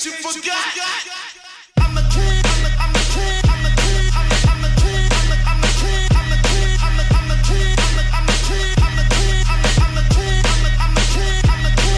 case you forgot. I'm a kid, I'm a kid, I'm a kid, I'm a kid, I'm a kid, I'm a kid, I'm a kid, I'm a kid, I'm a kid, I'm a kid, I'm a kid, I'm a kid, I'm a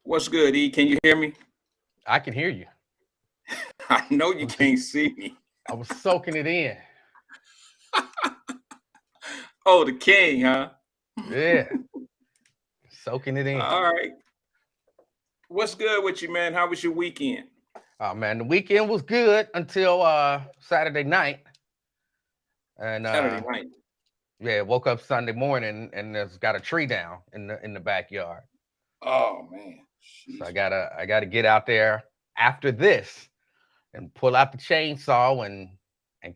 What's good, E? Can you hear me? I can hear you. I know you can't see me. I was soaking it in. Oh, the king, huh? Yeah. Soaking it in. All right. What's good with you, man? How was your weekend? Oh man, the weekend was good until Saturday night. And Saturday night. Yeah, woke up Sunday morning and there's got a tree down in the backyard. Oh man. So I gotta get out there after this and pull out the chainsaw and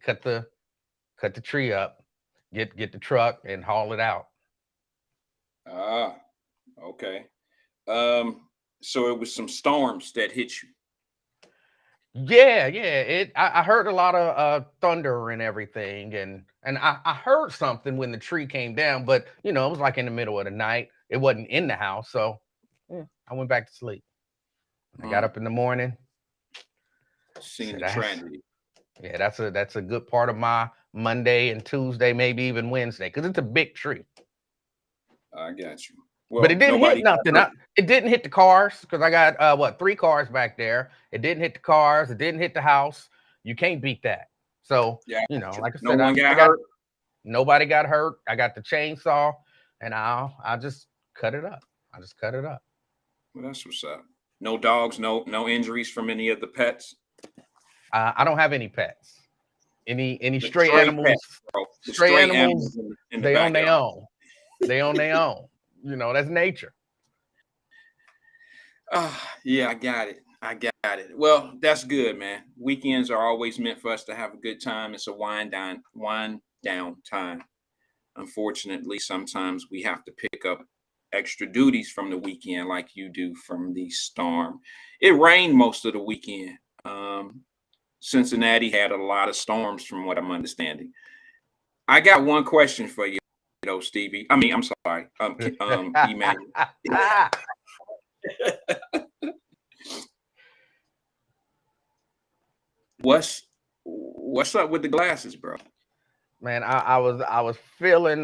cut the tree up, get the truck and haul it out. Ah, okay. So it was some storms that hit you. Yeah. I heard a lot of thunder and everything, and I heard something when the tree came down, but it was like in the middle of the night. It wasn't in the house, so I went back to sleep. I got up in the morning. Seeing the tragedy. Yeah, that's a good part of my Monday and Tuesday, maybe even Wednesday, because it's a big tree. I got you. Well, but it didn't hit nothing. It didn't hit the cars because I got 3 cars back there. It didn't hit the cars. It didn't hit the house. You can't beat that. So like I said, nobody got hurt. I got the chainsaw, and I'll just cut it up. Well, that's what's up. No dogs, no injuries from any of the pets. I don't have any pets. Any stray animals? Pets, stray animals. They own their own. They own their own. That's nature. Yeah, I got it. Well, that's good, man. Weekends are always meant for us to have a good time. It's a wind down time. Unfortunately, sometimes we have to pick up extra duties from the weekend like you do from the storm. It rained most of the weekend. Cincinnati had a lot of storms from what I'm understanding. I got one question for you, Stevie. I mean, I'm sorry, Emmanuel. What's up with the glasses, bro? Man, I was feeling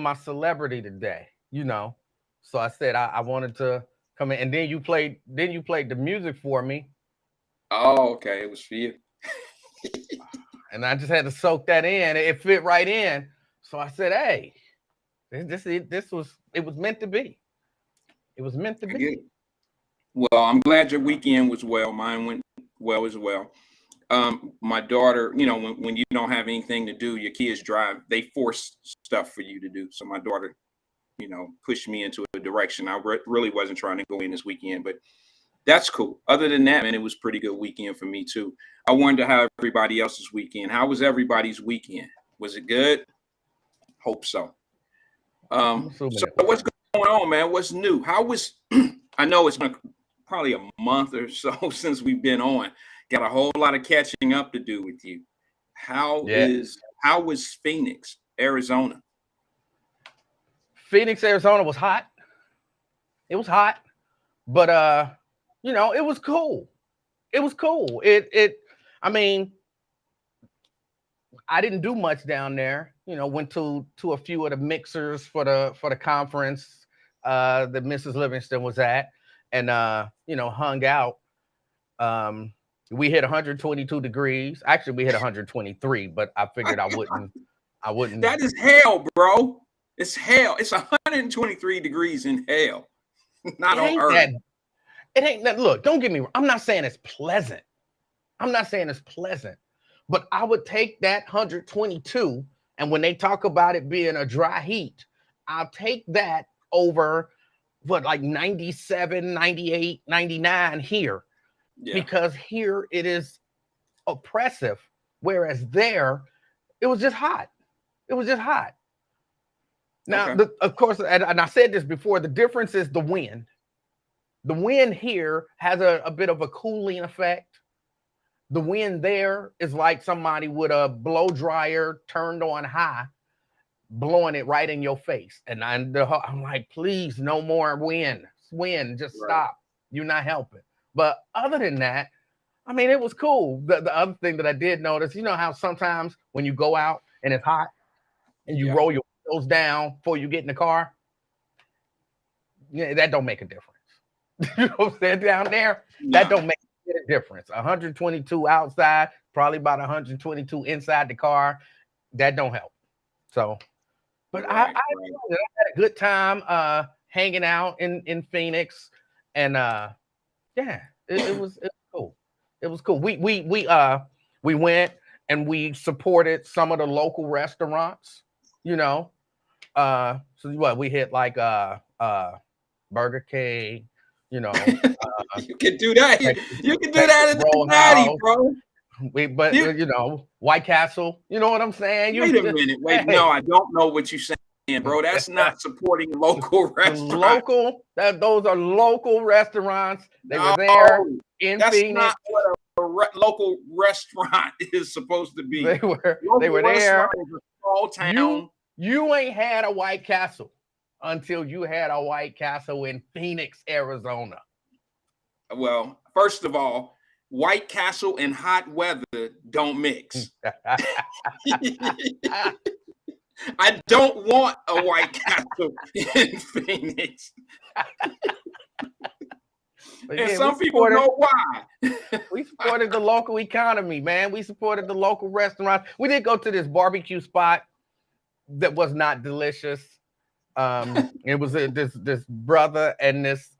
my celebrity today, So I said I wanted to come in, and then you played the music for me. Oh, okay. It was for you. And I just had to soak that in. It fit right in. So I said, hey, it was meant to be. It was meant to be. Well, I'm glad your weekend was well. Mine went well as well. My daughter, when you don't have anything to do, your kids drive, they force stuff for you to do. So my daughter, pushed me into a direction I really wasn't trying to go in this weekend, but that's cool. Other than that, man, it was a pretty good weekend for me too. I wonder how everybody else's weekend. How was everybody's weekend? Was it good? Hope so. So what's going on, man? What's new? How was? I know it's been probably a month or so since we've been on. Got a whole lot of catching up to do with you. How was Phoenix, Arizona? Phoenix, Arizona was hot. It was hot, but you know, it was cool. It was cool. I mean, I didn't do much down there. You know, went to a few of the mixers for the conference that Mrs. Livingston was at, and you know, hung out. We hit 122 degrees. Actually, we hit 123, but I figured I wouldn't. That is hell, bro. It's hell. It's 123 degrees in hell. Not on Earth. It ain't that. Look, don't get me wrong. I'm not saying it's pleasant. But I would take that 122, and when they talk about it being a dry heat, I'll take that over what, like 97, 98, 99 here. Yeah. Because here it is oppressive, whereas there it was just hot. It was just hot. Now, okay. Of course, and I said this before, the difference is the wind. The wind here has a bit of a cooling effect. The wind there is like somebody with a blow dryer turned on high, blowing it right in your face. And I'm like, please, no more wind. Just stop. You're not helping. But other than that, I mean, it was cool. The other thing that I did notice, you know how sometimes when you go out and it's hot and you roll your windows down before you get in the car, yeah, that don't make a difference. You know what I'm saying? Down there, that don't make a difference. 122 outside, probably about 122 inside the car. That don't help. So, but I had a good time hanging out in Phoenix, and yeah, it was cool. It was cool. We went and we supported some of the local restaurants, you know. So what, we hit like Burger King, you know. You can do that. You can do that in the natty, bro. You know, White Castle. You know what I'm saying? Wait a minute. Wait, no, I don't know what you're saying, bro. That's not supporting local restaurants. Those are local restaurants. They were there in Phoenix. That's not what a local restaurant is supposed to be. They were there. Small town. You ain't had a White Castle until you had a White Castle in Phoenix, Arizona. Well, first of all, White Castle and hot weather don't mix. I don't want a White Castle in Phoenix. And some people know why. We supported the local economy, man. We supported the local restaurants. We did go to this barbecue spot that was not delicious. It was this brother and this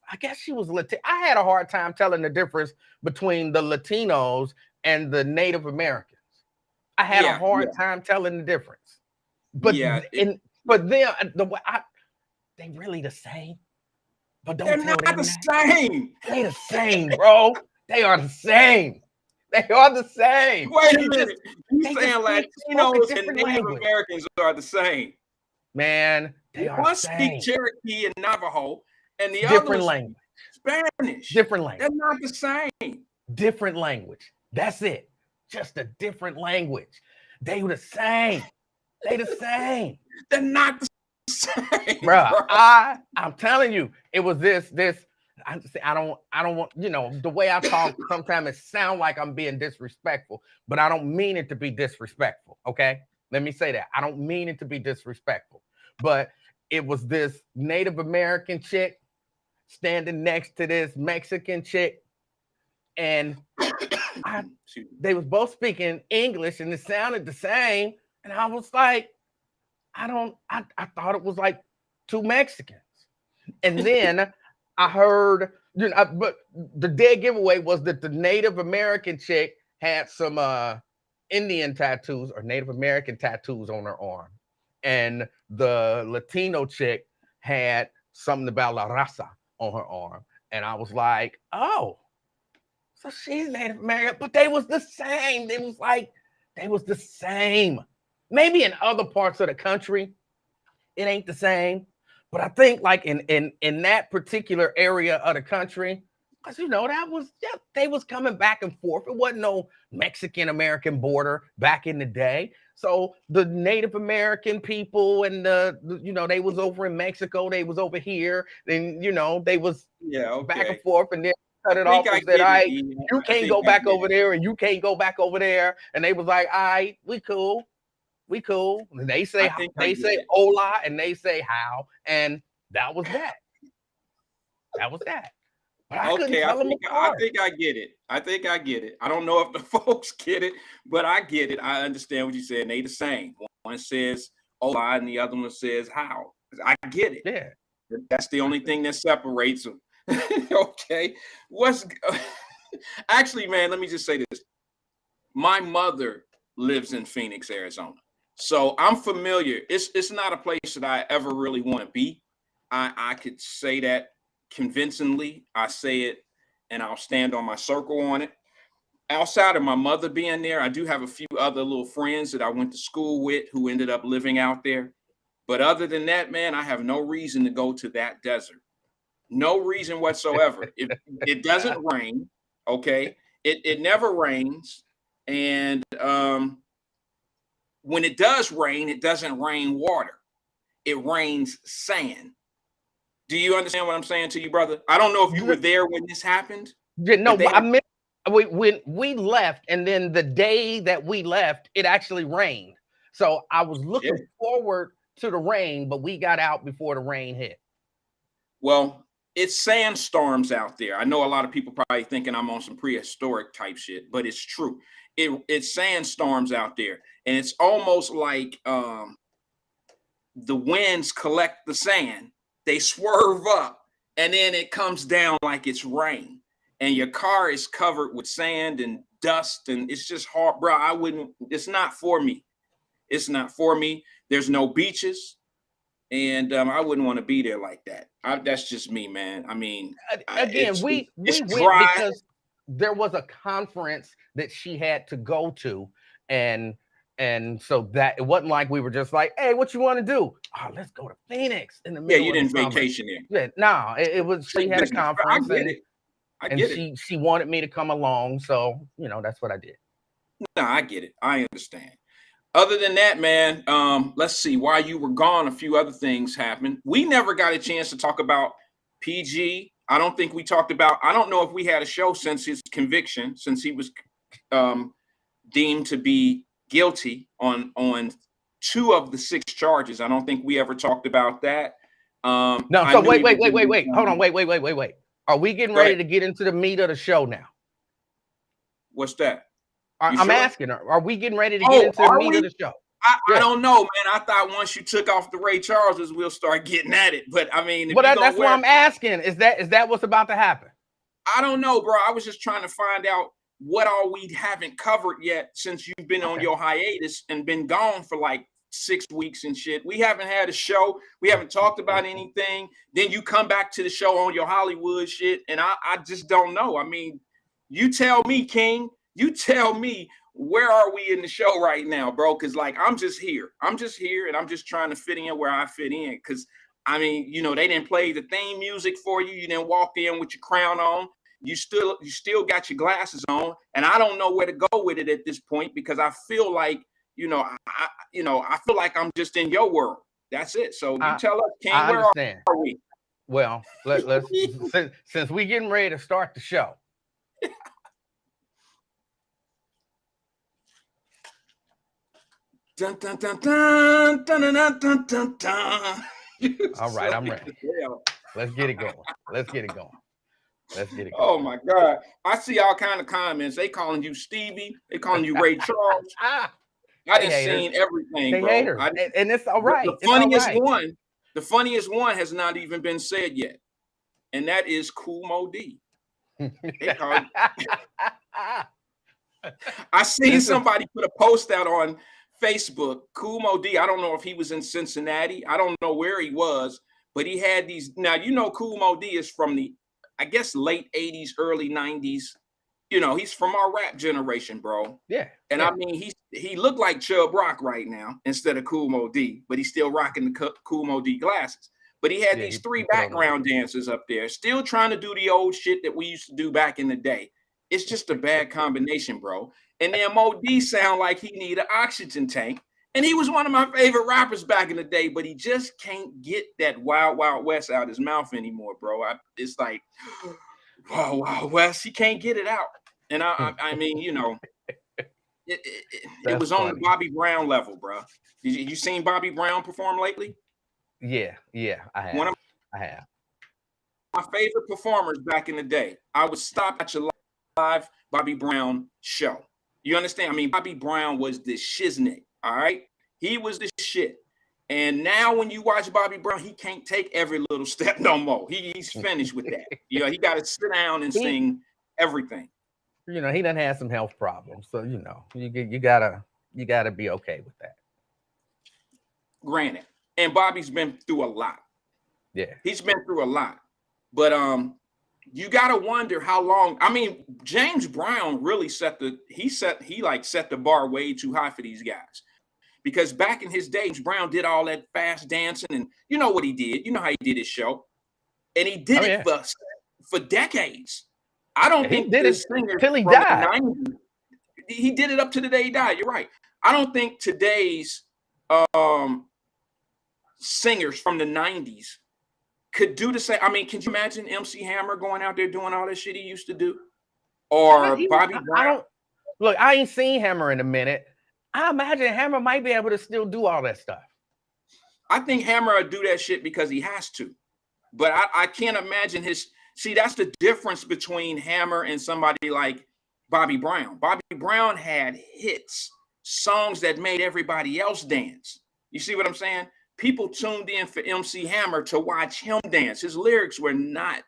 I guess she was Latina. I had a hard time telling the difference between the Latinos and the Native Americans. I had a hard time telling the difference. But they really the same. But they're not the same. They the same, bro. They are the same. They are the same. Wait a minute. You saying Latinos and Native Americans are the same? Man, they are the same. One speak Cherokee and Navajo, and the different other language. Spanish. Different language. They're not the same. Different language. That's it. Just a different language. They were the same. They the same. They're not the same. Bro. I'm telling you, it was this. I don't want, you know, the way I talk, sometimes it sounds like I'm being disrespectful, but I don't mean it to be disrespectful. Okay. Let me say that. I don't mean it to be disrespectful, but it was this Native American chick standing next to this Mexican chick, and they was both speaking English and it sounded the same. And I was like, I thought it was like two Mexicans. And then I heard, you know, but the dead giveaway was that the Native American chick had some Indian tattoos or Native American tattoos on her arm. And the Latino chick had something about La Raza on her arm. And I was like, oh, so she's Native American, but they was the same. They was the same. Maybe in other parts of the country, it ain't the same. But I think like in that particular area of the country, Because that was they was coming back and forth. It wasn't no Mexican-American border back in the day. So the Native American people and they was over in Mexico, they was over here, then they was back and forth, and then cut it off and said, all right, you can't go back over there, and you can't go back over there. And they was like, all right, we cool. And they say hola, and they say how, and that was that. That was that. I think I get it. I don't know if the folks get it, but I get it. I understand what you said. They the same. One says hola and the other one says how. I get it. Yeah. That's the only thing that separates them. Okay. Actually, man, let me just say this. My mother lives in Phoenix, Arizona. So I'm familiar. It's not a place that I ever really want to be. I could say that convincingly. I say it and I'll stand on my circle on it. Outside of my mother being there, I do have a few other little friends that I went to school with who ended up living out there. But other than that, man, I have no reason to go to that desert. No reason whatsoever. It doesn't rain, okay? It never rains. And when it does rain, it doesn't rain water. It rains sand. Do you understand what I'm saying to you, brother? I don't know if you were there when this happened. No, I mean, when we left, and then the day that we left, it actually rained. So I was looking forward to the rain, but we got out before the rain hit. Well, it's sandstorms out there. I know a lot of people probably thinking I'm on some prehistoric type shit, but it's true. It's sandstorms out there, and it's almost like the winds collect the sand. They swerve up, and then it comes down like it's rain, and your car is covered with sand and dust, and it's just hard, bro. It's not for me. It's not for me. There's no beaches, and I wouldn't want to be there like that. That's just me, man. I mean, again, we went because there was a conference that she had to go to, and so that it wasn't like we were just like, hey, what you want to do? Oh, let's go to Phoenix in the middle. Yeah, you didn't vacation there. Yeah, no, it was. She had a conference, I get it. She wanted me to come along, so that's what I did. No, I get it. I understand. Other than that, man, let's see. While you were gone, a few other things happened. We never got a chance to talk about PG. I don't think we talked about. I don't know if we had a show since his conviction, since he was deemed to be guilty on 2 of the 6 charges. I don't think we ever talked about that. No, so wait. Hold on, wait. Are we getting ready to get into the meat of the show now? What's that? I'm asking her. Are we getting ready to get into the meat of the show? I don't know, man. I thought once you took off the Ray Charleses, we'll start getting at it. But I mean, that's what I'm asking. Is that what's about to happen? I don't know, bro. I was just trying to find out what all we haven't covered yet since you've been on your hiatus and been gone for like 6 weeks and shit. We haven't had a show. We haven't talked about anything. Then you come back to the show on your Hollywood shit, and I just don't know. I mean, you tell me, King. You tell me, where are we in the show right now, bro? Because like I'm just here, and I'm just trying to fit in where I fit in. Because I mean, they didn't play the theme music for you. You didn't walk in with your crown on. You still got your glasses on, and I don't know where to go with it at this point because I feel like I feel like I'm just in your world. That's it. So you tell us, King, where are we? Well, let's since we getting ready to start the show. Dun, dun, dun, dun, dun, dun, dun, dun, dun, dun. All right, I'm ready. Let's get it going. Oh my God. I see all kind of comments. They calling you Stevie. They calling you Ray Charles. I done seen everything, they bro. Haters. And it's all right. The funniest one has not even been said yet. And that is Kool Moe Dee. I seen somebody put a post out on Facebook. Kool Moe Dee, I don't know if he was in Cincinnati. I don't know where he was, but he had these. Now, Kool Moe Dee is from the, I guess, late 80s, early 90s. He's from our rap generation, bro. Yeah. And I mean, he looked like Chubb Rock right now instead of Kool Moe Dee, but he's still rocking the Kool Moe Dee glasses. But he had these three background dancers up there, still trying to do the old shit that we used to do back in the day. It's just a bad combination, bro. And then MOD sound like he need an oxygen tank. And he was one of my favorite rappers back in the day, but he just can't get that Wild Wild West out his mouth anymore, bro. It's like, Wild Wild West, he can't get it out. And I mean, you know, it was on the Bobby Brown level, bro. You seen Bobby Brown perform lately? Yeah, I have. I have. My favorite performers back in the day. I would stop at your live Bobby Brown show. You understand? I mean, Bobby Brown was the shiznick. All right, he was the shit. And now when you watch Bobby Brown, he can't take every little step no more. He's finished with that. You know, he got to sit down and sing everything. You know, he done had some health problems, so you know, you gotta be okay with that. Granted, and Bobby's been through a lot. Yeah, he's been through a lot. But you gotta wonder how long. I mean, James Brown really set the bar way too high for these guys. Because back in his day, James Brown did all that fast dancing, and you know what he did. You know how he did his show, and he did it for decades. I don't think did it till he died. He did it up to the day he died. You're right. I don't think today's singers from the 90s could do the same. I mean, can you imagine MC Hammer going out there doing all that shit he used to do, or Bobby Brown? Look, I ain't seen Hammer in a minute. I imagine Hammer might be able to still do all that stuff. I think Hammer will do that shit because he has to. But I can't imagine his... See, that's the difference between Hammer and somebody like Bobby Brown. Bobby Brown had hits, songs that made everybody else dance. You see what I'm saying? People tuned in for MC Hammer to watch him dance. His lyrics were not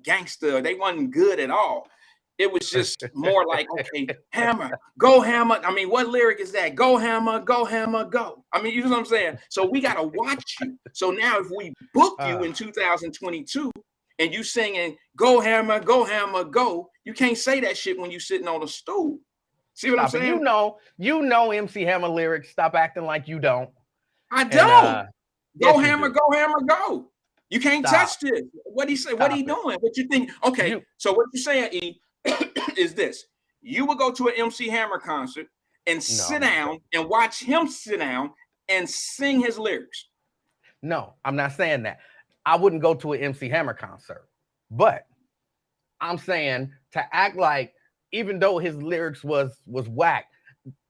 gangster. They wasn't good at all. It was just more like, okay, Hammer, go Hammer. I mean, what lyric is that? Go Hammer, go Hammer, go. I mean, you know what I'm saying? So we got to watch you. So now if we book you in 2022 and you singing, go Hammer, go, you can't say that shit when you sitting on a stool. See what I'm saying? You know MC Hammer lyrics. Stop acting like you don't. I don't. Go Hammer, go. You can't touch this. What he say? What he doing? What you think? Okay, so what you saying, E, is this. You would go to an MC Hammer concert and sit down and watch him sit down and sing his lyrics. No, I'm not saying that. I wouldn't go to an MC Hammer concert. But I'm saying to act like, even though his lyrics was whack,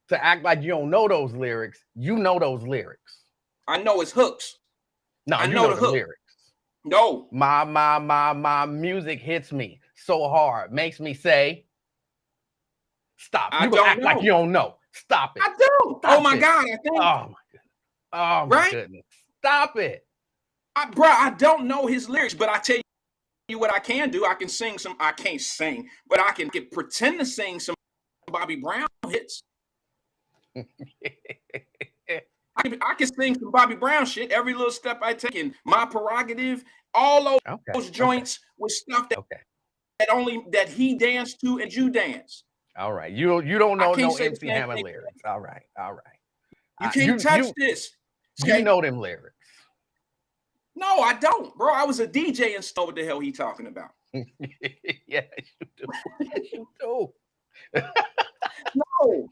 to act like you don't know those lyrics, you know those lyrics. I know his hooks. No, I know the hook. Lyrics. No. My music hits me so hard, makes me say, stop. You gonna act like you don't know. Stop it. I do. Oh my God. I think. Oh my goodness. Oh my goodness. Stop it. Bro, I don't know his lyrics, but I tell you what I can do. I can sing some. I can't sing, but I can pretend to sing some Bobby Brown hits. I can sing some Bobby Brown shit. Every little step I take in My Prerogative, all those joints with stuff that he danced to and you dance. All right, you don't know no MC Hammer lyrics. All right. You can't touch this. You know them lyrics. No, I don't, bro. I was a DJ and know what the hell he talking about. Yes, you do. Yes, you do. No,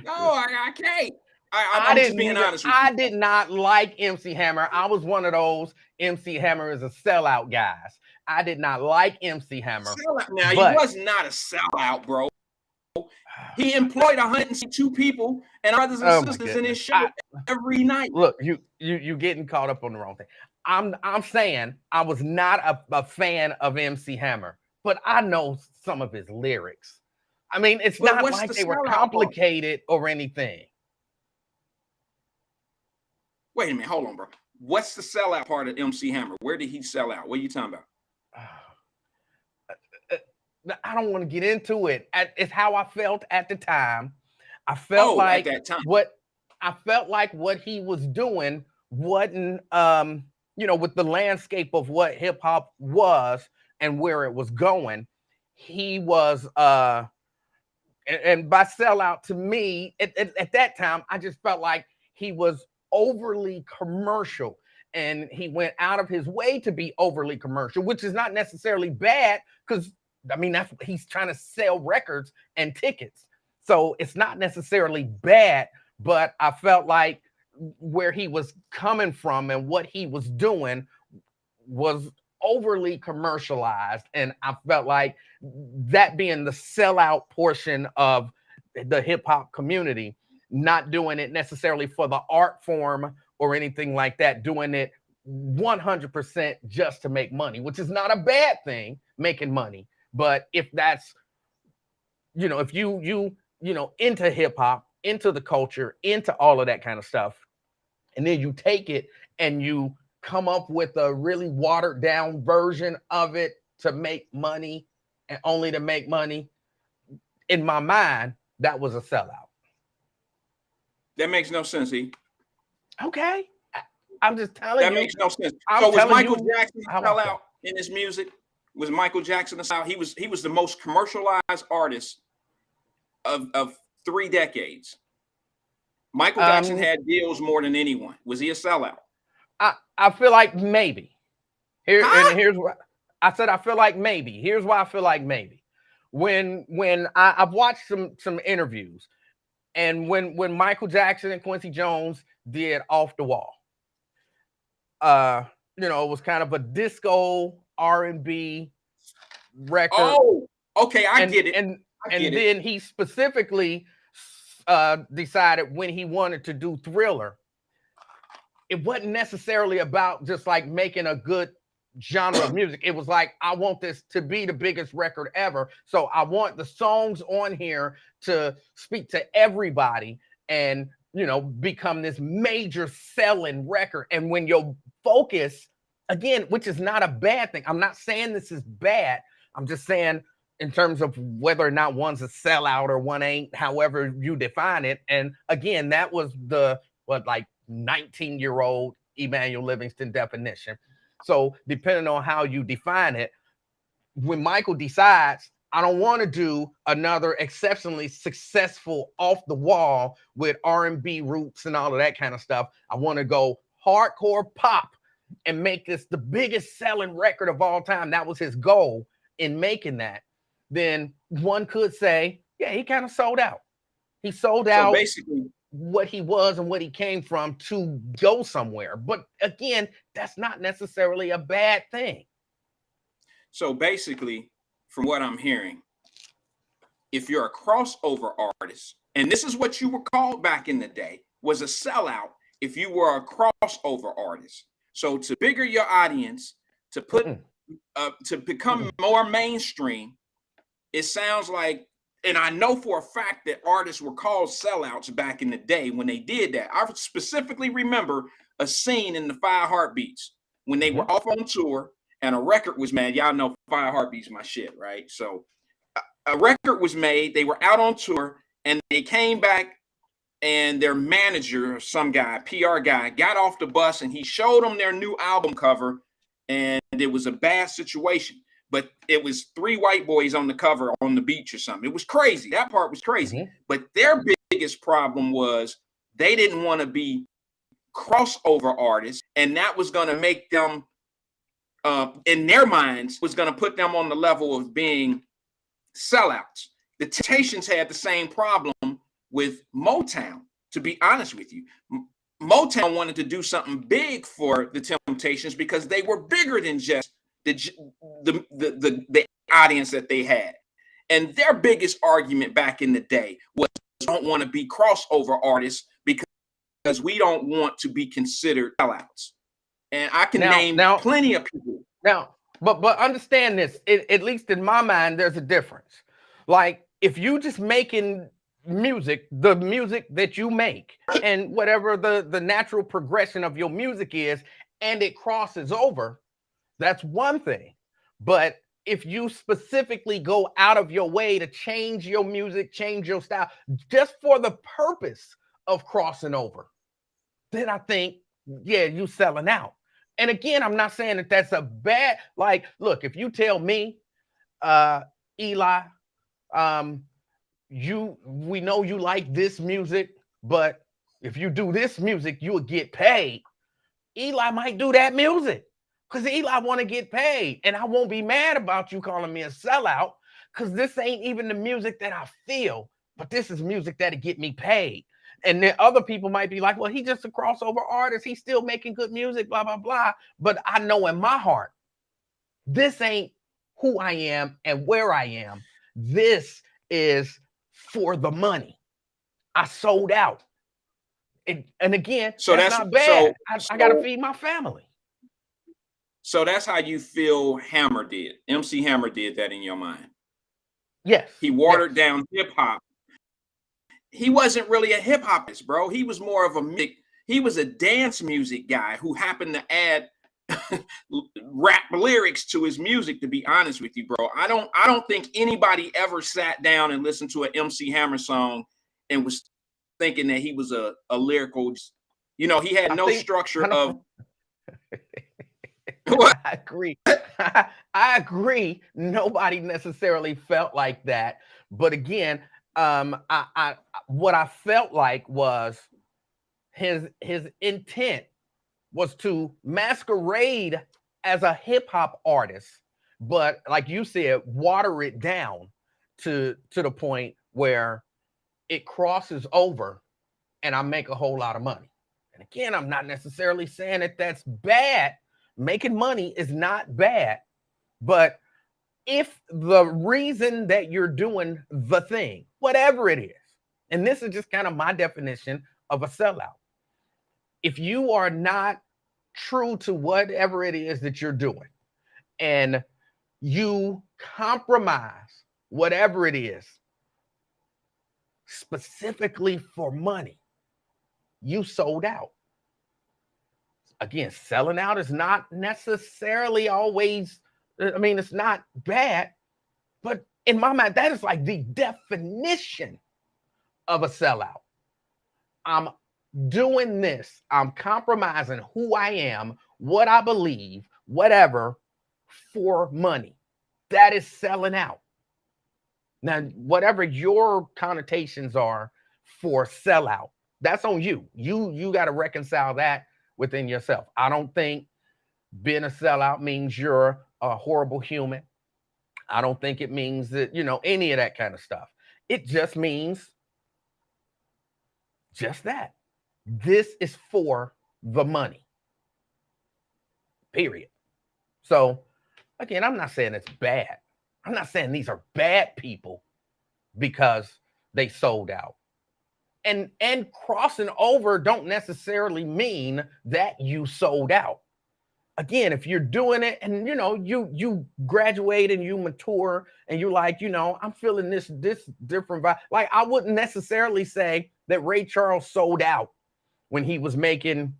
I can't. I'm just being honest with you. I did not like MC Hammer. I was one of those MC Hammer is a sellout guys. I did not like MC Hammer. Now, he was not a sellout, bro. He employed 102 people and brothers and sisters in his show every night. Look, you getting caught up on the wrong thing. I'm saying I was not a fan of MC Hammer, but I know some of his lyrics. I mean, it's not like they were complicated or anything. Wait a minute, hold on, bro. What's the sellout part of MC Hammer? Where did he sell out? What are you talking about? I don't want to get into it. It's how I felt at the time. I felt like at that time. what he was doing wasn't, with the landscape of what hip hop was and where it was going. He was, and by sellout to me at that time, I just felt like he was overly commercial. and he went out of his way to be overly commercial, which is not necessarily bad, because I mean, that's he's trying to sell records and tickets. So it's not necessarily bad, but I felt like where he was coming from and what he was doing was overly commercialized. And I felt like that being the sellout portion of the hip hop community, not doing it necessarily for the art form or anything like that, doing it 100% just to make money, which is not a bad thing, making money. But if that's, you know, if you into hip hop, into the culture, into all of that kind of stuff, and then you take it and you come up with a really watered down version of it to make money and only to make money, in my mind, that was a sellout. That makes no sense, E. Okay. I'm just telling you. That makes no sense. So was Michael Jackson a sellout in his music? Was Michael Jackson a sellout? He was the most commercialized artist of 3 decades. Michael Jackson had deals more than anyone. Was he a sellout? I feel like maybe. Here's what I said. I feel like maybe. Here's why I feel like maybe. When I've watched some interviews, and when Michael Jackson and Quincy Jones did Off the Wall, you know, it was kind of a disco R&B record. Oh, okay, I get it. And then he specifically decided when he wanted to do Thriller, it wasn't necessarily about just like making a good genre of music. It was like, I want this to be the biggest record ever. So I want the songs on here to speak to everybody and, you know, become this major selling record. And when your focus, again, which is not a bad thing. I'm not saying this is bad. I'm just saying in terms of whether or not one's a sellout or one ain't, however you define it. And again, that was the, 19-year-old Emmanuel Livingston definition. So depending on how you define it, when Michael decides, I don't want to do another exceptionally successful Off the Wall with R&B roots and all of that kind of stuff. I want to go hardcore pop and make this the biggest selling record of all time. That was his goal in making that. Then one could say, yeah, he kind of sold out. He sold out basically what he was and what he came from to go somewhere. But again, that's not necessarily a bad thing. So basically, from what I'm hearing, if you're a crossover artist, and this is what you were called back in the day, was a sellout if you were a crossover artist. So to bigger your audience, to put to become more mainstream, it sounds like, and I know for a fact that artists were called sellouts back in the day when they did that. I specifically remember a scene in the 5 Heartbeats when they were off on tour and a record was made. Y'all know 5 Heartbeats my shit, right? So a record was made. They were out on tour and they came back, and their manager, some guy, PR guy, got off the bus and he showed them their new album cover, and it was a bad situation. But it was 3 white boys on the cover on the beach or something. It was crazy. That part was crazy. But their biggest problem was they didn't want to be crossover artists, and that was going to make them, in their minds, was going to put them on the level of being sellouts. The Temptations had the same problem with Motown, to be honest with you. Motown wanted to do something big for the Temptations because they were bigger than just the audience that they had. And their biggest argument back in the day was, don't want to be crossover artists because we don't want to be considered sellouts. And I can name plenty of people. Now, but understand this, at least in my mind, there's a difference. Like, if you just making music, the music that you make, and whatever the natural progression of your music is, and it crosses over, that's one thing. But if you specifically go out of your way to change your music, change your style, just for the purpose of crossing over, then I think, yeah, you selling out. And again, I'm not saying that that's a bad, like, look, if you tell me, Eli, we know you like this music, but if you do this music, you will get paid. Eli might do that music because Eli want to get paid. And I won't be mad about you calling me a sellout because this ain't even the music that I feel, but this is music that'll get me paid. And then other people might be like, well, he's just a crossover artist. He's still making good music, blah, blah, blah. But I know in my heart, this ain't who I am and where I am. This is for the money. I sold out. And again, so that's not bad. I got to feed my family. So that's how you feel Hammer did. MC Hammer did that in your mind. Yes. He watered down hip hop. He wasn't really a hip hopist, bro. He was more of he was a dance music guy who happened to add rap lyrics to his music, to be honest with you, bro. I don't think anybody ever sat down and listened to an MC Hammer song and was thinking that he was a lyrical, he had no structure of. I agree. I agree. Nobody necessarily felt like that. But again, what I felt like was his intent was to masquerade as a hip hop artist, but like you said, water it down to the point where it crosses over and I make a whole lot of money. And again, I'm not necessarily saying that that's bad. Making money is not bad, but if the reason that you're doing the thing, whatever it is, and this is just kind of my definition of a sellout, if you are not true to whatever it is that you're doing and you compromise whatever it is specifically for money, you sold out. Again, selling out is not necessarily always, it's not bad, but in my mind, that is like the definition of a sellout. I'm doing this. I'm compromising who I am, what I believe, whatever, for money. That is selling out. Now, whatever your connotations are for sellout, that's on you. You got to reconcile that within yourself. I don't think being a sellout means you're a horrible human. I don't think it means that, any of that kind of stuff. It just means just that. This is for the money. Period. So, again, I'm not saying it's bad. I'm not saying these are bad people because they sold out. And crossing over don't necessarily mean that you sold out. Again, if you're doing it and you graduate and you mature and you're like, I'm feeling this different vibe. Like, I wouldn't necessarily say that Ray Charles sold out when he was making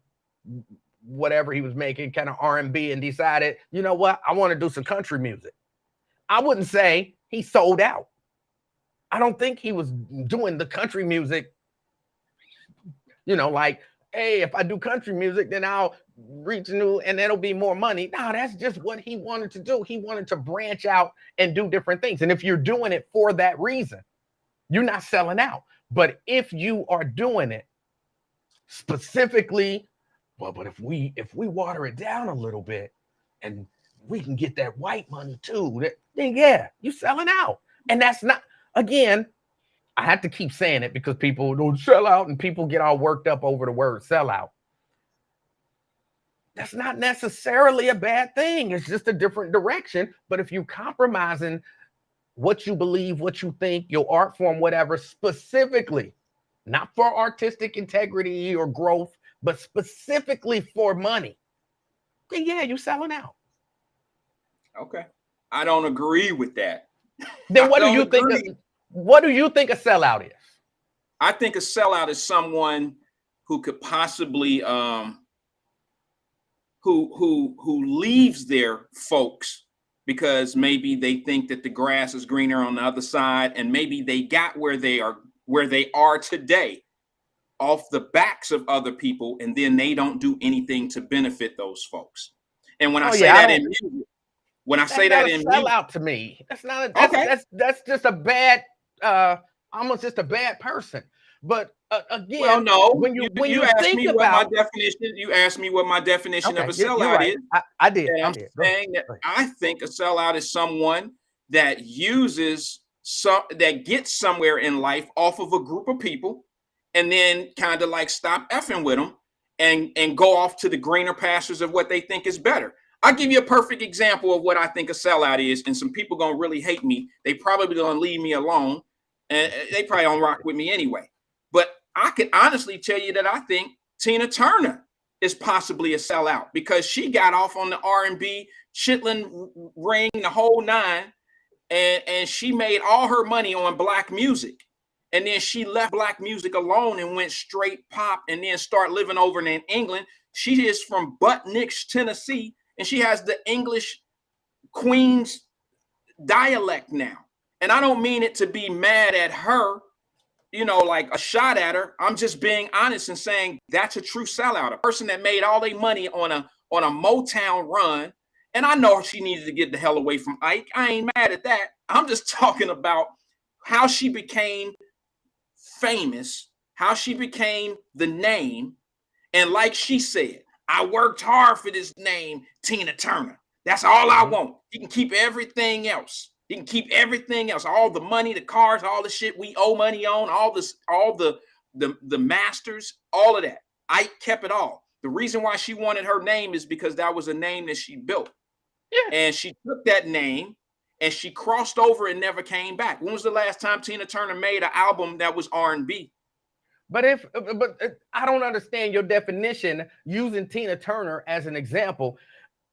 whatever he was making, kind of R&B, and decided, you know what, I want to do some country music. I wouldn't say he sold out. I don't think he was doing the country music, like, hey, if I do country music, then I'll reach new and it'll be more money. No, that's just what he wanted to do. He wanted to branch out and do different things. And if you're doing it for that reason, you're not selling out. But if you are doing it specifically, but if we water it down a little bit and we can get that white money too, then yeah, you're selling out. And that's not, again, I have to keep saying it because people don't sell out and people get all worked up over the word sellout. That's not necessarily a bad thing. It's just a different direction. But if you're compromising what you believe, what you think, your art form, whatever, specifically, not for artistic integrity or growth, but specifically for money, then yeah, you're selling out. Okay. I don't agree with that. Then what do you think? What do you think a sellout is? I think a sellout is someone who could possibly who leaves their folks because maybe they think that the grass is greener on the other side, and maybe they got where they are today off the backs of other people, and then they don't do anything to benefit those folks. And when I say that in music, when I say that in sellout to me, that's not that's just a bad almost just a bad person. But again, well, no. when you asked me what my definition, you asked me what my definition of a sellout right. is. I did. And I'm saying that I think a sellout is someone that uses that gets somewhere in life off of a group of people, and then kind of like stop effing with them and go off to the greener pastures of what they think is better. I'll give you a perfect example of what I think a sellout is, and some people gonna really hate me. They probably gonna leave me alone, and they probably don't rock with me anyway. But I can honestly tell you that I think Tina Turner is possibly a sellout because she got off on the R&B, chitlin ring, the whole nine, and she made all her money on black music. And then she left black music alone and went straight pop and then start living over in England. She is from Butt Nicks, Tennessee, and she has the English Queen's dialect now. And I don't mean it to be mad at her, you know, like a shot at her. I'm just being honest and saying that's a true sellout, a person that made all their money on a Motown run. And I know she needed to get the hell away from Ike. I ain't mad at that. I'm just talking about how she became famous, how she became the name. And like she said, I worked hard for this name, Tina Turner. That's all I want. You can keep everything else. You can keep everything else, all the money, the cars, all the shit we owe money on, all the masters, all of that. I kept it all. The reason why she wanted her name is because that was a name that she built. Yeah. And she took that name and she crossed over and never came back. When was the last time Tina Turner made an album that was R&B? But I don't understand your definition using Tina Turner as an example.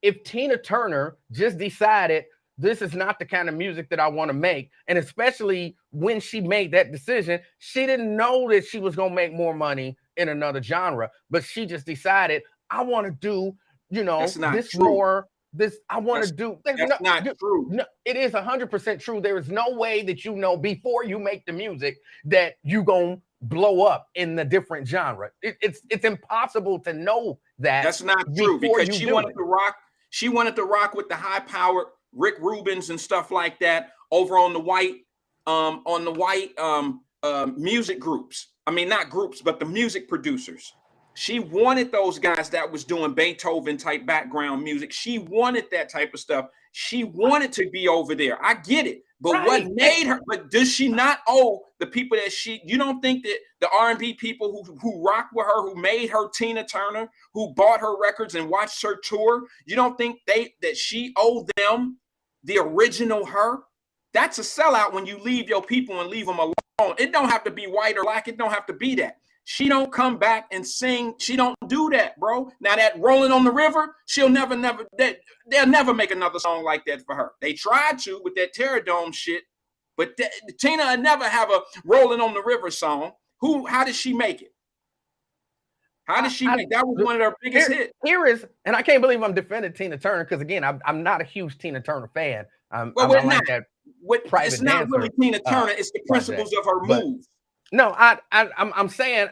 If Tina Turner just decided this is not the kind of music that I want to make, and especially when she made that decision, she didn't know that she was going to make more money in another genre, but she just decided, I want to do, you know, this true. More, this, I want to do. That's not true. No, it is 100% true. There is no way that you know before you make the music that you going to blow up in the different genre. It's impossible to know that. That's not true because she wanted to rock. She wanted to rock with the high-powered Rick Rubins and stuff like that over on the white music groups. I mean, not groups, but the music producers. She wanted those guys that was doing Beethoven type background music. She wanted that type of stuff. She wanted to be over there. I get it. But right. What made her, but does she not owe the people that you don't think that the R&B people who rock with her, who made her Tina Turner, who bought her records and watched her tour, you don't think that she owed them the original her? That's a sellout when you leave your people and leave them alone. It don't have to be white or black. It don't have to be that. She don't come back and sing. She don't do that, bro. Now that Rolling on the River, they'll never make another song like that for her. They tried to with that Terradome shit, but Tina would never have a Rolling on the River song. How did she make it? How did she make that? Was one of her biggest hits. Here is, and I can't believe I'm defending Tina Turner because again, I'm not a huge Tina Turner fan. It's not really Tina Turner. It's the principles of her moves. No, I'm saying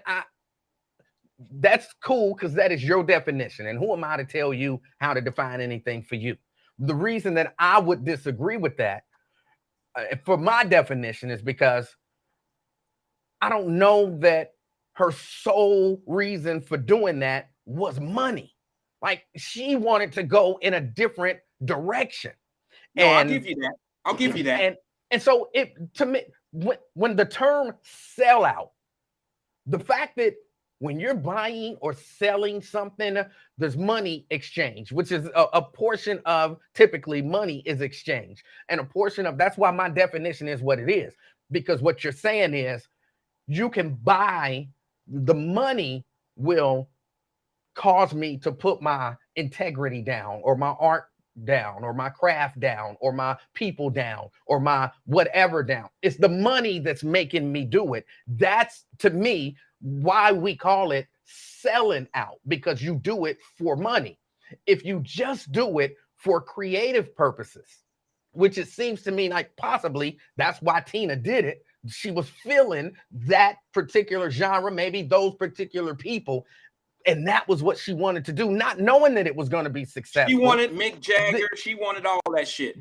that's cool because that is your definition. And who am I to tell you how to define anything for you? The reason that I would disagree with that for my definition is because I don't know that her sole reason for doing that was money. Like she wanted to go in a different direction. No, I'll give you that. And so to me, when the term sellout, the fact that when you're buying or selling something, there's money exchange, which is a portion of typically money is exchange. And a portion of that's why my definition is what it is. Because what you're saying is you can buy, the money will cause me to put my integrity down or my art down or my craft down or my people down or my whatever down. It's the money that's making me do it. That's to me why we call it selling out, because you do it for money. If you just do it for creative purposes, which it seems to me like possibly that's why Tina did it. She was feeling that particular genre, maybe those particular people. And that was what she wanted to do, not knowing that it was going to be successful. She wanted Mick Jagger. She wanted all that shit.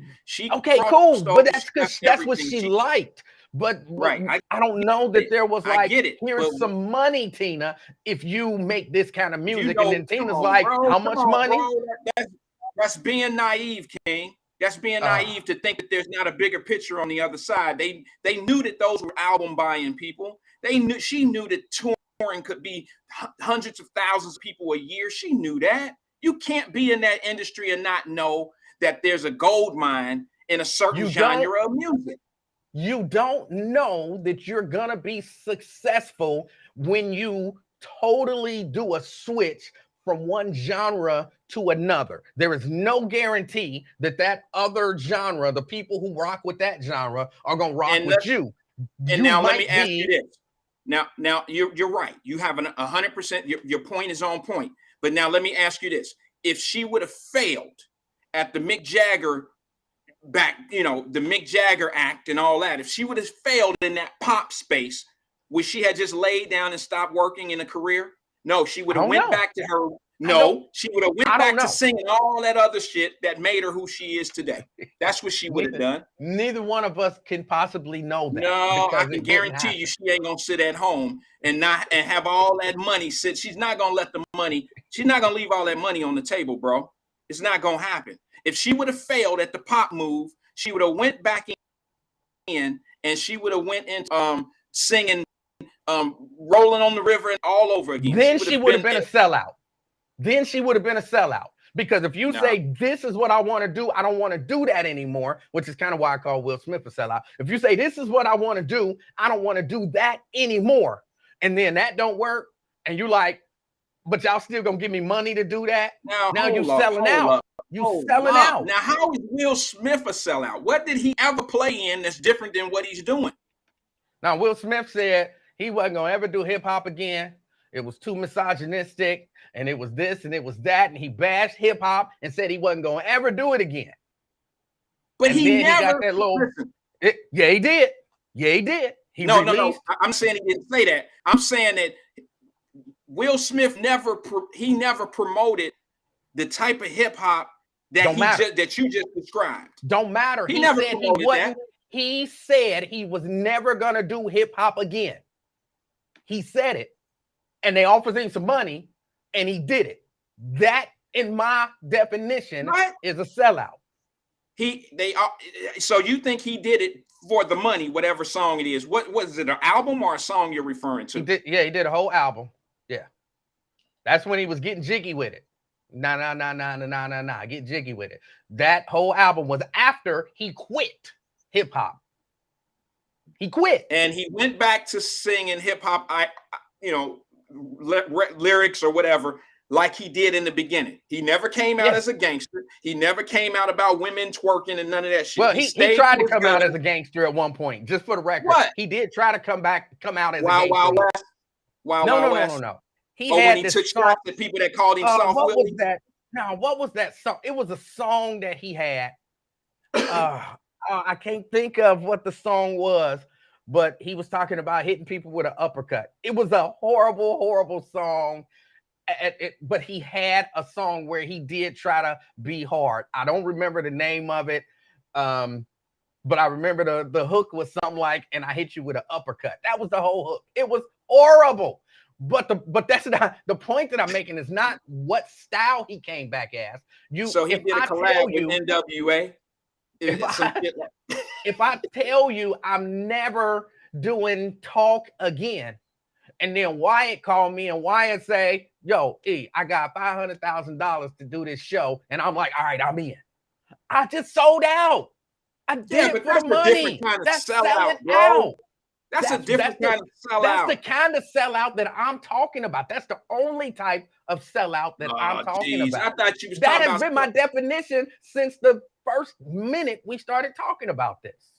Okay, cool. But that's because that's what she liked. But right, I don't know that there was like, here's but some money, Tina, if you make this kind of music. you know, and then Tina's on, like, bro, how much money? Bro. That's being naive, King. That's being naive to think that there's not a bigger picture on the other side. They knew that those were album buying people. She knew that touring could be hundreds of thousands of people a year. She knew that. You can't be in that industry and not know that there's a gold mine in a certain genre of music. You don't know that you're gonna be successful when you totally do a switch from one genre to another. There is no guarantee that other genre, the people who rock with that genre, are gonna rock with you. And now let me ask you this. Now you're right. You have 100%. Your point is on point. But now let me ask you this: if she would have failed at the Mick Jagger the Mick Jagger act and all that, if she would have failed in that pop space, would she have just laid down and stopped working in a career? No, she would have went back to her. No, she would have went back to singing all that other shit that made her who she is today. That's what she would have done. Neither one of us can possibly know that. No, I can guarantee you she ain't gonna sit at home and have all that money sit. She's not gonna let the money. She's not gonna leave all that money on the table, bro. It's not gonna happen. If she would have failed at the pop move, she would have went back in and she would have went into singing Rolling on the River and all over again. Then she would have been a sellout. Then she would have been a sellout. Because if you say, this is what I want to do, I don't want to do that anymore, which is kind of why I call Will Smith a sellout. If you say, this is what I want to do, I don't want to do that anymore, and then that don't work, and you like, but y'all still going to give me money to do that? Now you selling out. You selling out. Now, how is Will Smith a sellout? What did he ever play in that's different than what he's doing? Now, Will Smith said he wasn't going to ever do hip-hop again. It was too misogynistic, and it was this, and it was that, and he bashed hip-hop and said he wasn't going to ever do it again. But he never... got that little... yeah, he did. Yeah, he did. No. I'm saying he didn't say that. I'm saying that Will Smith never promoted the type of hip-hop that you just described. Don't matter. He never said he wasn't. He said he was never gonna do hip-hop again. He said it, and they offered him some money, and he did it. That, in my definition, is a sellout. So you think he did it for the money, whatever song it is? What was it, an album or a song you're referring to? He did a whole album. Yeah, that's when he was getting jiggy with it. Nah, get jiggy with it. That whole album was after he quit hip hop. He quit, and he went back to singing hip hop. Lyrics or whatever, like he did in the beginning. He never came out as a gangster. He never came out about women twerking and none of that shit. Well, he tried to come out as a gangster at one point, just for the record. What? He did try to come out as a gangster. No. He had when he took shots at people that called him Soft Willie. Was that? Now, what was that song? It was a song that he had. I can't think of what the song was, but he was talking about hitting people with an uppercut. It was a horrible, horrible song. But he had a song where he did try to be hard. I don't remember the name of it. But I remember the hook was something like, and I hit you with an uppercut. That was the whole hook. It was horrible. But that's not the point that I'm making. Is not what style he came back as. So he did a collab with NWA. If I tell you I'm never doing Talk again, and then Wyatt called me and Wyatt say, yo, I got $500,000 to do this show, and I'm like, all right, I'm in. I just sold out. I did it for the money. That's selling out. That's a different kind of sellout. That's the kind of sellout that I'm talking about. That's the only type of sellout that I'm talking about. I thought you was that has been my definition since the first minute we started talking about this.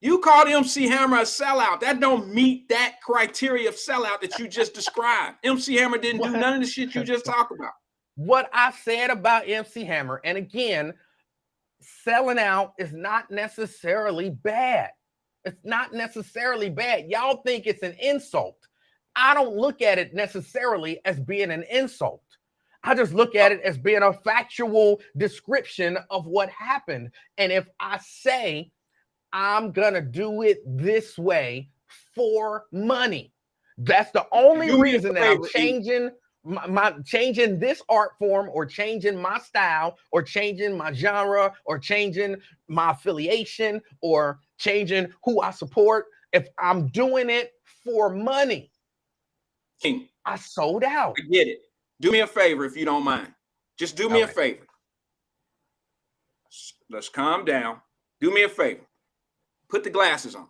You called MC Hammer a sellout. That don't meet that criteria of sellout that you just described. MC Hammer didn't do none of the shit you just talked about. What I said about MC Hammer, and again, selling out is not necessarily bad. It's not necessarily bad. Y'all think it's an insult. I don't look at it necessarily as being an insult. I just look at it as being a factual description of what happened. And if I say I'm gonna do it this way for money. That's the only reason that I'm changing changing this art form, or changing my style, or changing my genre, or changing my affiliation, or changing who I support. If I'm doing it for money, King, I sold out. I get it. Do me a favor if you don't mind. Just do me a favor. Let's calm down. Do me a favor. Put the glasses on.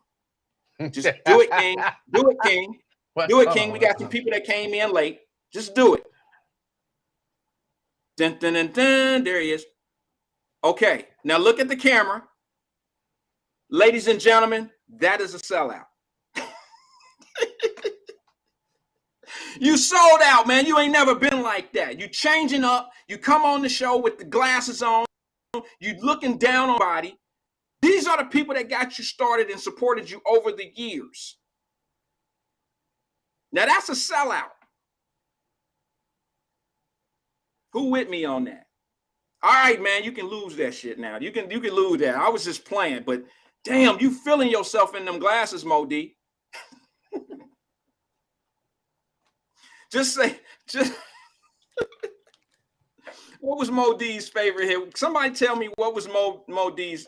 Just do it, King. Do it, King. Do it, King. We got some people that came in late. Just do it. Dun, dun, dun, dun. There he is. Okay. Now look at the camera. Ladies and gentlemen, that is a sellout. You sold out, man. You ain't never been like that. You changing up. You come on the show with the glasses on. You looking down on body. These are the people that got you started and supported you over the years. Now that's a sellout. Who with me on that? All right, man, you can lose that shit now. You can lose that. I was just playing, but damn, you feeling yourself in them glasses, Mo D. Just what was Mo D's favorite hit? Somebody tell me what was Mo D's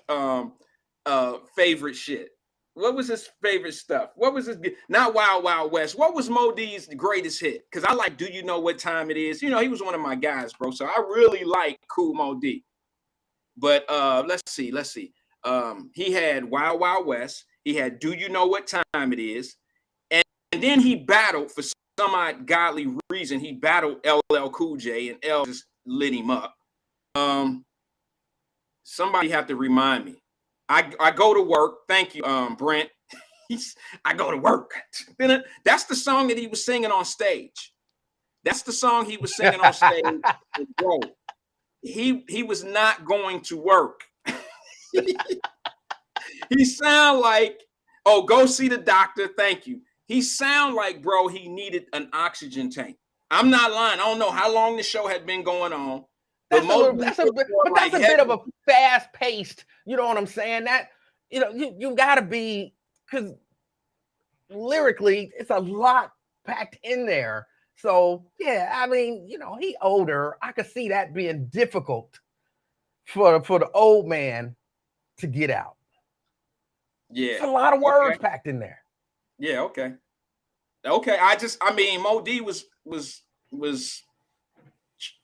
favorite shit. What was his favorite stuff? What was his, not Wild Wild West? What was Mo D's greatest hit? Because I like Do You Know What Time It Is? You know, he was one of my guys, bro. So I really like Cool Mo D. But let's see. He had Wild Wild West. He had Do You Know What Time It Is? And then he battled, for some ungodly reason, he battled LL Cool J, and L just lit him up. Somebody have to remind me. I go to work. Thank you, Brent. I go to work. That's the song that he was singing on stage. That's the song he was singing on stage. Bro, he was not going to work. He sound like, oh, go see the doctor. Thank you. He sound like, bro, he needed an oxygen tank. I'm not lying. I don't know how long the show had been going on. That's a bit of a fast-paced, you know what I'm saying? That, you know, you gotta be, because lyrically, it's a lot packed in there. So yeah, I mean, you know, he older. I could see that being difficult for the old man to get out. Yeah, it's a lot of words packed in there. Yeah, okay. I mean, Mo D was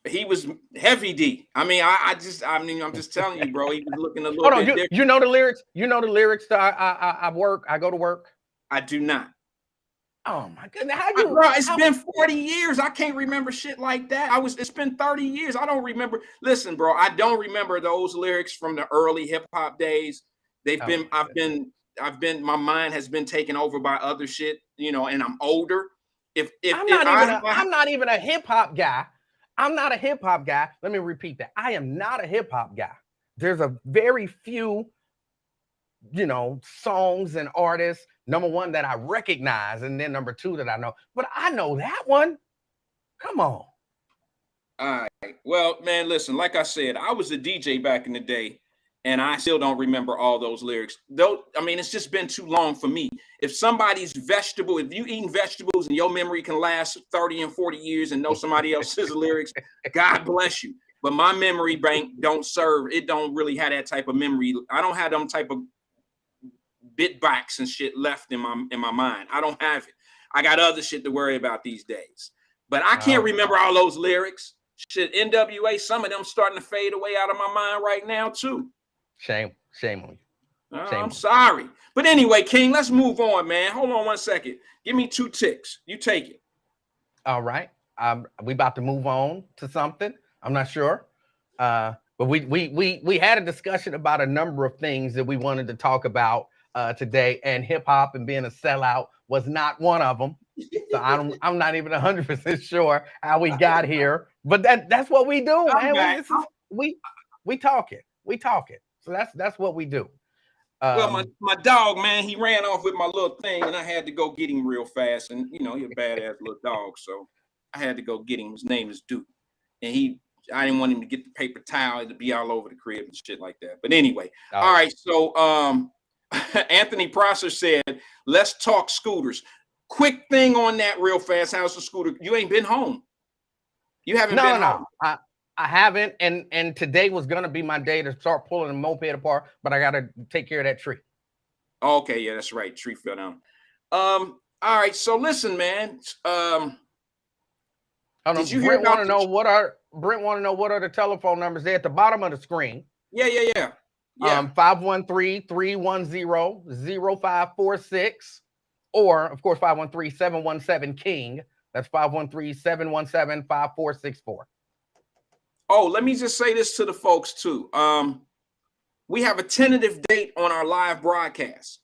he was heavy D. I mean, I'm just telling you, bro. He was looking a little bit different. You know the lyrics. You know the lyrics to I work. I go to work. I do not. Oh my goodness! Bro, it's been 40 years. I can't remember shit like that. It's been 30 years. I don't remember. Listen, bro, I don't remember those lyrics from the early hip hop days. My mind has been taken over by other shit, you know, and I'm older. I'm not even a hip hop guy. I'm not a hip hop guy. Let me repeat that. I am not a hip hop guy. There's a very few, you know, songs and artists. Number one, that I recognize, and then number two, that I know. But I know that one. Come on. All right. Well, man, listen, like I said, I was a DJ back in the day, and I still don't remember all those lyrics. Though, I mean, it's just been too long for me. If somebody's vegetable, if you eating vegetables and your memory can last 30 and 40 years and know somebody else's lyrics, God bless you. But my memory bank don't serve. It don't really have that type of memory. I don't have them type of bit backs and shit left in my mind. I don't have it. I got other shit to worry about these days. But I can't remember all those lyrics. Shit, NWA, some of them starting to fade away out of my mind right now too. Shame on you. I'm sorry. But anyway, King, let's move on, man. Hold on 1 second. Give me 2 ticks. You take it. All right. We about to move on to something. I'm not sure. But we had a discussion about a number of things that we wanted to talk about today, and hip hop and being a sellout was not one of them. So I'm not even 100% sure how we got here, but that's what we do, man. We talk it. So that's what we do. Well, my dog, man, he ran off with my little thing, and I had to go get him real fast. And you know, he's a badass little dog, so I had to go get him. His name is Duke, and I didn't want him to get the paper towel to be all over the crib and shit like that. But anyway, all right. So Anthony Prosser said, let's talk scooters. Quick thing on that real fast. How's the scooter? You ain't been home. You haven't been home. I haven't. And today was going to be my day to start pulling the moped apart, but I got to take care of that tree. Okay. Yeah, that's right. Tree fell down. All right. So listen, man. Did you hear about Brent want to know what are the telephone numbers there at the bottom of the screen? Yeah. 513-310-0546, or of course 513-717-KING. That's 513-717-5464. Oh, let me just say this to the folks too. We have a tentative date on our live broadcast.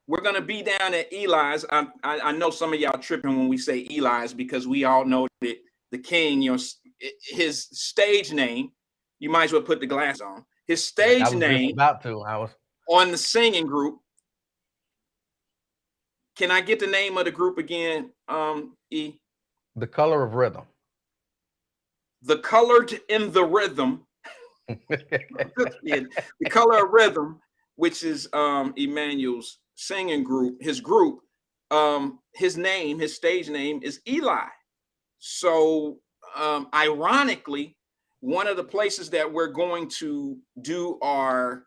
We're gonna be down at Eli's. I know some of y'all tripping when we say Eli's because we all know that the King, his stage name. You might as well put the glass on. His stage name on the singing group. Can I get the name of the group again? E. The Color of Rhythm. The Colored in the Rhythm. The Color of Rhythm, which is Emmanuel's singing group. His group, his stage name is Eli. So ironically, one of the places that we're going to do our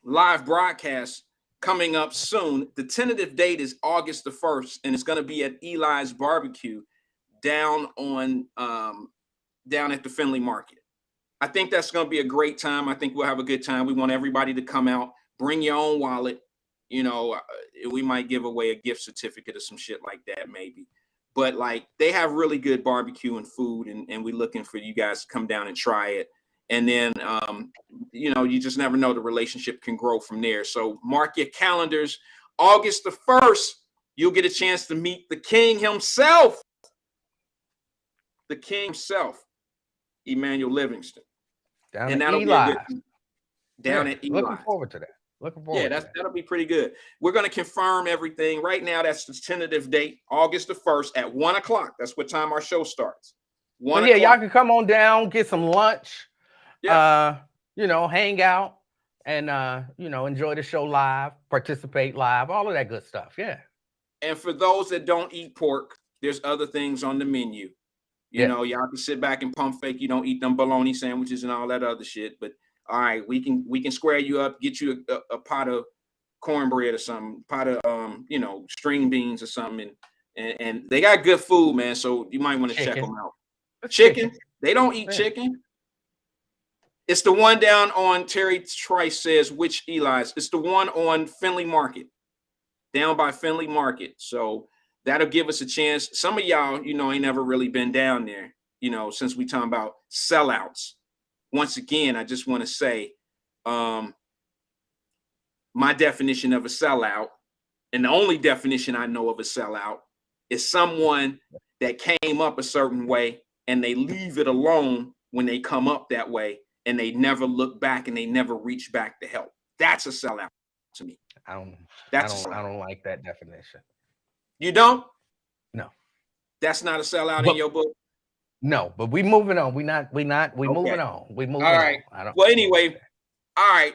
live broadcast coming up soon, the tentative date is August the 1st, and it's going to be at Eli's Barbecue down at the Findlay Market. I think that's going to be a great time. I think we'll have a good time. We want everybody to come out, bring your own wallet. We might give away a gift certificate or some shit like that, maybe. But like they have really good barbecue and food, and we're looking for you guys to come down and try it. And then, you just never know, the relationship can grow from there. So mark your calendars. August the 1st, you'll get a chance to meet the King himself. The King himself, Emmanuel Livingston. Down at Eli. At Eli. Looking forward to that. That'll be pretty good. We're going to confirm everything right now. That's the tentative date, August the 1st at 1:00. That's what time our show starts. Y'all can come on down, get some lunch, hang out and, enjoy the show live, participate live, all of that good stuff. Yeah. And for those that don't eat pork, there's other things on the menu. Y'all can sit back and pump fake. You don't eat them bologna sandwiches and all that other shit, but all right, we can square you up, get you a pot of cornbread or something, pot of string beans or something, and they got good food, man. So you might want to check them out. Chicken? They don't eat chicken. It's the one down on Terry Trice says which Eli's. It's the one on Findlay Market, down by Findlay Market. So that'll give us a chance. Some of y'all, ain't never really been down there, since we talking about sellouts. Once again, I just want to say my definition of a sellout, and the only definition I know of a sellout, is someone that came up a certain way and they leave it alone when they come up that way and they never look back and they never reach back to help. That's a sellout to me. I don't like that definition. You don't? No. That's not a sellout in your book? No, but we moving on. We moving on. We moving all right. On. Well, anyway, all right.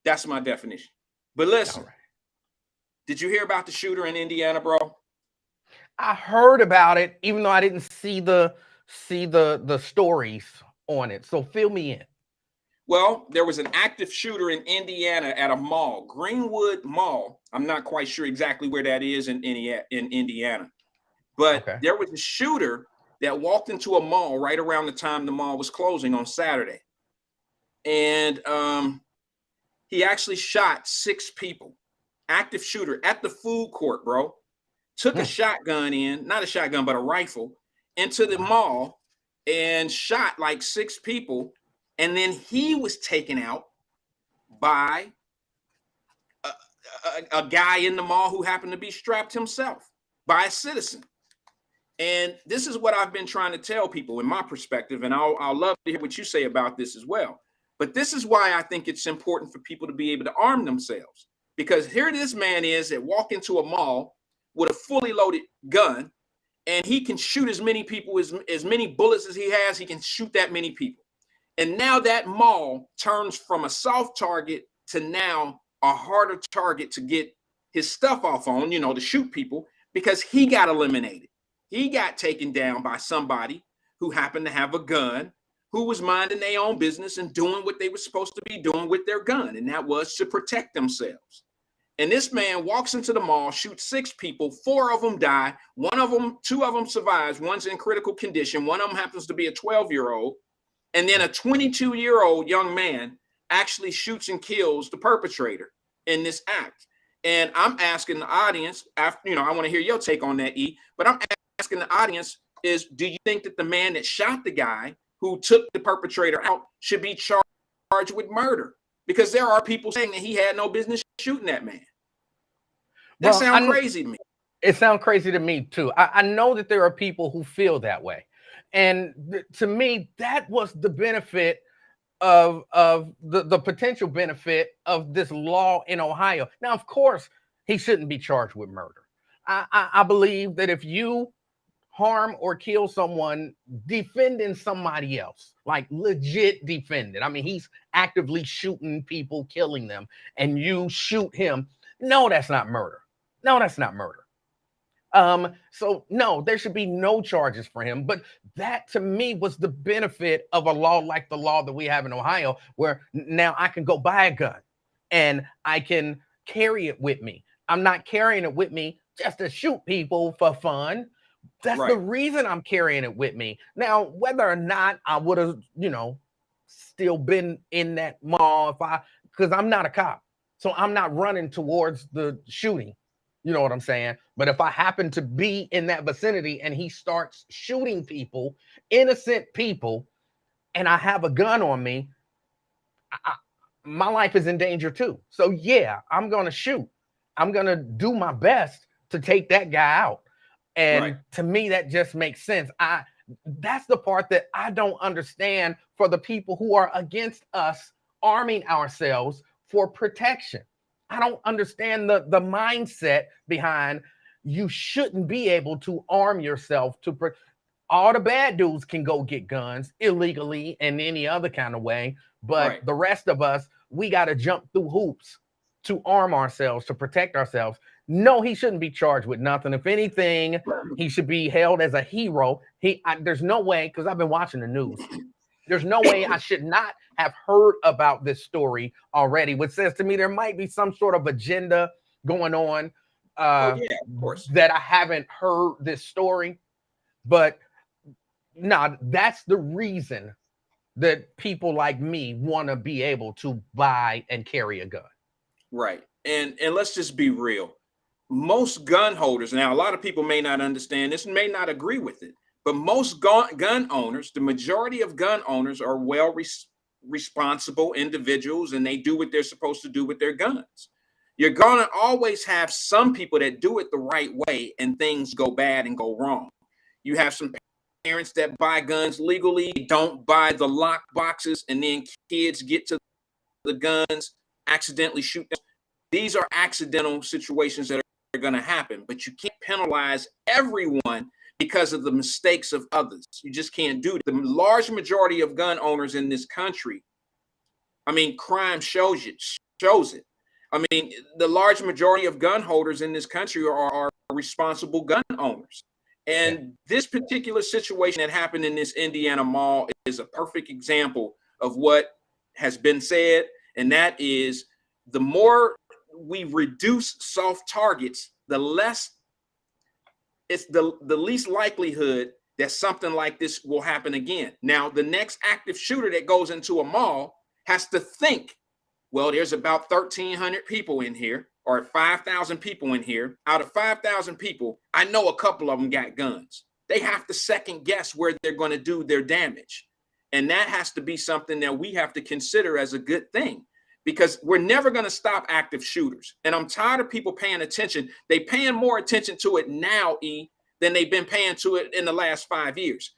That's my definition. But listen, did you hear about the shooter in Indiana, bro? I heard about it, even though I didn't see the stories on it. So fill me in. Well, there was an active shooter in Indiana at a mall, Greenwood Mall. I'm not quite sure exactly where that is in Indiana, but there was a shooter that walked into a mall right around the time the mall was closing on Saturday. And he actually shot 6 people. Active shooter at the food court, bro. Took a shotgun not a shotgun, but a rifle, into the mall and shot like 6 people. And then he was taken out by a guy in the mall who happened to be strapped himself by a citizen. And this is what I've been trying to tell people in my perspective, and I'll love to hear what you say about this as well. But this is why I think it's important for people to be able to arm themselves, because here this man is that walk into a mall with a fully loaded gun, and he can shoot as many people, as many bullets as he has, he can shoot that many people. And now that mall turns from a soft target to now a harder target to get his stuff off on, to shoot people, because he got eliminated. He got taken down by somebody who happened to have a gun, who was minding their own business and doing what they were supposed to be doing with their gun, and that was to protect themselves. And this man walks into the mall, shoots 6 people, 4 of them die, 2 of them survives, one's in critical condition, one of them happens to be a 12-year-old, and then a 22-year-old young man actually shoots and kills the perpetrator in this act. And I'm asking the audience, after, I want to hear your take on that, E, but I'm asking the audience is, do you think that the man that shot the guy who took the perpetrator out should be charged with murder? Because there are people saying that he had no business shooting that man. That sounds crazy to me. It sounds crazy to me too. I know that there are people who feel that way. And to me, that was the benefit of the potential benefit of this law in Ohio. Now, of course, he shouldn't be charged with murder. I believe that if you harm or kill someone defending somebody else, like legit defending, I mean, he's actively shooting people, killing them, and you shoot him. No, that's not murder. No, that's not murder. So no, there should be no charges for him. But that to me was the benefit of a law like the law that we have in Ohio, where now I can go buy a gun and I can carry it with me. I'm not carrying it with me just to shoot people for fun. That's the reason I'm carrying it with me. Now, whether or not I would have, still been in that mall because I'm not a cop. So I'm not running towards the shooting. You know what I'm saying? But if I happen to be in that vicinity and he starts shooting people, innocent people, and I have a gun on me, my life is in danger too. So yeah, I'm going to shoot. I'm going to do my best to take that guy out. And to me, that just makes sense. That's the part that I don't understand for the people who are against us arming ourselves for protection. I don't understand the mindset behind you shouldn't be able to arm yourself all the bad dudes can go get guns illegally and any other kind of way. But the rest of us, we got to jump through hoops to arm ourselves, to protect ourselves. No, he shouldn't be charged with nothing. If anything, he should be held as a hero. There's no way, because I've been watching the news. There's no way I should not have heard about this story already, which says to me there might be some sort of agenda going on of course, that I haven't heard this story. But no, that's the reason that people like me want to be able to buy and carry a gun. Right. And let's just be real. Most gun holders, now a lot of people may not understand this and may not agree with it, but most gun owners, the majority of gun owners are responsible individuals, and they do what they're supposed to do with their guns. You're going to always have some people that do it the right way and things go bad and go wrong. You have some parents that buy guns legally, don't buy the lock boxes, and then kids get to the guns, accidentally shoot them. These are accidental situations that are going to happen, but you can't penalize everyone because of the mistakes of others. You just can't do it. The large majority of gun owners in this country, I mean, crime shows it. I mean, the large majority of gun holders in this country are responsible gun owners. And this particular situation that happened in this Indiana mall is a perfect example of what has been said. And that is, the more we reduce soft targets, the less it's the least likelihood that something like this will happen again. Now, the next active shooter that goes into a mall has to think, well, there's about 1,300 people in here, or 5,000 people in here. Out of 5,000 people, I know a couple of them got guns. They have to second guess where they're going to do their damage. And that has to be something that we have to consider as a good thing, because we're never going to stop active shooters. And I'm tired of people paying attention. They paying more attention to it now, E, than they've been paying to it in the last 5 years.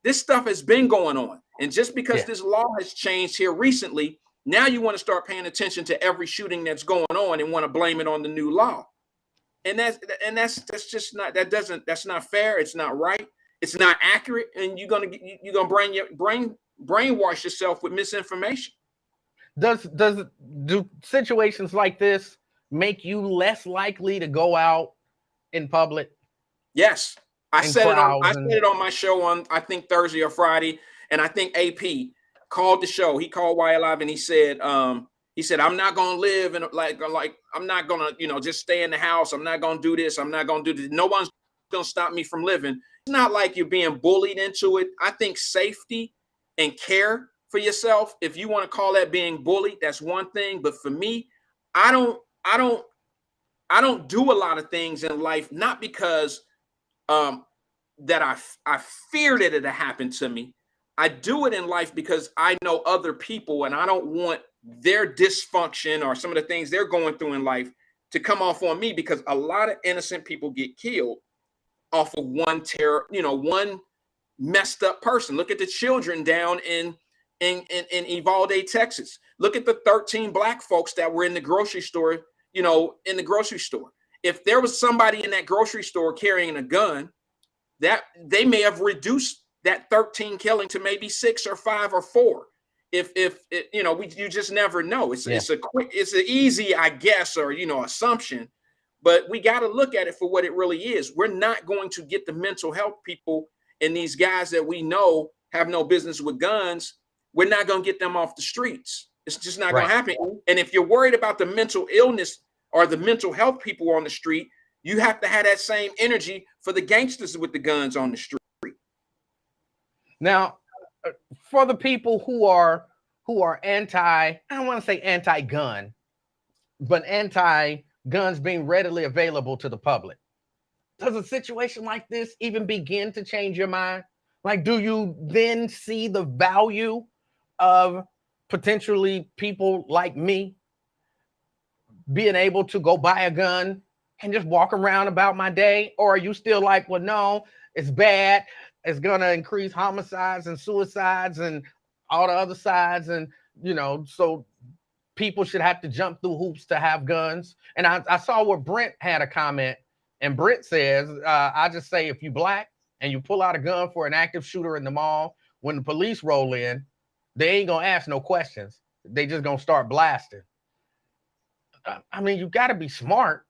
This stuff has been going on. And just because this law has changed here recently, now you want to start paying attention to every shooting that's going on and want to blame it on the new law. And that's just not, that's not fair. It's not right. It's not accurate. And you're going to brainwash yourself with misinformation. do situations like this make you less likely to go out in public? Yes. I said it on my show on, I think, Thursday or Friday. And I think AP called the show. He called Wyatt Live and he said, I'm not going to live in like, I'm not going to, just stay in the house. I'm not going to do this. I'm not going to do this. No one's going to stop me from living. It's not like you're being bullied into it. I think safety and care for yourself, if you want to call that being bullied, that's one thing. But for me, I don't do a lot of things in life, not because that I feared it to happen to me. I do it in life because I know other people and I don't want their dysfunction or some of the things they're going through in life to come off on me, because a lot of innocent people get killed off of one messed up person. Look at the children down in Uvalde, Texas. Look at the 13 black folks that were in the grocery store, in the grocery store. If there was somebody in that grocery store carrying a gun, that they may have reduced that 13 killing to maybe 6 or 5 or 4. You just never know. It's an easy, I guess, or assumption, but we got to look at it for what it really is. We're not going to get the mental health people and these guys that we know have no business with guns. We're not going to get them off the streets. It's just not going to happen. And if you're worried about the mental illness or the mental health people on the street, you have to have that same energy for the gangsters with the guns on the street. Now, for the people who are I don't want to say anti-gun, but anti-guns being readily available to the public, does a situation like this even begin to change your mind? Like, do you then see the value of potentially people like me being able to go buy a gun and just walk around about my day? Or are you still like, well, no, it's bad. It's going to increase homicides and suicides and all the other sides. And, so people should have to jump through hoops to have guns. And I saw where Brent had a comment, and Brent says, I just say, if you black and you pull out a gun for an active shooter in the mall, when the police roll in, they ain't going to ask no questions. They just going to start blasting. I mean, you got to be smart.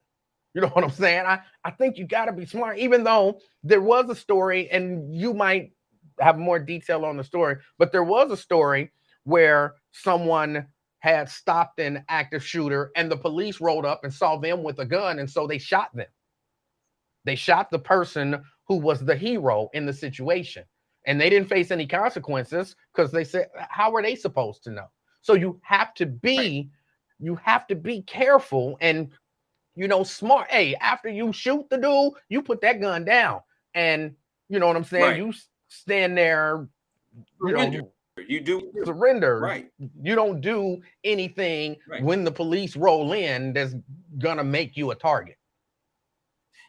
You know what I'm saying? I think you got to be smart, even though there was a story, and you might have more detail on the story, but there was a story where someone had stopped an active shooter and the police rolled up and saw them with a gun. And so they shot them. They shot the person who was the hero in the situation, and they didn't face any consequences because they said, how are they supposed to know? So you have to be careful and, smart. Hey, after you shoot the dude, you put that gun down, and you know what I'm saying? Right. You stand there, you do surrender. Right. You don't do anything when the police roll in that's gonna make you a target.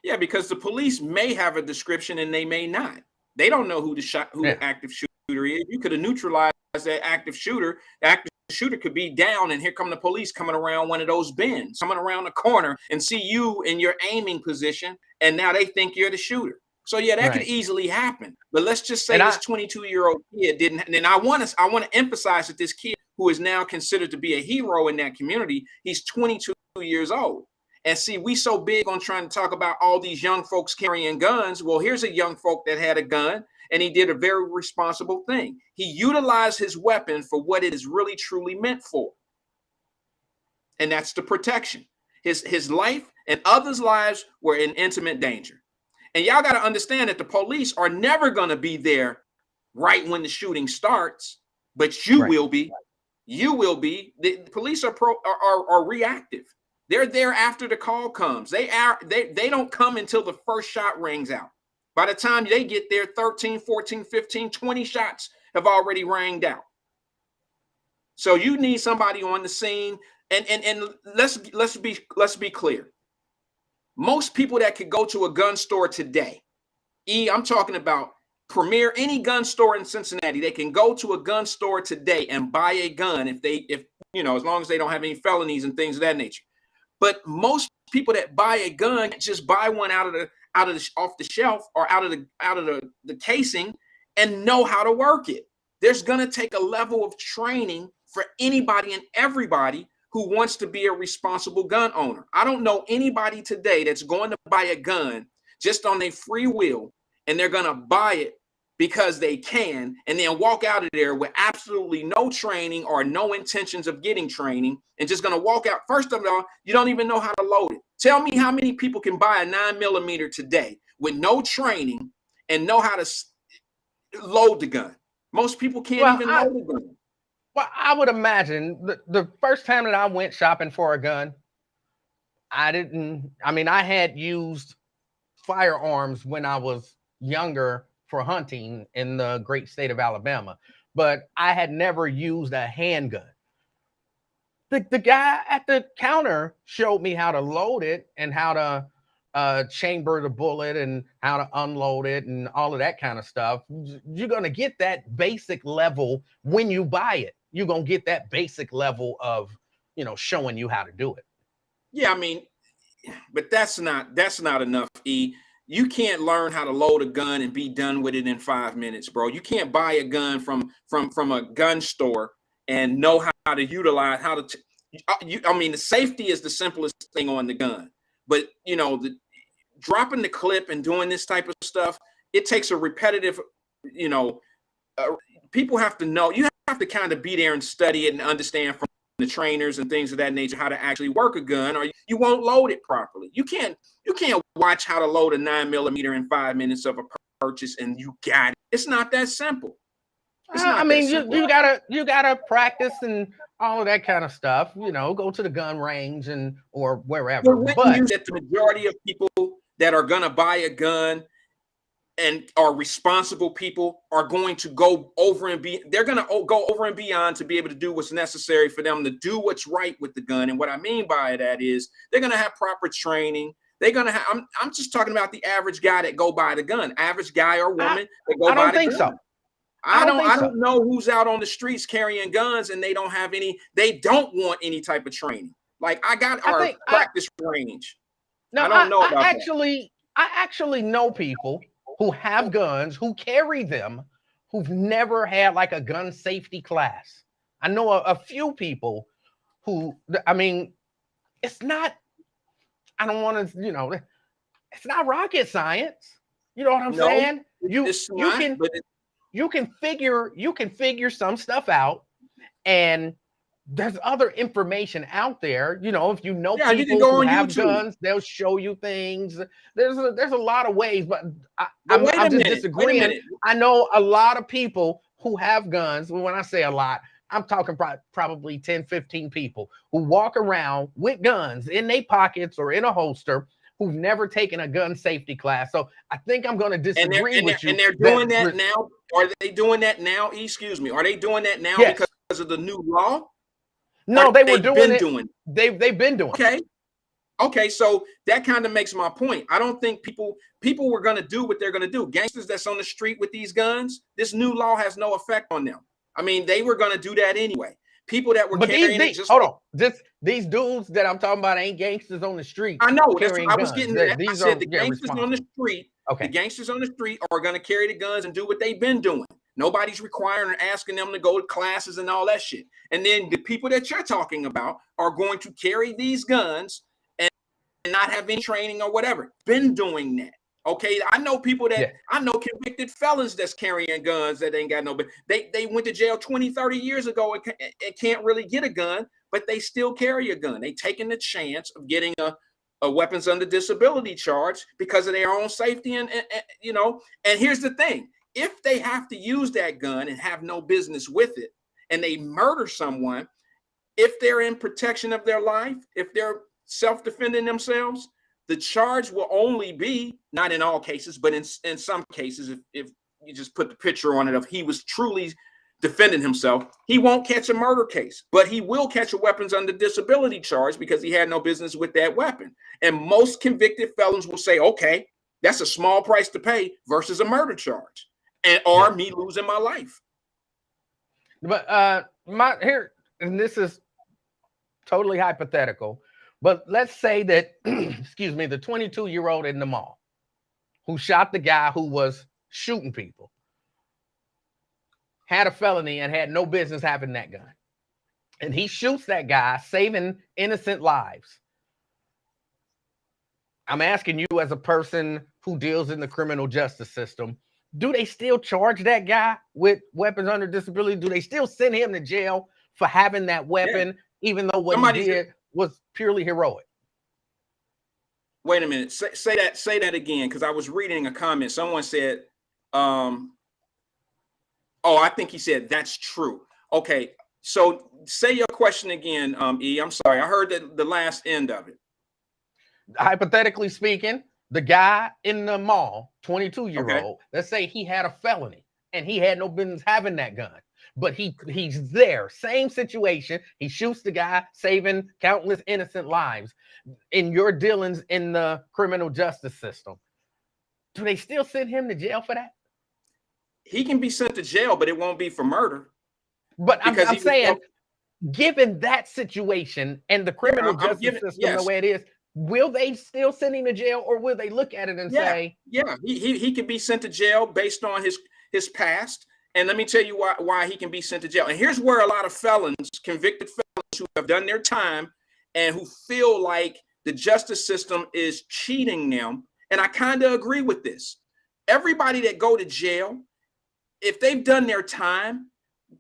Yeah, because the police may have a description and they may not. They don't know who the active shooter is. You could have neutralized that active shooter. The active shooter could be down, and here come the police coming around one of those bends, coming around the corner, and see you in your aiming position, and now they think you're the shooter. So yeah, that could easily happen. But let's just say this 22-year-old kid didn't. And I want to emphasize that this kid, who is now considered to be a hero in that community, he's 22 years old. And see, we so big on trying to talk about all these young folks carrying guns. Well, here's a young folk that had a gun, and he did a very responsible thing. He utilized his weapon for what it is really truly meant for. And that's the protection. His life and others' lives were in intimate danger. And y'all got to understand that the police are never going to be there right when the shooting starts, but you will be. You will be. The police are reactive. They're there after the call comes. They don't come until the first shot rings out. By the time they get there, 13, 14, 15, 20 shots have already rang out. So you need somebody on the scene. And let's be clear. Most people that could go to a gun store today, I'm talking about Premier, any gun store in Cincinnati, they can go to a gun store today and buy a gun if as long as they don't have any felonies and things of that nature. But most people that buy a gun just buy one off the shelf or out of the casing and know how to work it. There's going to take a level of training for anybody and everybody who wants to be a responsible gun owner. I don't know anybody today that's going to buy a gun just on their free will, and they're going to buy it because they can, and then walk out of there with absolutely no training or no intentions of getting training, and just going to walk out. First of all, you don't even know how to load it. Tell me how many people can buy a 9mm today with no training and know how to load the gun. Most people can't even load the gun. Well, I would imagine the first time that I went shopping for a gun, I had used firearms when I was younger for hunting in the great state of Alabama, but I had never used a handgun. The guy at the counter showed me how to load it and how to chamber the bullet and how to unload it and all of that kind of stuff. You're going to get that basic level when you buy it. You're going to get that basic level of, showing you how to do it. Yeah, I mean, but that's not enough, E. You can't learn how to load a gun and be done with it in 5 minutes, bro. You can't buy a gun from a gun store and know how to utilize the safety is the simplest thing on the gun. But, dropping the clip and doing this type of stuff, it takes a repetitive, people have to know. You have to kind of be there and study it and understand from the trainers and things of that nature how to actually work a gun, or you won't load it properly. You can't watch how to load a 9mm in 5 minutes of a purchase and you got it. It's not that simple. You gotta practice and all of that kind of stuff. Go to the gun range or wherever. But that the majority of people that are gonna buy a gun and are responsible people are going to go over and go over and beyond to be able to do what's necessary for them to do what's right with the gun. And what I mean by that is they're going to have proper training. They're going to have, I'm just talking about the average guy that go buy the gun, average guy or woman that go buy the gun. I don't think so. I don't know who's out on the streets carrying guns and they don't want any type of training. Like I got our practice range. No, I don't know about that. I actually know people who have guns, who carry them, who've never had like a gun safety class. I know a few people who, it's not, I don't want to, it's not rocket science. You know what I'm saying? You can figure some stuff out, and there's other information out there. If you know people who have YouTube. Guns, they'll show you things. There's a lot of ways, but I'm just disagreeing. I know a lot of people who have guns. When I say a lot, I'm talking probably 10, 15 people who walk around with guns in their pockets or in a holster who've never taken a gun safety class. So I think I'm going to disagree with you. And they're doing that now. Are they doing that now? Excuse me. Are they doing that now because of the new law? No, they were doing it. They've been doing it. Okay. So that kind of makes my point. I don't think people were going to do what they're going to do. Gangsters that's on the street with these guns, this new law has no effect on them. I mean, they were going to do that anyway. People that were carrying these dudes that I'm talking about ain't gangsters on the street. I know. I was getting that. I said the gangsters on the street. Okay. The gangsters on the street are going to carry the guns and do what they've been doing. Nobody's requiring or asking them to go to classes and all that shit. And then the people that you're talking about are going to carry these guns and not have any training or whatever. Been doing that. Okay. I know people I know convicted felons that's carrying guns that ain't got no, but they went to jail 20, 30 years ago and can't really get a gun, but they still carry a gun. They taking the chance of getting a weapons under disability charge because of their own safety. And here's the thing. If they have to use that gun and have no business with it, and they murder someone, if they're in protection of their life, if they're self-defending themselves, the charge will only be, not in all cases, but in some cases, if you just put the picture on it of he was truly defending himself, he won't catch a murder case, but he will catch a weapons under disability charge because he had no business with that weapon. And most convicted felons will say, okay, that's a small price to pay versus a murder charge. Or me losing my life. But and this is totally hypothetical, but let's say that, excuse me, the 22-year-old in the mall who shot the guy who was shooting people had a felony and had no business having that gun. and he shoots that guy, saving innocent lives. I'm asking you, as a person who deals in the criminal justice system, do they still charge that guy with weapons under disability? Do they still send him to jail for having that weapon, even though what he did was purely heroic? Wait a minute. Say that again, because I was reading a comment. Someone said, oh, I think he said that's true. Okay, so say your question again, E. I'm sorry. I heard the last end of it. Hypothetically speaking, the guy in the mall, 22-year-old, let's say he had a felony and he had no business having that gun, but he's there, same situation. He shoots the guy, saving countless innocent lives. In your dealings in the criminal justice system, do they still send him to jail for that? He can be sent to jail, but it won't be for murder. But I'm saying, given that situation and the criminal justice system the way it is, will they still send him to jail, or will they look at it and say, yeah, he can be sent to jail based on his past? And let me tell you why he can be sent to jail. And here's where a lot of felons, convicted felons who have done their time and who feel like the justice system is cheating them. And I kind of agree with this. Everybody that go to jail, if they've done their time,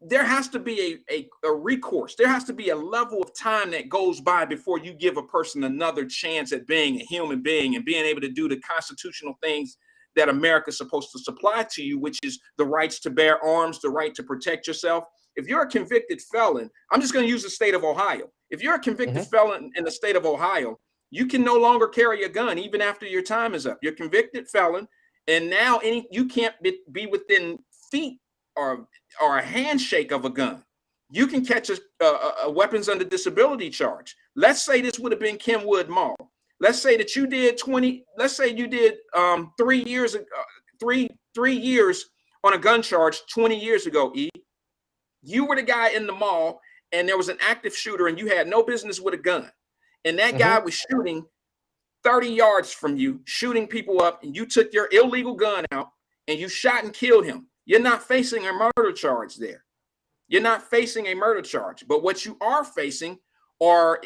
there has to be a recourse. There has to be a level of time that goes by before you give a person another chance at being a human being and being able to do the constitutional things that America's supposed to supply to you, which is the rights to bear arms, the right to protect yourself. If you're a convicted felon, I'm just going to use the state of Ohio. If you're a convicted felon in the state of Ohio, you can no longer carry a gun even after your time is up. You're a convicted felon, and now you can't be within feet or a handshake of a gun. You can catch a weapons under disability charge. Let's say this would have been Kenwood Mall. Let's say that you did 3 years, 3 years on a gun charge 20 years ago, E. You were the guy in the mall and there was an active shooter and you had no business with a gun. And that guy was shooting 30 yards from you, shooting people up, and you took your illegal gun out and you shot and killed him. You're not facing a murder charge there. You're not facing a murder charge. But what you are facing are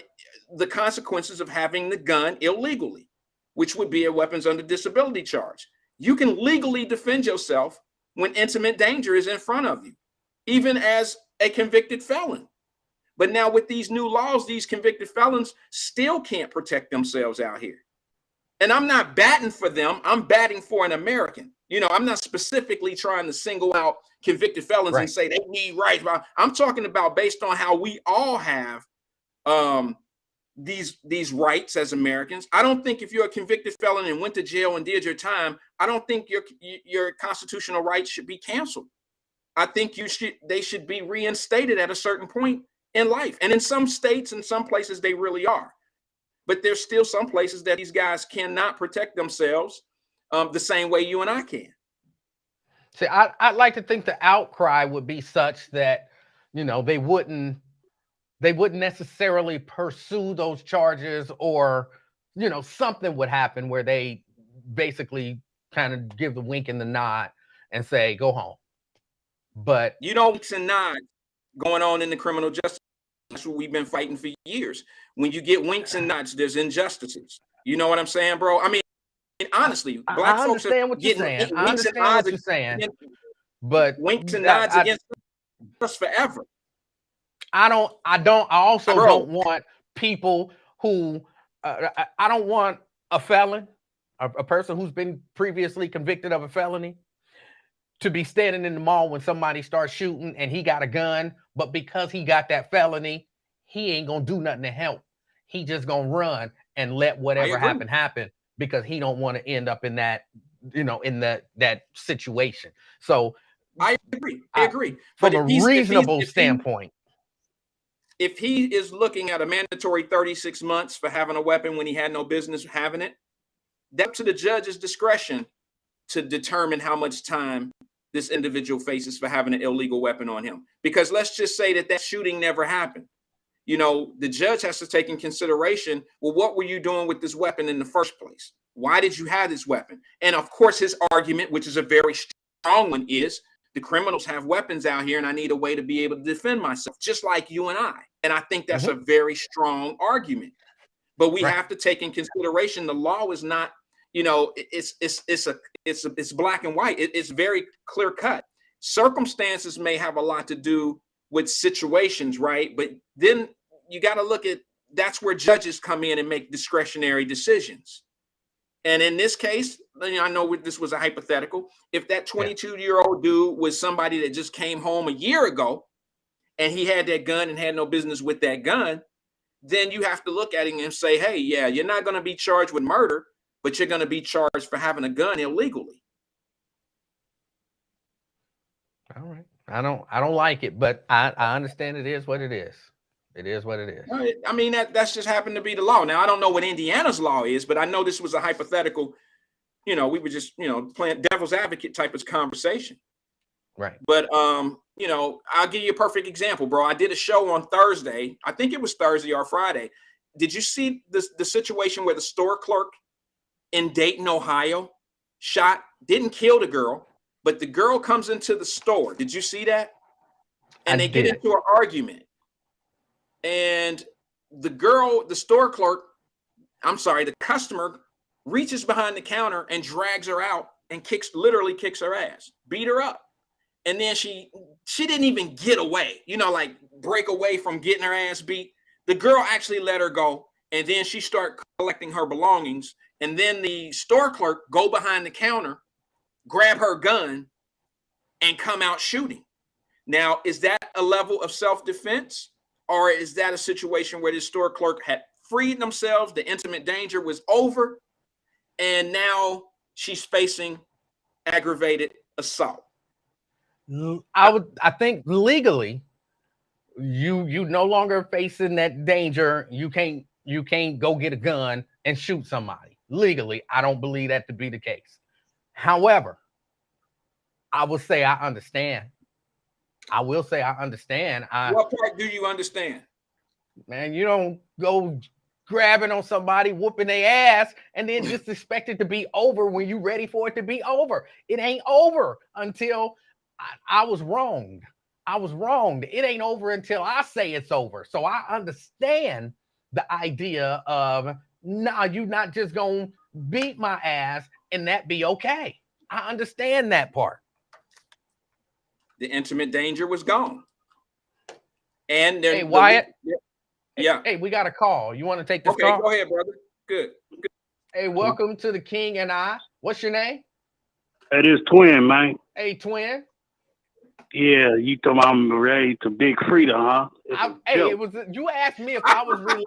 the consequences of having the gun illegally, which would be a weapons under disability charge. You can legally defend yourself when intimate danger is in front of you, even as a convicted felon. But now with these new laws, these convicted felons still can't protect themselves out here. And I'm not batting for them. I'm batting for an American. You know, I'm not specifically trying to single out convicted felons and say they need rights. I'm talking about based on how we all have these rights as Americans. I don't think if you're a convicted felon and went to jail and did your time, I don't think your constitutional rights should be canceled. I think they should be reinstated at a certain point in life. And in some states and some places they really are. But there's still some places that these guys cannot protect themselves the same way you and I can. See, I'd like to think the outcry would be such that, you know, they wouldn't necessarily pursue those charges, or, you know, something would happen where they basically kind of give the wink and the nod and say, go home. But you know, winks and nods going on in the criminal justice. That's what we've been fighting for years. When you get winks and nods, there's injustices. You know what I'm saying, bro? I mean, honestly, black folks are getting I understand what you're saying, but winks and nods against us forever. I also don't want people who I don't want a felon, a person who's been previously convicted of a felony, to be standing in the mall when somebody starts shooting and he got a gun, but because he got that felony, he ain't gonna do nothing to help. He just gonna run and let whatever happen because he don't want to end up in that, you know, in that situation. So I agree. From a reasonable standpoint. If he is looking at a mandatory 36 months for having a weapon when he had no business having it, that's to the judge's discretion to determine how much time this individual faces for having an illegal weapon on him. Because let's just say that shooting never happened. You know, the judge has to take in consideration, well, what were you doing with this weapon in the first place? Why did you have this weapon? And of course, his argument, which is a very strong one, is the criminals have weapons out here and I need a way to be able to defend myself, just like you and I. And I think that's a very strong argument. But we have to take in consideration the law is not, you know, it's black and white. It's very clear cut. Circumstances may have a lot to do with situations, right? But then you got to look at, that's where judges come in and make discretionary decisions. And in this case, I know this was a hypothetical. If that 22-year-old dude was somebody that just came home a year ago and he had that gun and had no business with that gun, then you have to look at him and say, hey, yeah, you're not going to be charged with murder, but you're going to be charged for having a gun illegally. All right. I don't like it, but I understand it is what it is. It is what it is. I mean, that's just happened to be the law. Now, I don't know what Indiana's law is, but I know this was a hypothetical, you know, we were just, you know, playing devil's advocate type of conversation. Right. But, you know, I'll give you a perfect example, bro. I did a show on Thursday. I think it was Thursday or Friday. Did you see the situation where the store clerk in Dayton, Ohio, didn't kill the girl, but the girl comes into the store? Did you see that? And they get into an argument. And the store clerk, the customer reaches behind the counter and drags her out and literally kicks her ass, beat her up. And then she didn't even get away, you know, like break away from getting her ass beat. The girl actually let her go. And then she started collecting her belongings. And then the store clerk go behind the counter, grab her gun, and come out shooting. Now, is that a level of self-defense? Or is that a situation where the store clerk had freed themselves, the intimate danger was over, and now she's facing aggravated assault? I think legally, you no longer facing that danger. You can't go get a gun and shoot somebody. Legally, I don't believe that to be the case. However, I will say I understand. I will say I understand. What part do you understand? Man, you don't go grabbing on somebody, whooping their ass, and then just expect it to be over when you're ready for it to be over. It ain't over until I was wronged. I was wronged. It ain't over until I say it's over. So I understand the idea of, nah, you're not just going to beat my ass and that be okay. I understand that part. The intimate danger was gone. And hey, Wyatt. Yeah. Hey, we got a call. You want to take this call? Okay, go ahead, brother. Good. Hey, welcome to the King and I. What's your name? It is Twin, man. Hey, Twin. Yeah, you talking about I'm related to Big Frida, huh? You asked me if I was related.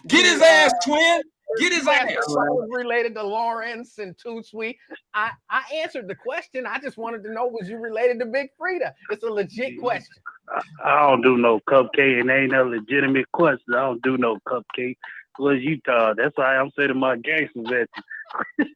Get his ass, Twin. Get his ass. I was related to Lawrence and Too Sweet. I answered the question. I just wanted to know, was you related to Big Frida? It's a legit question. I don't do no cupcake, and ain't a legitimate question. I don't do no cupcake. Was Utah? That's why I'm saying my gangsters at you.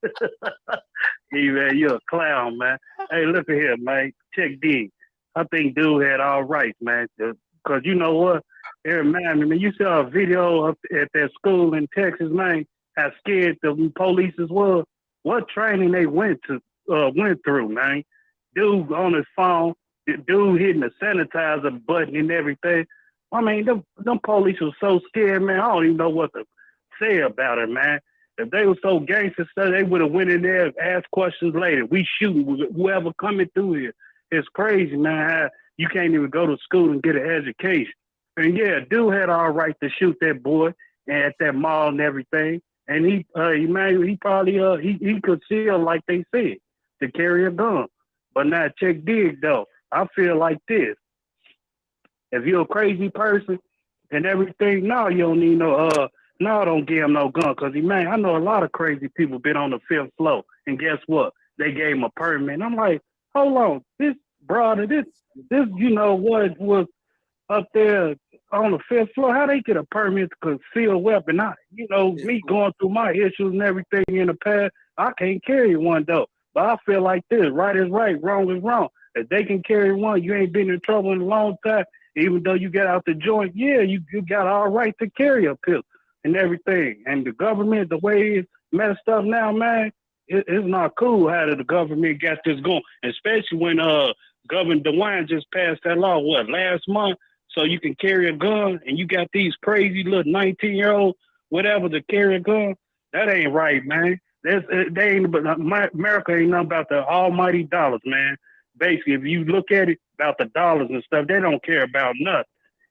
Hey, man, you're a clown, man. Hey, look at here, man. Check D. I think dude had all rights, man. Because you know what? It reminds me, man, you saw a video up at that school in Texas, man, how scared the police was. What training they went through, man. Dude on his phone, dude hitting the sanitizer button and everything. I mean, them police was so scared, man. I don't even know what to say about it, man. If they were so gangster stuff, they would have went in there and asked questions later. We shooting whoever coming through here. It's crazy, man, how you can't even go to school and get an education. And yeah, dude had all right to shoot that boy at that mall and everything. And he probably he could steal, like they said, to carry a gun. But now check dig though. I feel like this. If you're a crazy person and everything, no, you don't need don't give him no gun. Cause man, I know a lot of crazy people been on the 5th floor. And guess what? They gave him a permit. I'm like, hold on, this brother, this, you know what was up there on the 5th floor, how they get a permit to conceal a weapon? Me going through my issues and everything in the past, I can't carry one though. But I feel like this, right is right, wrong is wrong. If they can carry one, you ain't been in trouble in a long time. Even though you got out the joint, yeah, you got all right to carry a pistol and everything. And the government, the way it's messed up now, man, it's not cool how the government got this going, especially when Governor DeWine just passed that law, last month? So you can carry a gun, and you got these crazy little 19-year-olds, whatever, to carry a gun. That ain't right, man. America ain't nothing about the almighty dollars, man. Basically, if you look at it about the dollars and stuff, they don't care about nothing.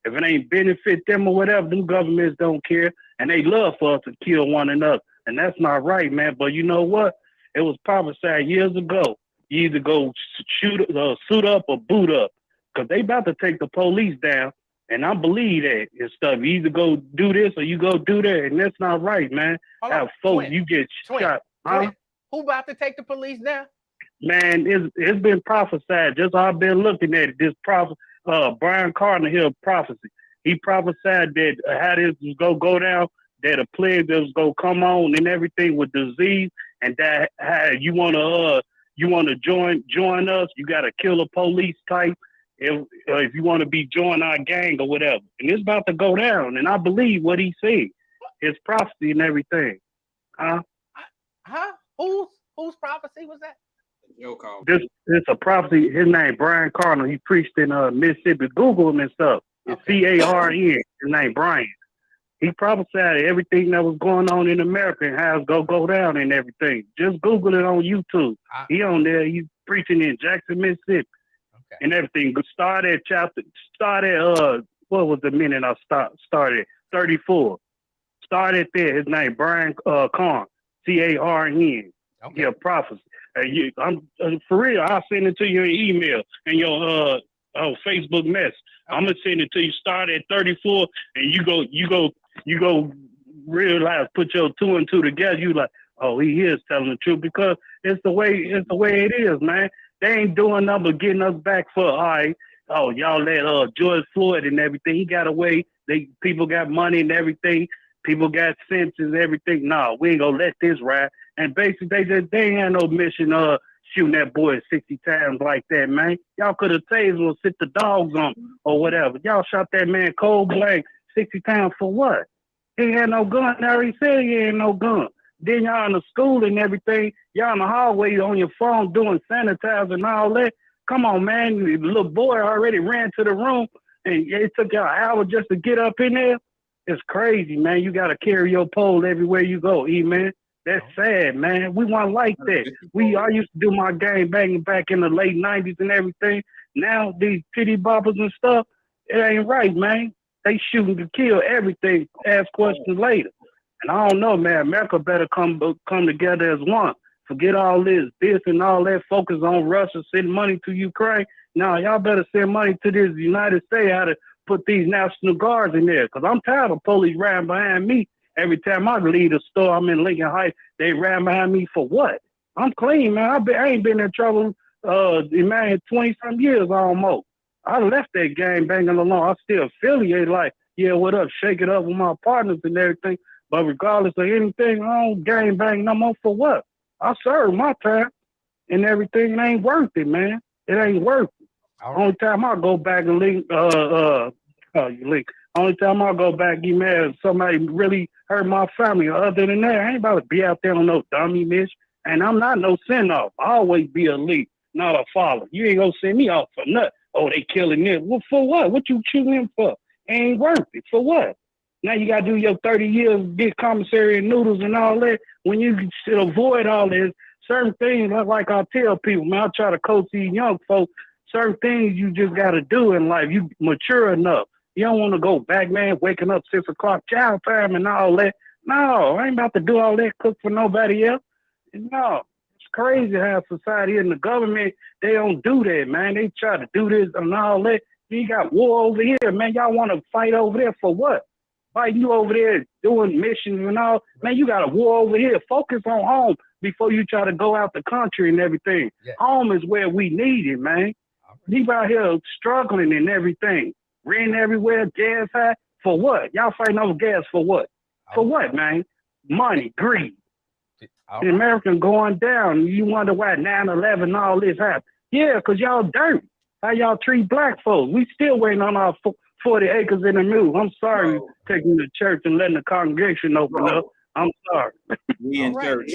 If it ain't benefit them or whatever, them governments don't care, and they love for us to kill one another, and that's not right, man. But you know what? It was prophesied years ago. You either go suit up or boot up, because they about to take the police down, and I believe that and stuff. You either go do this or you go do that, and that's not right, man. Have folks, you get shot. Huh? Who about to take the police down? Man, it's been prophesied. Just I've been looking at it. This prophet, Brian Cardinal here, prophecy. He prophesied that how this was gonna go down, that a plague that was gonna come on and everything with disease, and that how you wanna join us, you gotta kill a police type. If you want to be join our gang or whatever, and it's about to go down, and I believe what he said, his prophecy and everything. Huh? Whose prophecy was that? Yo, call. This a prophecy. His name Brian Cardinal. He preached in Mississippi. Google him and stuff. It's CARN. His name Brian. He prophesied everything that was going on in America and how it's gonna go down and everything. Just Google it on YouTube. He on there. He's preaching in Jackson, Mississippi, and everything. Start at what was the minute I started? 34. Started there. His name Brian Carn. CARN. Yeah, prophecy. I'm for real. I'll send it to you in email and your Facebook message. I'm gonna send it to you. Start at 34, and you go realize, put your 2 and 2 together. You like, oh, he is telling the truth, because it's the way it is, man. They ain't doing nothing but getting us back for y'all let George Floyd and everything. He got away. People got money and everything. People got sense and everything. No, we ain't gonna let this ride. And basically, they ain't had no mission shooting that boy 60 times like that, man. Y'all could have tased or sit the dogs on or whatever. Y'all shot that man cold blank 60 times for what? He ain't had no gun. Now he said he ain't no gun. Then y'all in the school and everything. Y'all in the hallway on your phone doing sanitizer and all that. Come on, man. The little boy already ran to the room, and it took y'all an hour just to get up in there. It's crazy, man. You got to carry your pole everywhere you go, man. That's sad, man. We weren't like that. I used to do my gang banging back in the late 90s and everything. Now these pity boppers and stuff, it ain't right, man. They shooting to kill everything, ask questions later. And I don't know, man. America better come together as one. Forget all this and all that. Focus on Russia, send money to Ukraine. No, y'all better send money to this United States, how to put these National Guards in there. Because I'm tired of police riding behind me. Every time I leave the store, I'm in Lincoln Heights, they ran behind me for what? I'm clean, man. I ain't been in trouble, man, 20-some years almost. I left that gang banging along. I still affiliate, like, yeah, what up? Shake it up with my partners and everything. But regardless of anything, I don't gang bang no more for what? I served my time and everything. It ain't worth it, man. It ain't worth it. Only time I go back and only time I go back, you mad if somebody really hurt my family. Other than that, I ain't about to be out there on no dummy mission. And I'm not no send-off. I always be a lead, not a follower. You ain't gonna send me off for nothing. Oh, they killing this. Well, for what? What you shooting him for? Ain't worth it. For what? Now you gotta do your 30 years, get commissary and noodles and all that. When you should avoid all this, certain things, like I tell people, man, I try to coach these young folks, certain things you just gotta do in life. You mature enough. You don't want to go back, man, waking up 6 o'clock, child time and all that. No, I ain't about to do all that, cook for nobody else. No, it's crazy how society and the government, they don't do that, man. They try to do this and all that. You got war over here, man. Y'all want to fight over there for what? Fighting you over there doing missions and all. Man, you got a war over here. Focus on home before you try to go out the country and everything. Yeah. Home is where we need it, man. You out here struggling and everything. Rent everywhere, gas high. For what? Y'all fighting over gas for what? For what, man? Money, greed. The American going down. You wonder why 9/11 all this happened. Yeah, because y'all dirty. How y'all treat black folks. We still waiting on our 40 acres in the mule. I'm sorry taking the church and letting the congregation open up. I'm sorry. We in church.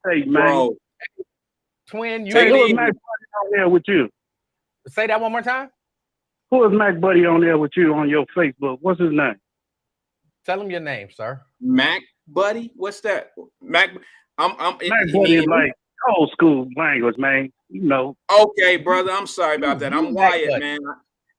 Hey, man. Twin, you who was nice down there with you? Say that one more time. Who is Mac Buddy on there with you on your Facebook? What's his name? Tell him your name, sir. Mac Buddy? What's that? Mac Mac Buddy is like old school language, man. You know. Okay, brother. I'm sorry about that. I'm Mac Wyatt, Buddy. man.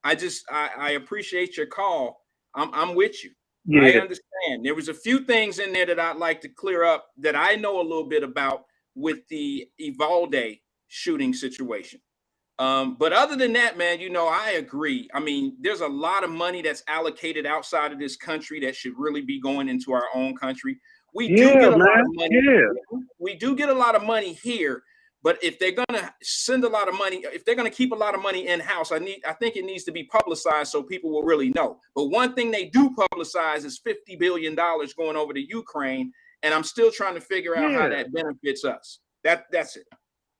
I appreciate your call. I'm with you. Yeah. I understand. There was a few things in there that I'd like to clear up that I know a little bit about with the Uvalde shooting situation. But other than that, man, you know, I agree. I mean, there's a lot of money that's allocated outside of this country that should really be going into our own country. We do get a lot of money. Yeah. We do get a lot of money here, but if they're gonna send a lot of money, if they're gonna keep a lot of money in house, I think it needs to be publicized so people will really know. But one thing they do publicize is $50 billion going over to Ukraine, and I'm still trying to figure out how that benefits us. That's it.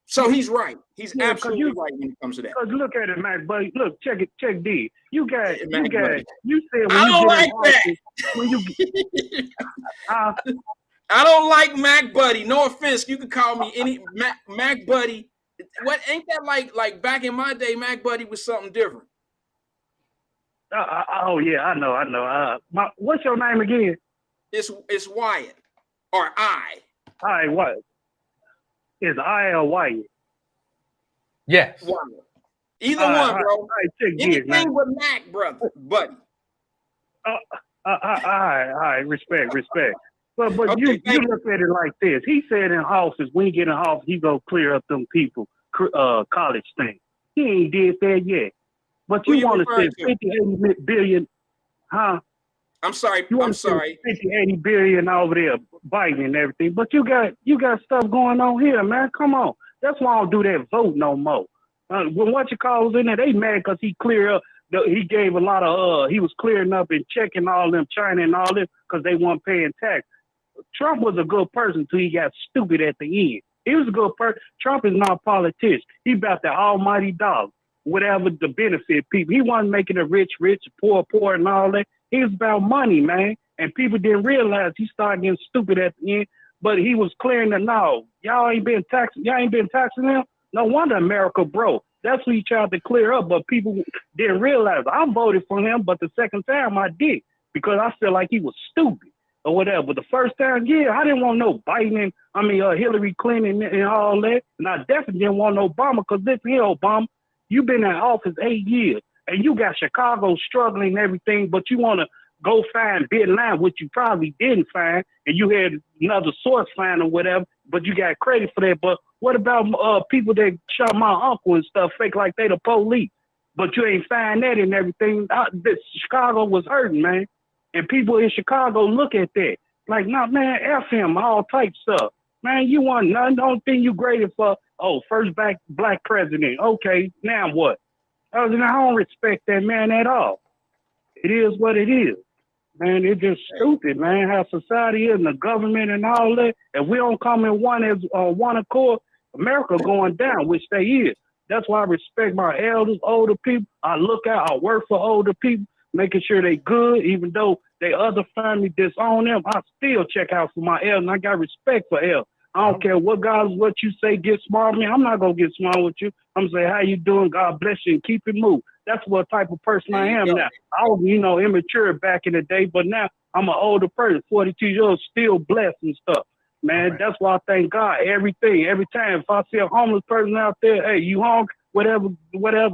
So he's right. He's absolutely right when it comes to that. Because look at it, Mac Buddy. Look, check D. You said when I don't like that. When you I don't like Mac Buddy. No offense. You can call me any Mac Buddy. What ain't that like back in my day? Mac Buddy was something different. Oh yeah, I know. What's your name again? It's Wyatt or I. Hi, what? Is I or Wyatt? Yes. Wyatt. Either one, bro. Anything with Mac, brother, buddy. All right, respect. But okay, you look at it like this. He said in office, when he get in office, he go clear up them people, college thing. He ain't did that yet. But you want to spend 50, 80 billion, huh? I'm sorry. 50, 80 billion over there, Biden and everything. But you got stuff going on here, man. Come on. That's why I don't do that vote no more. When what you call was in there, they mad because he cleared up. He gave a lot of he was clearing up and checking all them China and all this because they weren't paying tax. Trump was a good person until he got stupid at the end. He was a good person. Trump is not a politician. He about the almighty dollar, whatever the benefit people. He wasn't making it rich, poor, and all that. He was about money, man. And people didn't realize he started getting stupid at the end. But he was clearing the no. Y'all ain't been taxing them. No wonder America broke. That's what he tried to clear up, but people didn't realize. I voted for him, but the second time I did because I felt like he was stupid or whatever. But the first time, I didn't want no Biden Hillary Clinton and all that. And I definitely didn't want no Obama because this here, Obama, you've been in office 8 years and you got Chicago struggling and everything, but you want to go find Bin Laden, which you probably didn't find, and you had another source find or whatever, but you got credit for that. But what about people that shot my uncle and stuff, fake like they the police? But you ain't find that and everything. Chicago was hurting, man. And people in Chicago look at that. Like, nah, man, F him, all type stuff. Man, you want nothing. The only thing you graded for, first black president. Okay, now what? I don't respect that man at all. It is what it is. Man, it's just stupid, man, how society is and the government and all that. If we don't come in one accord, America going down, which they is. That's why I respect my elders, older people. I work for older people, making sure they good, even though they other family disown them. I still check out for my elders, and I got respect for elders. I don't care what you say, get smart with me. I'm not going to get smart with you. I'm going to say, how you doing? God bless you and keep it moving. That's what type of person I am now. I was, immature back in the day, but now I'm an older person, 42 years old, still blessed and stuff. Man, that's why I thank God every time. If I see a homeless person out there, hey, you hungry? Whatever,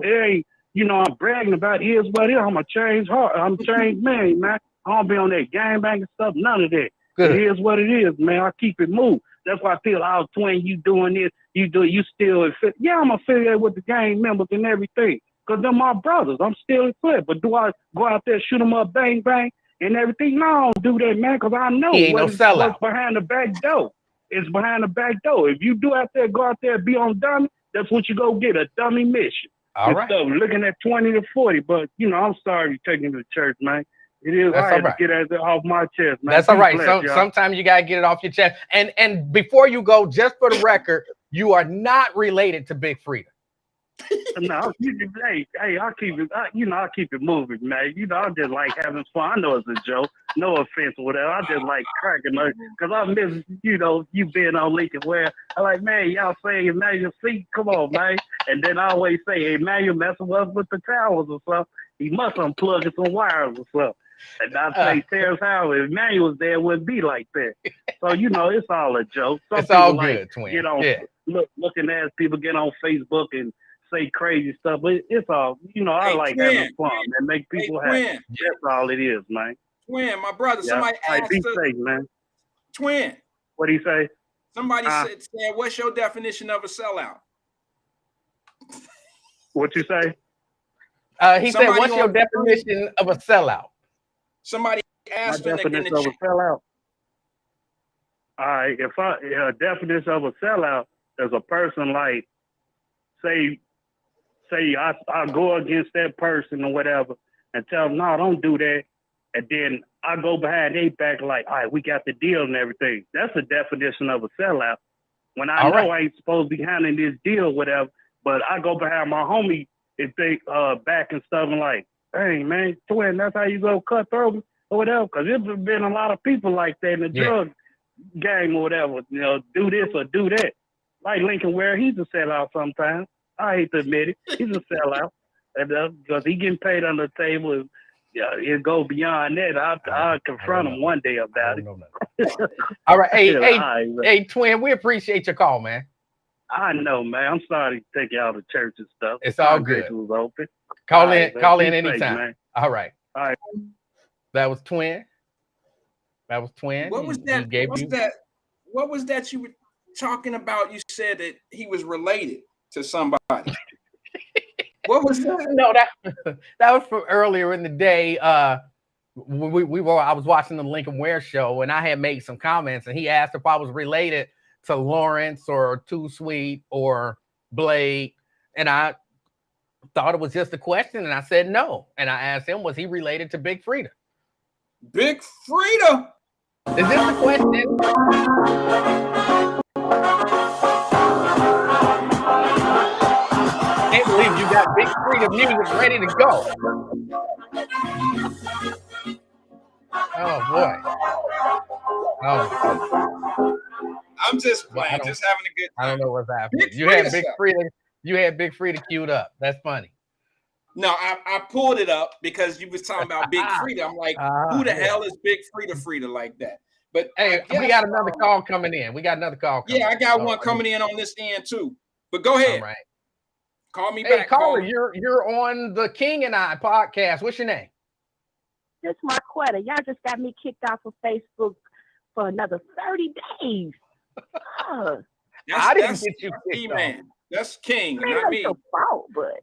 hey, I'm bragging about it is what it is. I'm a changed heart. I'm a changed man, man. I don't be on that gangbanging stuff, none of that. Good. It is what it is, man. I keep it moving. That's why I feel I was twin, you doing this, you still fit. Yeah, I'm affiliated with the gang members and everything. Because they're my brothers. I'm still in clip. But do I go out there, shoot them up, bang, bang, and everything? No, I don't do that, man, because I know what's behind the back door. It's behind the back door. If you go out there, be on dummy, that's what you go get, a dummy mission. All right. So looking at 20 to 40. But, I'm sorry you're taking to church, man. It is. I had to get it off my chest, man. That's all right. Sometimes you got to get it off your chest. And before you go, just for the record, you are not related to Big Freedia. No, I keep it. I keep it moving, man. I just like having fun. I know it's a joke. No offense or whatever. I just like cracking up because I miss, you being on Lincoln where I'm like, man, y'all say Emmanuel C, come on, man. And then I always say, Emmanuel messing up with the towers or something. He must unplug some wires or something. And I say, Terrence Howard, if Emmanuel was there, it wouldn't be like that. So, it's all a joke. Some it's all good, like, twin. Looking at people get on Facebook and say crazy stuff, but it's all, I like having fun and make people happy. That's all it is, man. Twin, my brother, somebody asked be safe, man. Twin. What'd he say? Somebody said, what's your definition of a sellout? What you say? He said, what's your definition of a sellout? Somebody asked my definition of a sellout. All right, a definition of a sellout is a person like, say I go against that person or whatever and tell them, no, don't do that. And then I go behind their back like, all right, we got the deal and everything. That's the definition of a sellout. When I know I ain't supposed to be handling this deal or whatever, but I go behind my homie if they back and stuff and like, hey, man, twin, that's how you go cut through or whatever. Because there's been a lot of people like that in the drug game or whatever, do this or do that. Like Lincoln Ware, he's a sellout sometimes. I hate to admit it. He's a sellout. Because he getting paid on the table. Yeah, it go beyond that. I'll confront him one day about it. All right. Hey, twin, we appreciate your call, man. I know, man. I'm sorry to take you out of church and stuff. It's all good. Was open. Call in anytime. Man. All right. That was twin. What was that? What was that you were talking about? You said that he was related to somebody. What was that? No, that was from earlier in the day. I was watching the Lincoln Ware show, and I had made some comments, and he asked if I was related to Lawrence or Too Sweet or Blade, and I thought it was just a question, and I said no. And I asked him, was he related to Big Freedia? Big Freedia? Is this the question? I can't believe you got Big Freedia music ready to go. Oh boy. Oh. I'm just playing, just having a good time. I don't know what's happening. You had Big Freedia queued up. That's funny. No, I pulled it up because you was talking about Big Freedia. I'm like, who the hell is Big Freedia like that? But hey, we got another call coming in. Yeah, I got one coming in on this end too. But go ahead. All right. Call me back. Hey, caller, you're on the King and I podcast. What's your name? It's Marquetta. Y'all just got me kicked off of Facebook for another 30 days. I didn't get you kicked off. That's King, Man, not me. Your fault, but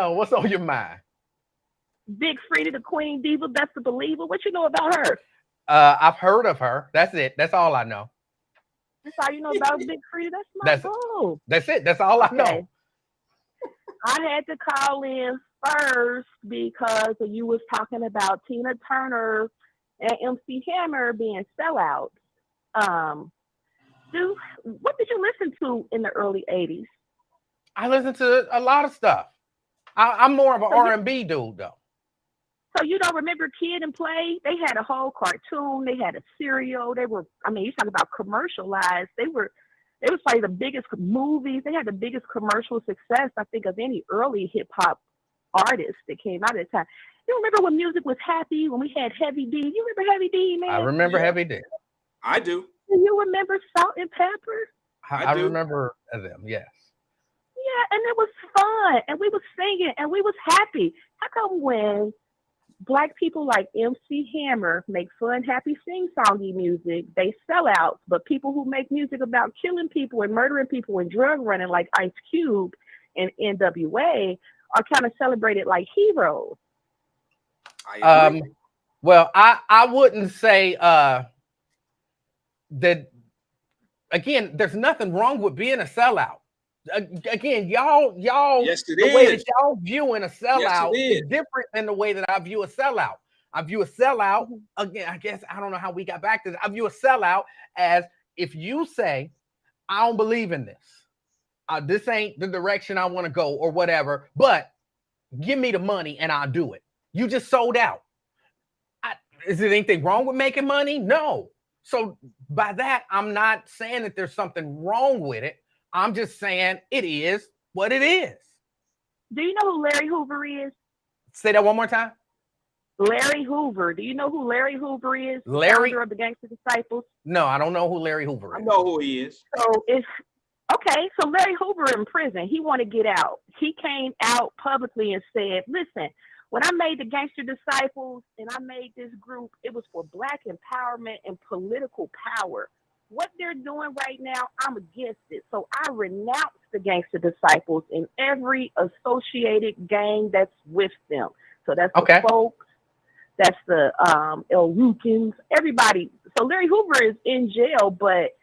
oh, what's on your mind? Big Freedia, the Queen Diva, Best to Believer. What you know about her? I've heard of her. That's it. That's all I know. That's all you know about Big Freedia? That's my goal. That's it. That's all I know. I had to call in first because you was talking about Tina Turner and MC Hammer being sellouts. What did you listen to in the early 80s? I listened to a lot of stuff. I'm more of an R&B dude, though. So you don't remember Kid and Play? They had a whole cartoon. They had a cereal. You talk about commercialized. It was like the biggest movies. They had the biggest commercial success, I think, of any early hip hop artist that came out at the time. You remember when music was happy, when we had Heavy D? You remember Heavy D, man? I remember Heavy D. I do. Do you remember Salt and Pepper? I remember them, yes. Yeah, and it was fun, and we was singing, and we was happy. How come when Black people like MC Hammer make fun, happy, sing-songy music, they sell out, but people who make music about killing people and murdering people and drug running like Ice Cube and NWA are kind of celebrated like heroes? Well, I wouldn't say that. Again, there's nothing wrong with being a sellout. Again, y'all, yes, the way that y'all viewing a sellout is different than the way that I view a sellout. I view a sellout, again, I guess, I don't know how we got back to this. I view a sellout as if you say, I don't believe in this. This ain't the direction I want to go or whatever, but give me the money and I'll do it. You just sold out. Is there anything wrong with making money? No. So by that, I'm not saying that there's something wrong with it. I'm just saying it is what it is. Do you know who Larry Hoover is? Say that one more time. Larry Hoover. Do you know who Larry Hoover is? Larry? Founder of the Gangster Disciples? No, I don't know who Larry Hoover is. I know who he is. So so Larry Hoover in prison, he want to get out. He came out publicly and said, listen, when I made the Gangster Disciples and I made this group, it was for Black empowerment and political power. What they're doing right now, I'm against it. So I renounce the Gangster Disciples and every associated gang that's with them. So that's the folks, that's the El Rukins, everybody. So Larry Hoover is in jail, but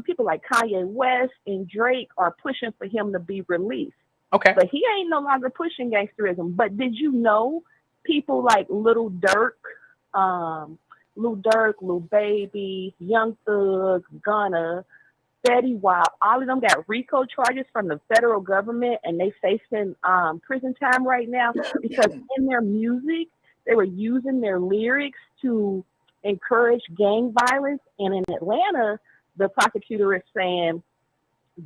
people like Kanye West and Drake are pushing for him to be released. Okay. But he ain't no longer pushing gangsterism. But did you know people like Lil Durk, Lil Baby, Young Thug, Gunna, Fetty Wap, all of them got RICO charges from the federal government, and they facing prison time right now because in their music, they were using their lyrics to encourage gang violence. And in Atlanta, the prosecutor is saying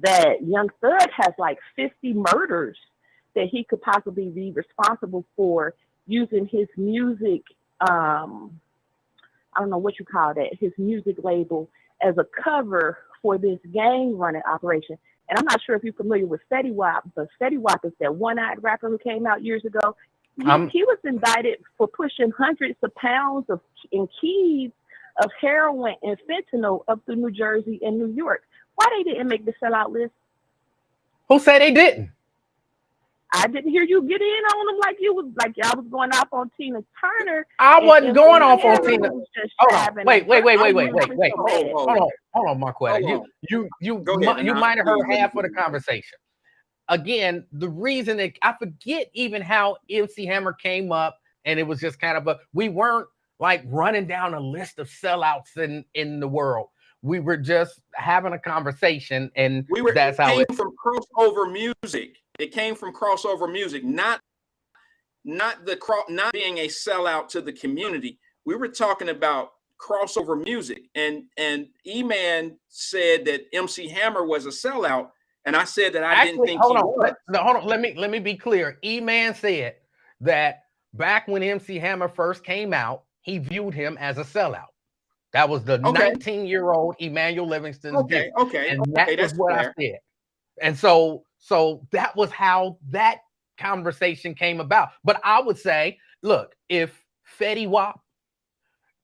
that Young Thug has like 50 murders that he could possibly be responsible for using his music, I don't know what you call that, his music label as a cover for this gang running operation. And I'm not sure if you're familiar with Fetty Wap, but Fetty Wap is that one-eyed rapper who came out years ago. He was indicted for pushing hundreds of pounds in keys of heroin and fentanyl up through New Jersey and New York. Why they didn't make the sellout list? Who said they didn't? I didn't hear you get in on them like y'all was going off on Tina Turner. I wasn't going off on Tina. Hold on. Wait. Hold on, Marquetta. You might have heard half of the conversation. Again, the reason that I forget even how MC Hammer came up, and it was just kind of we weren't like running down a list of sellouts in the world. We were just having a conversation, and that's how it came from crossover music. It came from crossover music, not being a sellout to the community. We were talking about crossover music, and E-Man said that MC Hammer was a sellout, and I said that I didn't think he was. Hold on. Let me be clear. E-Man said that back when MC Hammer first came out, he viewed him as a sellout. That was the 19-year-old Emmanuel Livingston's view. And that was what I said. And so that was how that conversation came about. But I would say, look, if Fetty Wap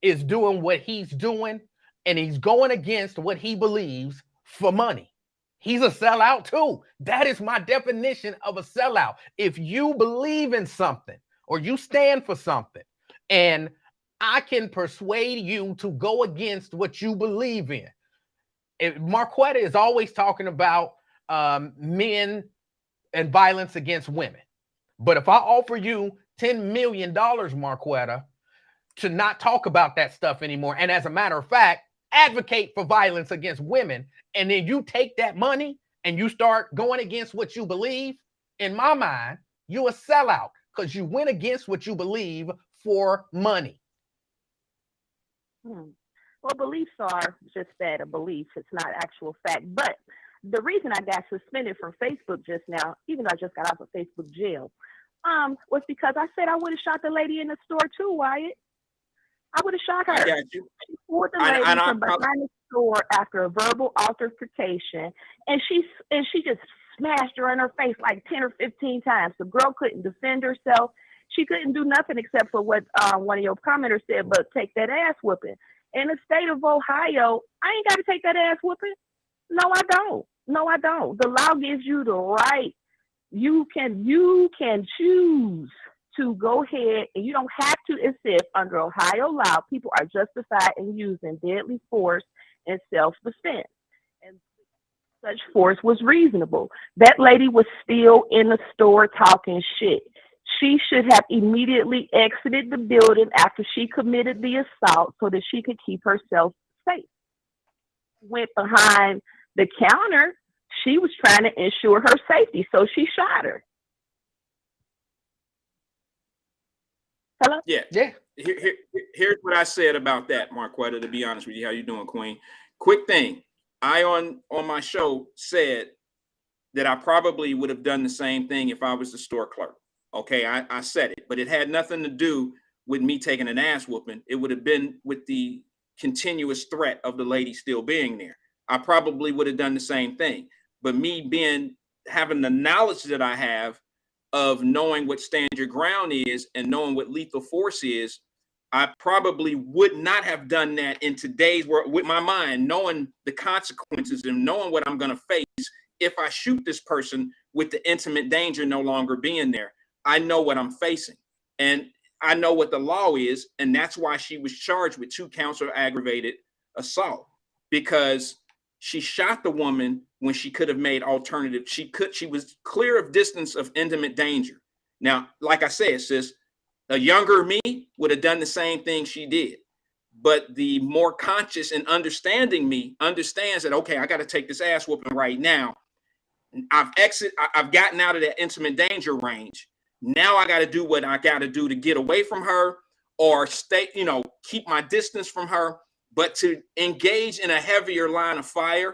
is doing what he's doing and he's going against what he believes for money, he's a sellout too. That is my definition of a sellout. If you believe in something or you stand for something and I can persuade you to go against what you believe in. Marquetta is always talking about men and violence against women. But if I offer you $10 million, Marquetta, to not talk about that stuff anymore, and as a matter of fact, advocate for violence against women, and then you take that money and you start going against what you believe, in my mind, you're a sellout because you went against what you believe for money. Well, beliefs are just that, a belief. It's not actual fact. But the reason I got suspended from Facebook just now, even though I just got out of Facebook jail, was because I said I would have shot the lady in the store too, Wyatt. I would have shot her. I got you. She pulled the lady from behind the store after a verbal altercation, and she just smashed her in her face like 10 or 15 times. The girl couldn't defend herself. She couldn't do nothing except for what one of your commenters said, but take that ass whooping. In the state of Ohio, I ain't got to take that ass whooping. No, I don't. The law gives you the right. You can choose to go ahead, and you don't have to insist under Ohio law. People are justified in using deadly force in self-defense. And such force was reasonable. That lady was still in the store talking shit. She should have immediately exited the building after she committed the assault so that she could keep herself safe. Went behind the counter. She was trying to ensure her safety, so she shot her. Hello? Yeah. Here's what I said about that, Marquetta, to be honest with you. How you doing, Queen? Quick thing. I on my show said that I probably would have done the same thing if I was the store clerk. Okay, I said it, but it had nothing to do with me taking an ass whooping. It would have been with the continuous threat of the lady still being there. I probably would have done the same thing. But me having the knowledge that I have of knowing what stand your ground is and knowing what lethal force is, I probably would not have done that in today's world with my mind, knowing the consequences and knowing what I'm going to face if I shoot this person with the intimate danger no longer being there. I know what I'm facing and I know what the law is. And that's why she was charged with 2 counts of aggravated assault, because she shot the woman when she could have made alternative. She was clear of distance of intimate danger. Now, like I said, sis, a younger me would have done the same thing she did. But the more conscious and understanding me understands that, okay, I got to take this ass whooping right now. I've gotten out of that intimate danger range. Now I got to do what I got to do to get away from her or stay, keep my distance from her. But to engage in a heavier line of fire,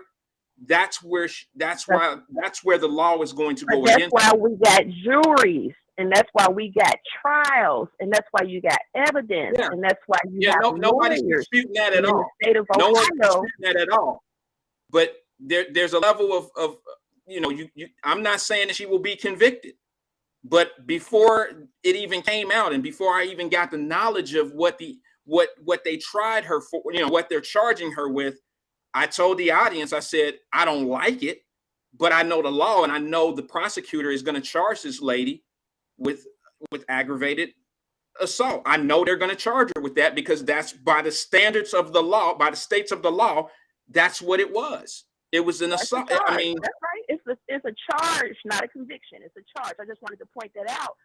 that's where the law is going to go against. That's why we got juries, and that's why we got trials, and that's why you got evidence, and that's why you have nobody's disputing that at all. No one's disputing that at all. But there's a level of I'm not saying that she will be convicted, but before it even came out, and before I even got the knowledge of what they tried her for, what they're charging her with, I told the audience, I said, I don't like it, but I know the law, and I know the prosecutor is going to charge this lady with aggravated assault. I know they're going to charge her with that because that's by the standards of the law, by the states of the law. That's what it was. It was an assault. I mean, that's right. It's a charge, not a conviction. It's a charge. I just wanted to point that out.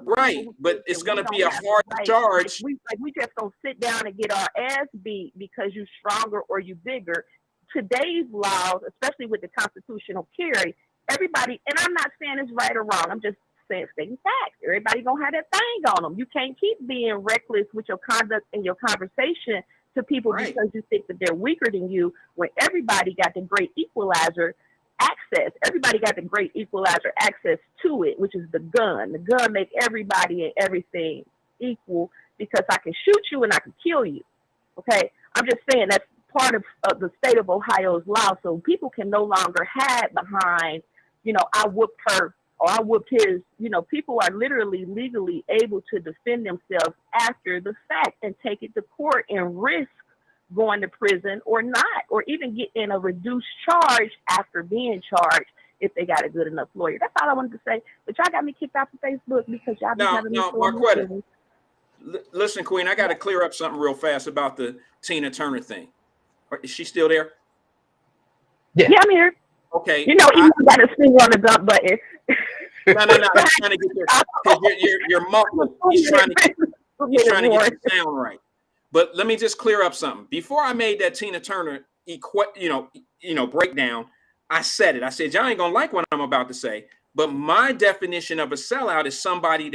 Right, but it's going to be a hard charge. We just don't sit down and get our ass beat because you're stronger or you bigger. Today's laws, especially with the constitutional carry, everybody, and I'm not saying it's right or wrong. I'm just saying stating facts. Everybody gonna have that thing on them. You can't keep being reckless with your conduct and your conversation to people because you think that they're weaker than you. When everybody got the great equalizer access, everybody got the great equalizer access to it, which is the gun. The gun make everybody and everything equal because I can shoot you and I can kill you. Okay, I'm just saying that's part of the state of Ohio's law, so people can no longer hide behind, I whooped her or I whooped his. People are literally legally able to defend themselves after the fact and take it to court and risk going to prison or not, or even getting a reduced charge after being charged if they got a good enough lawyer. That's all I wanted to say. But y'all got me kicked off of Facebook because y'all been having me Marquetta, listen, Queen, I got to clear up something real fast about the Tina Turner thing. Is she still there? Yeah, I'm here. Okay. You got to finger on the dump button. No. I'm trying to get there. You're muffled. He's trying to get the sound right. But let me just clear up something. Before I made that Tina Turner breakdown, I said it. I said, y'all ain't gonna like what I'm about to say. But my definition of a sellout is somebody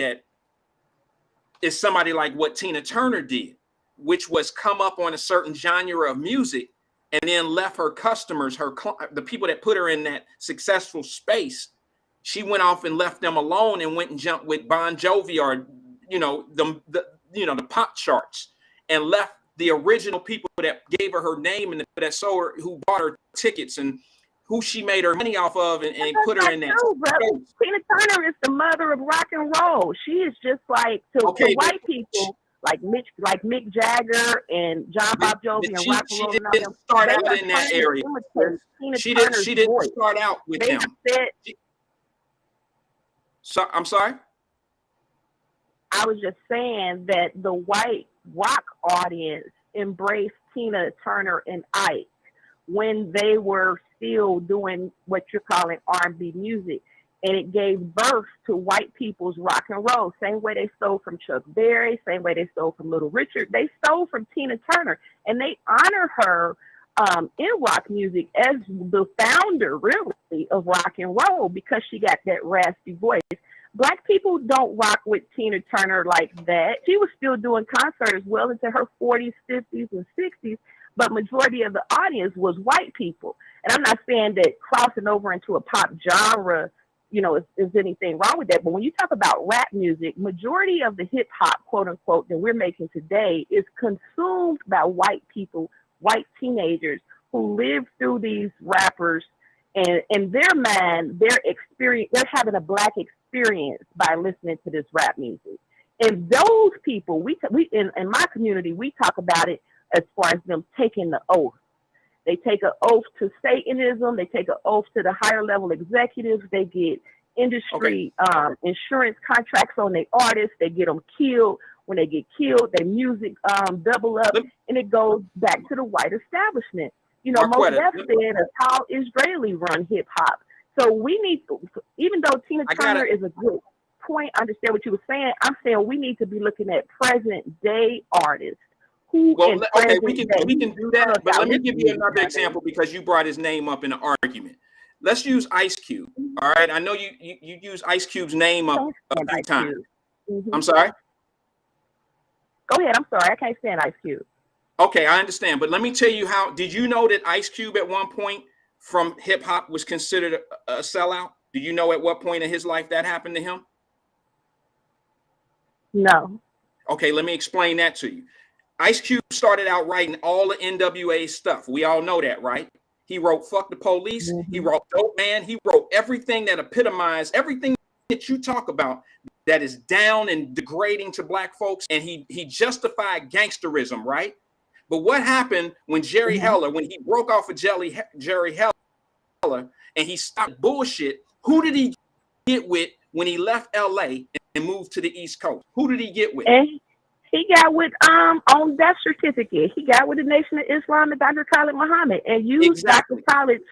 like what Tina Turner did, which was come up on a certain genre of music and then left her customers, the people that put her in that successful space. She went off and left them alone and went and jumped with Bon Jovi or the pop charts, and left the original people that gave her name and that sold her, who bought her tickets and who she made her money off of, and put her in that. Tina Turner is the mother of rock and roll. She is just like to white people, like Mick Jagger and John Bob Jovi and rock and roll. She didn't start out in that area. She didn't start out with them. So I'm sorry. I was just saying that the white rock audience embraced Tina Turner and Ike when they were still doing what you're calling R&B music, and it gave birth to white people's rock and roll. Same way they stole from Chuck Berry, same way they stole from Little Richard, they stole from Tina Turner, and they honor her in rock music as the founder, really, of rock and roll because she got that raspy voice. Black people don't rock with Tina Turner like that. She was still doing concerts well into her 40s, 50s, and 60s, but majority of the audience was white people. And I'm not saying that crossing over into a pop genre, is anything wrong with that. But when you talk about rap music, majority of the hip hop, quote unquote, that we're making today is consumed by white people, white teenagers who live through these rappers, and in their mind, they're having a Black experience by listening to this rap music. And those people, we in my community, we talk about it as far as them taking the oath. They take an oath to Satanism. They take an oath to the higher level executives. They get industry insurance contracts on their artists. They get them killed. When they get killed, their music double up, and it goes back to the white establishment. Mos Def said a tall Israeli run hip hop. So we need, even though Tina Turner is a good point, I understand what you were saying. I'm saying we need to be looking at present day artists. We can do that, but let me give you another example because you brought his name up in the argument. Let's use Ice Cube. All right, I know you use Ice Cube's name up a few times. Mm-hmm. I'm sorry. Go ahead. I'm sorry. I can't stand Ice Cube. Okay, I understand, but let me tell you how. Did you know that Ice Cube at one point from hip hop was considered a sellout? Do you know at what point in his life that happened to him? No. Okay, let me explain that to you. Ice Cube started out writing all the NWA stuff. We all know that, right? He wrote Fuck the Police. Mm-hmm. He wrote Dope Man. He wrote everything that epitomized everything that you talk about that is down and degrading to Black folks. And he justified gangsterism, right? But what happened when Jerry Heller, when he broke off of Jerry Heller and he stopped bullshit, who did he get with when he left LA and moved to the East Coast? Who did he get with? He got with on death certificate. He got with the Nation of Islam and Dr. Khalid Muhammad and used Dr. Khalid's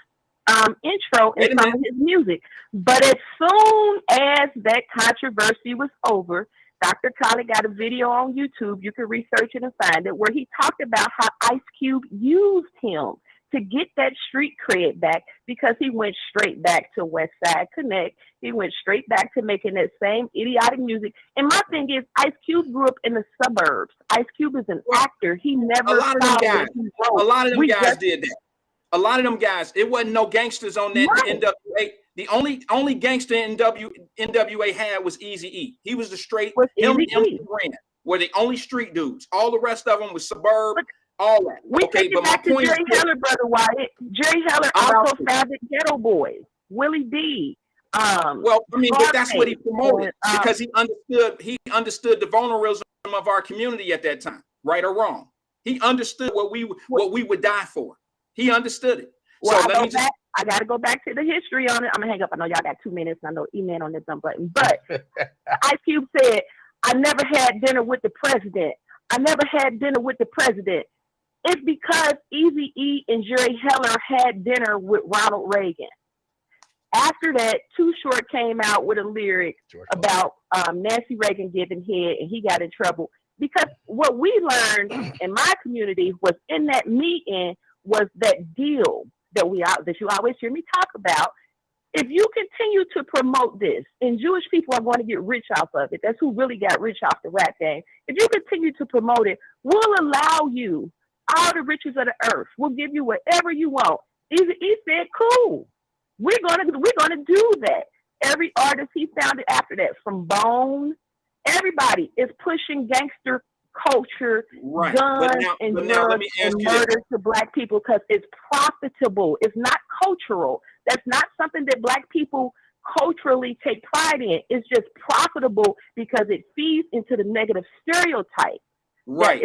intro in some of his music. But as soon as that controversy was over, Dr. Khalid got a video on YouTube. You can research it and find it, where he talked about how Ice Cube used him to get that street cred back, because he went straight back to West Side Connect. He went straight back to making that same idiotic music. And my thing is, Ice Cube grew up in the suburbs. Ice Cube is an actor. He never. A lot of them guys did that. A lot of them guys. It wasn't no gangsters on that NWA. The only gangster NWA had was Eazy-E. He was the straight. Him and MC Ren were the only street dudes. All the rest of them was suburb. All that. We take it back to Jerry Heller, Brother Wyatt. Jerry Heller also founded Ghetto Boys, Willie D. Well, I mean, but that's what he promoted because he understood the vulnerabilism of our community at that time, right or wrong. He understood what we would die for. He understood it. Well, so I got to go back to the history on it. I'm gonna hang up. I know y'all got 2 minutes. I know email on the dumb button, but Ice Cube said, "I never had dinner with the president. I never had dinner with the president." It's because Eazy-E and Jerry Heller had dinner with Ronald Reagan. After that, Too Short came out with a lyric about Nancy Reagan giving head, and he got in trouble. Because what we learned in my community was in that meeting was that deal that you always hear me talk about. If you continue to promote this, and Jewish people are going to get rich off of it, that's who really got rich off the rap game. If you continue to promote it, we'll allow you all the riches of the earth. We'll give you whatever you want. He said, cool. We're gonna do that. Every artist he founded after that, from Bone, everybody is pushing gangster culture, guns and drugs and murder to Black people because it's profitable. It's not cultural. That's not something that Black people culturally take pride in. It's just profitable because it feeds into the negative stereotype. Right.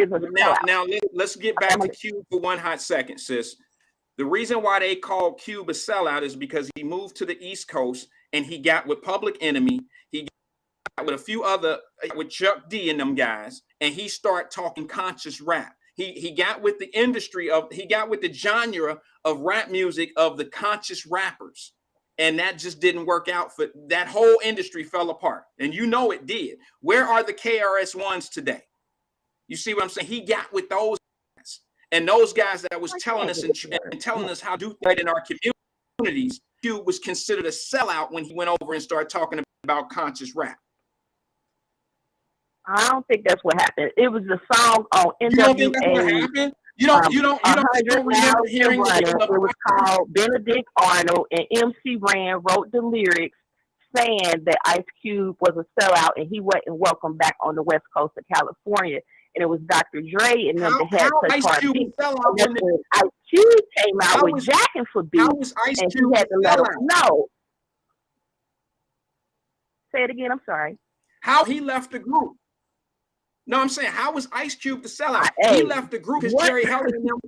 Now let's get back to Cube for one hot second, sis. The reason why they call Cube a sellout is because he moved to the East Coast and he got with Public Enemy. He got with a few other, with Chuck D and them guys, and he started talking conscious rap. He got with the he got with the genre of rap music of the conscious rappers. And that just didn't work out. For that whole industry fell apart. And you know it did. Where are the KRS-Ones today? You see what I'm saying? He got with those guys, and those guys that was telling us and telling us how to do that in our communities. Cube was considered a sellout when he went over and started talking about conscious rap? I don't think that's what happened. It was the song on NWA. You don't think that's what happened? You don't remember hearing it was called Benedict Arnold, and MC Ren wrote the lyrics saying that Ice Cube was a sellout and he wasn't welcome back on the west coast of California. And it was Dr. Dre and them that had such hard beats. When Ice Cube came out with Jackin' for beats, and he had to let them know. Say it again. I'm sorry. How he left the group? No, I'm saying, how was Ice Cube the sellout? He left the group because Jerry Heller and them.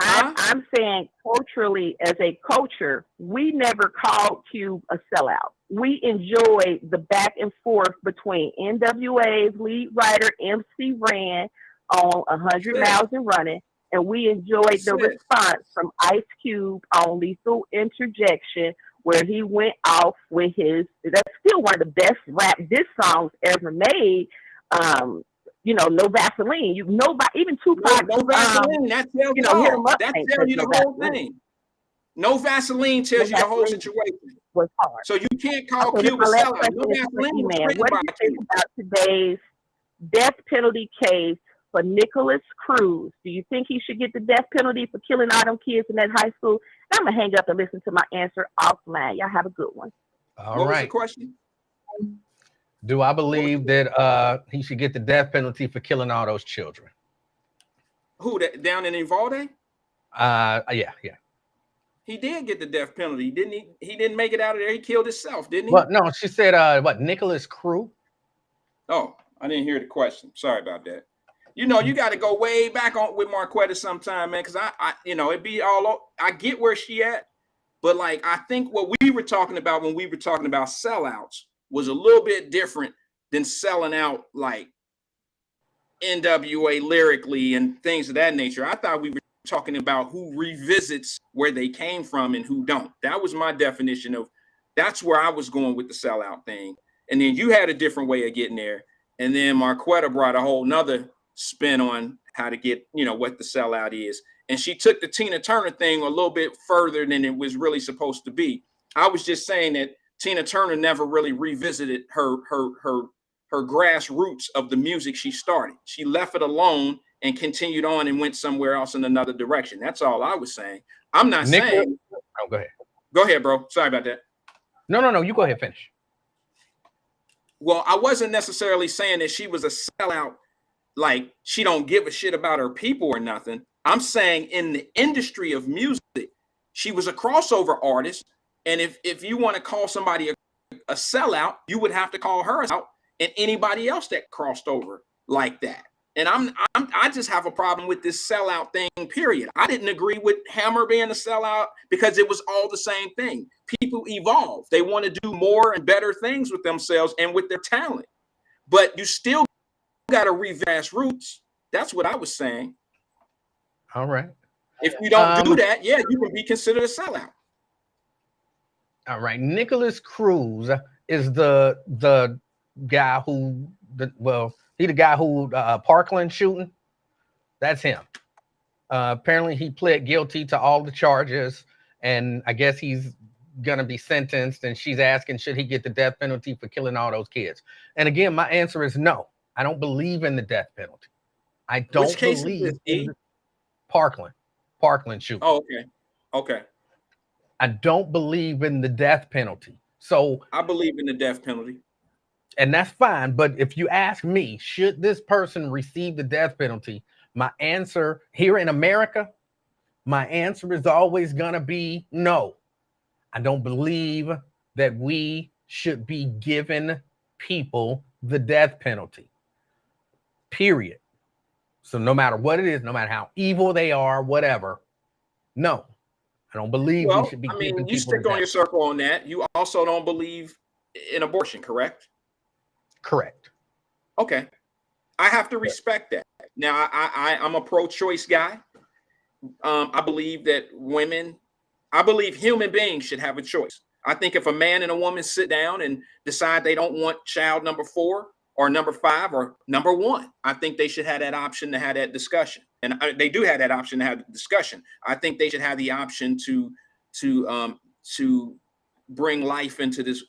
I'm saying culturally, as a culture, we never called Cube a sellout. We enjoyed the back and forth between NWA's lead writer, MC Ren, on 100 Miles and Running, and we enjoyed the response from Ice Cube on Lethal Interjection, where he went off with his, that's still one of the best rap diss songs ever made. No Vaseline. Even Tupac. No Vaseline. That tells you the whole thing. No Vaseline tells you the whole situation. Was hard. So you can't call Cube a sellout. No Vaseline. What do you think about today's death penalty case for Nicholas Cruz? Do you think he should get the death penalty for killing all them kids in that high school? I'm gonna hang up and listen to my answer offline. Y'all have a good one. What was the question? Do I believe that he should get the death penalty for killing all those children? Who, that down in Uvalde? Yeah. He did get the death penalty, didn't he? He didn't make it out of there. He killed himself, didn't he? Well, no, she said Nicholas Cruz? Oh, I didn't hear the question. Sorry about that. You got to go way back on with Marquetta sometime, man, because I it'd be all. I get where she at, but like I think what we were talking about when we were talking about sellouts was a little bit different than selling out like NWA lyrically and things of that nature. I thought we were talking about who revisits where they came from and who don't. That was my definition of. That's where I was going with the sellout thing, and then you had a different way of getting there, and then Marquetta brought a whole nother spin on how to get, what the sellout is. And she took the Tina Turner thing a little bit further than it was really supposed to be. I was just saying that Tina Turner never really revisited her grassroots of the music she started. She left it alone and continued on and went somewhere else in another direction. That's all I was saying. I'm not saying. Oh, go ahead. Go ahead, bro. Sorry about that. No. You go ahead, finish. Well, I wasn't necessarily saying that she was a sellout, like she don't give a shit about her people or nothing. I'm saying in the industry of music, she was a crossover artist. And if you want to call somebody a sellout, you would have to call her out and anybody else that crossed over like that. And I just have a problem with this sellout thing, period. I didn't agree with Hammer being a sellout because it was all the same thing. People evolve. They want to do more and better things with themselves and with their talent. But you still got to revisit roots. That's what I was saying. All right. If you don't do that, you can be considered a sellout. All right. Nicholas Cruz is the guy who he the guy who Parkland shooting. That's him. Apparently he pled guilty to all the charges, and I guess he's gonna be sentenced, and she's asking, should he get the death penalty for killing all those kids? And again, my answer is no. I don't believe in the death penalty. I don't believe in Parkland shooting. Oh, okay. I don't believe in the death penalty. So I believe in the death penalty. And that's fine. But if you ask me, should this person receive the death penalty? My answer here in America, my answer is always going to be no. I don't believe that we should be giving people the death penalty. Period. So no matter what it is, no matter how evil they are, whatever, no. I don't believe we should be giving people you stick on your circle on that. You also don't believe in abortion, correct? Correct. Okay. I have to respect that. Now, I'm a pro-choice guy. I believe that human beings should have a choice. I think if a man and a woman sit down and decide they don't want child number 4 or number 5 or number 1, I think they should have that option to have that discussion. and they do have that option to have the discussion. I think they should have the option to bring life into this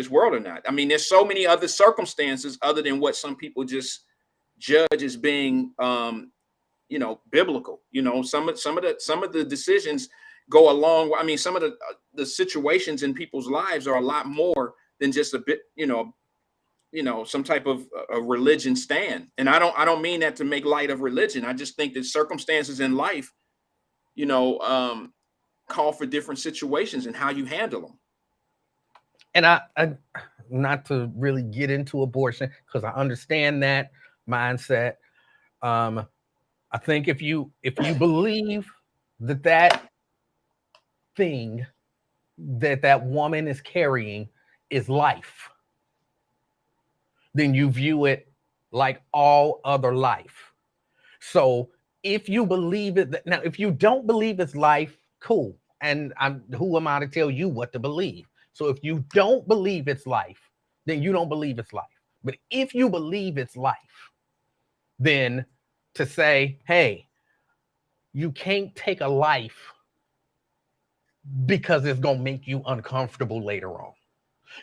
world or not. I mean, there's so many other circumstances other than what some people just judge as being, biblical. Some of the decisions go along. I mean, some of the situations in people's lives are a lot more than just a bit, some type of a religion stand. And I don't mean that to make light of religion. I just think that circumstances in life, call for different situations and how you handle them. And I not to really get into abortion because I understand that mindset. I think if you believe that thing that woman is carrying is life, then you view it like all other life. So if you believe it, now if you don't believe it's life, cool. And who am I to tell you what to believe? So if you don't believe it's life, then you don't believe it's life. But if you believe it's life, then to say, hey, you can't take a life because it's going to make you uncomfortable later on.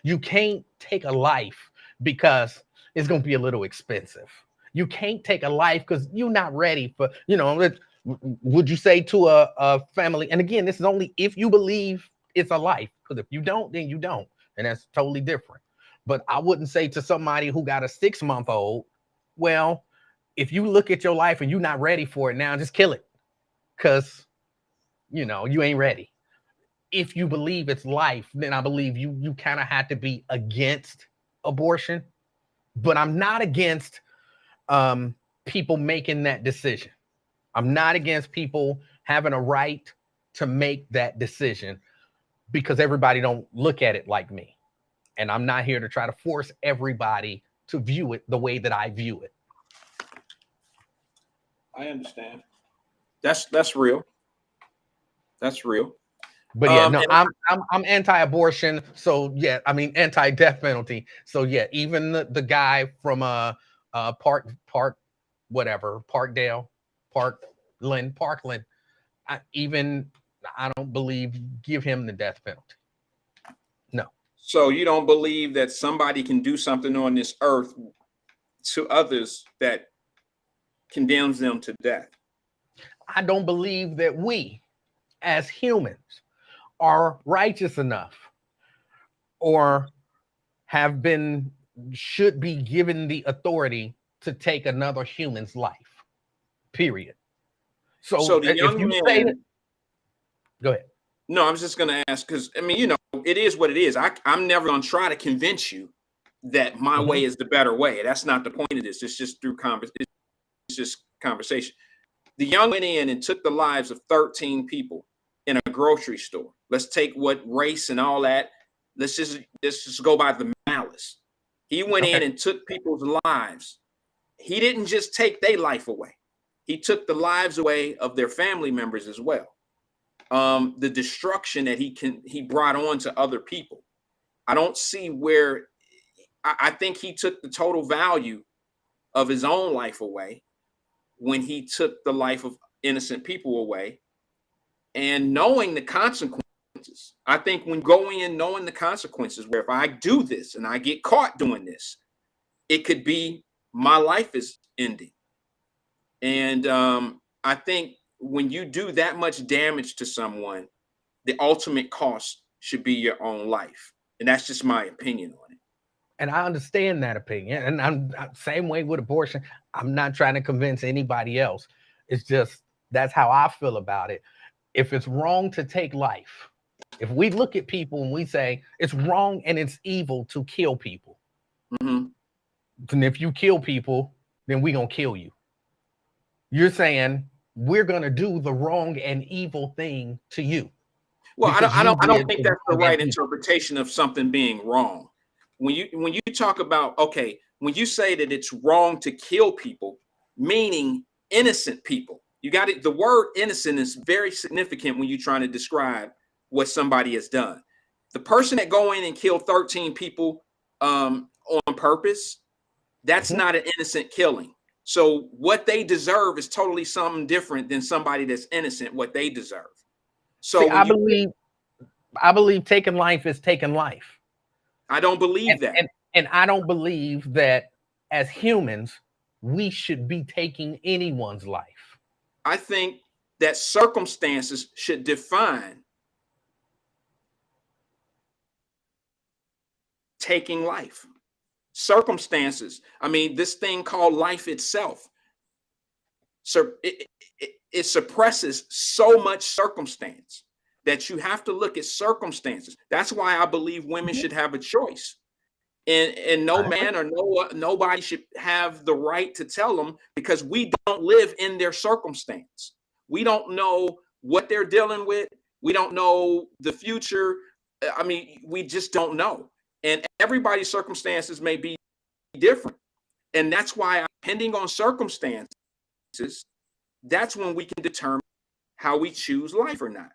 You can't take a life because it's going to be a little expensive. You can't take a life because you're not ready for, would you say to a family, and again, this is only if you believe it's a life, because if you don't, then you don't. And that's totally different. But I wouldn't say to somebody who got a 6-month-old, well, if you look at your life and you're not ready for it now, just kill it. Because, you ain't ready. If you believe it's life, then I believe you kind of had to be against abortion. But I'm not against people making that decision. I'm not against people having a right to make that decision because everybody don't look at it like me. And I'm not here to try to force everybody to view it the way that I view it. I understand. That's real. That's real. But yeah, no, I'm anti-abortion. So yeah, I mean anti-death penalty. So yeah, even the guy from Parkdale, Parkland, I don't believe give him the death penalty. No. So you don't believe that somebody can do something on this earth to others that condemns them to death? I don't believe that we as humans are righteous enough or should be given the authority to take another human's life, period. So the young man, go ahead. No, I was just going to ask because, I mean, it is what it is. I'm never going to try to convince you that my way is the better way. That's not the point of this. It's just through conversation. It's just conversation. The young went in and took the lives of 13 people in a grocery store. Let's take what race and all that. Let's just go by the malice. He went in and took people's lives. He didn't just take their life away. He took the lives away of their family members as well. The destruction that he brought on to other people. I don't see where I think he took the total value of his own life away when he took the life of innocent people away. And knowing the consequences, I think when going in knowing the consequences, where if I do this and I get caught doing this, it could be my life is ending. And I think when you do that much damage to someone, the ultimate cost should be your own life. And that's just my opinion on it. And I understand that opinion. And I'm same way with abortion. I'm not trying to convince anybody else. It's just that's how I feel about it. If it's wrong to take life, if we look at people and we say it's wrong and it's evil to kill people, then if you kill people, then we're going to kill you. You're saying we're going to do the wrong and evil thing to you. Well, I don't think that's the right interpretation of something being wrong. When you talk about, okay, when you say that it's wrong to kill people, meaning innocent people, you got it. The word innocent is very significant when you're trying to describe what somebody has done. The person that go in and kill 13 people on purpose, that's not an innocent killing. So what they deserve is totally something different than somebody that's innocent, what they deserve. So see, I believe taking life is taking life. I don't believe that. And I don't believe that as humans, we should be taking anyone's life. I think that circumstances should define taking life. Circumstances. I mean, this thing called life itself. So it suppresses so much circumstance that you have to look at circumstances. That's why I believe women should have a choice. And no man or nobody should have the right to tell them, because we don't live in their circumstance. We don't know what they're dealing with. We don't know the future. I mean, we just don't know. And everybody's circumstances may be different. And that's why, depending on circumstances, that's when we can determine how we choose life or not.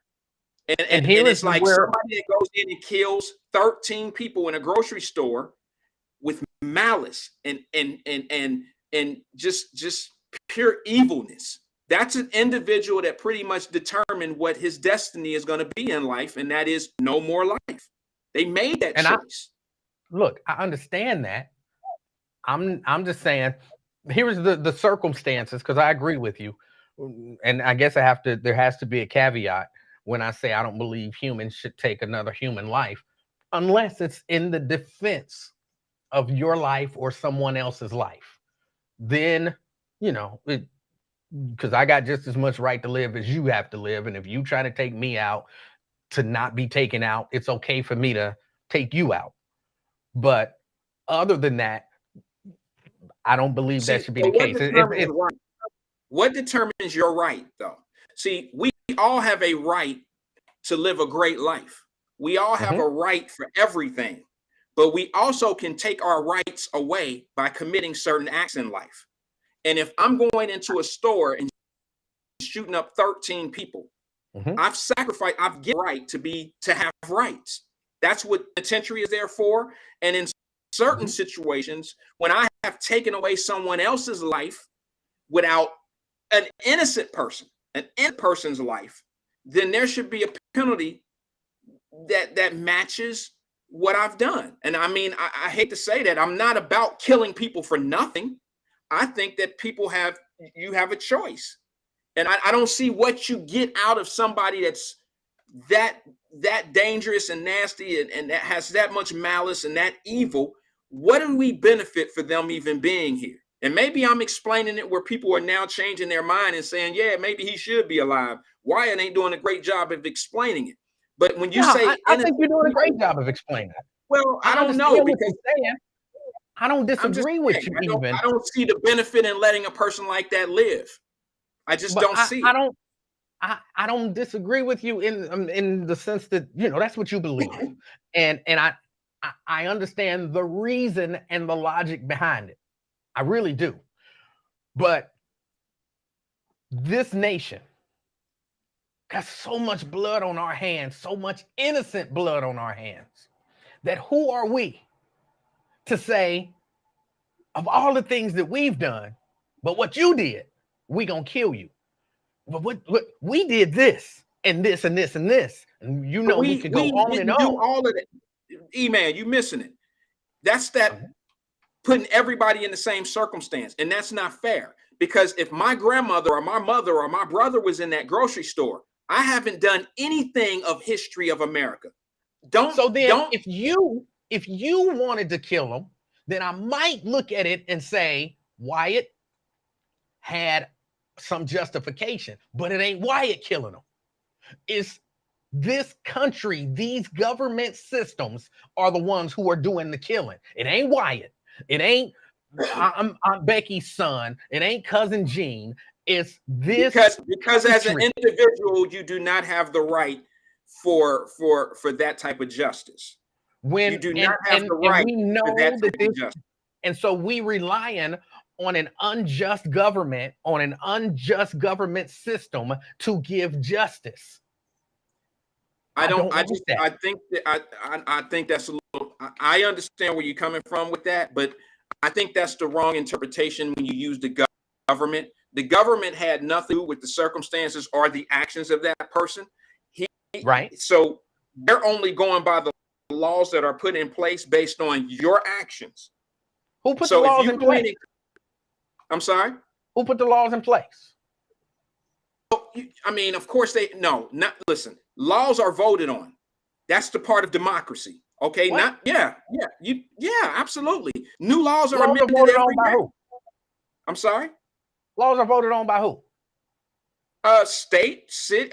And here it's like somebody that goes in and kills 13 people in a grocery store with malice and just pure evilness. That's an individual that pretty much determined what his destiny is going to be in life, and that is no more life. They made that choice. Look, I understand that. I'm just saying, here's the circumstances, because I agree with you, and I guess there has to be a caveat when I say I don't believe humans should take another human life unless it's in the defense of your life or someone else's life. Then, you know, because I got just as much right to live as you have to live. And if you try to take me out to not be taken out, it's okay for me to take you out. But other than that, I don't believe that should be the case. What determines your right, though? See, we all have a right to live a great life. We all have a right for everything, but we also can take our rights away by committing certain acts in life. And if I'm going into a store and shooting up 13 people, I've sacrificed, I've given right to have rights. That's what penitentiary is there for. And in certain situations, when I have taken away someone else's life without an innocent person's life, then there should be a penalty that matches what I've done. And I mean, I hate to say that, I'm not about killing people for nothing. I think that you have a choice. And I don't see what you get out of somebody that's that dangerous and nasty and that has that much malice and that evil. What do we benefit for them even being here? And maybe I'm explaining it where people are now changing their mind and saying, yeah, maybe he should be alive. Wyatt ain't doing a great job of explaining it. But when you say, I think you're doing a great job of explaining it. Well, I don't know, because I don't disagree with you. I don't see the benefit in letting a person like that live. I just don't see it. I don't disagree with you in the sense that, you know, that's what you believe. And I understand the reason and the logic behind it. I really do. But this nation got so much blood on our hands, so much innocent blood on our hands, that who are we to say, of all the things that we've done, but what you did, we gonna kill you. But what we did this and this and this and this, and you know, we could go on and on. Do all of that. E-Man, you missing it. That's that putting everybody in the same circumstance, and that's not fair. Because if my grandmother or my mother or my brother was in that grocery store, I haven't done anything of history of America. If you wanted to kill them, then I might look at it and say Wyatt had some justification, but it ain't Wyatt killing them. It's this country, these government systems are the ones who are doing the killing. It ain't Wyatt. It ain't I'm Becky's son. It ain't cousin Gene. It's this because as an individual, you do not have the right for that type of justice. When you do not have the right for that type of justice. And so we relying on an unjust government, on an unjust government system to give justice. I think that's a little, I understand where you're coming from with that, but I think that's the wrong interpretation when you use the government. The government had nothing to do with the circumstances or the actions of that person. Right. So they're only going by the laws that are put in place based on your actions. Who put the laws in place? I'm sorry? Who put the laws in place? I mean, of course listen, laws are voted on. That's the part of democracy. Okay. What? Absolutely. New laws are amended voted every on by day. who? I'm sorry? Laws are voted on by who? State, city,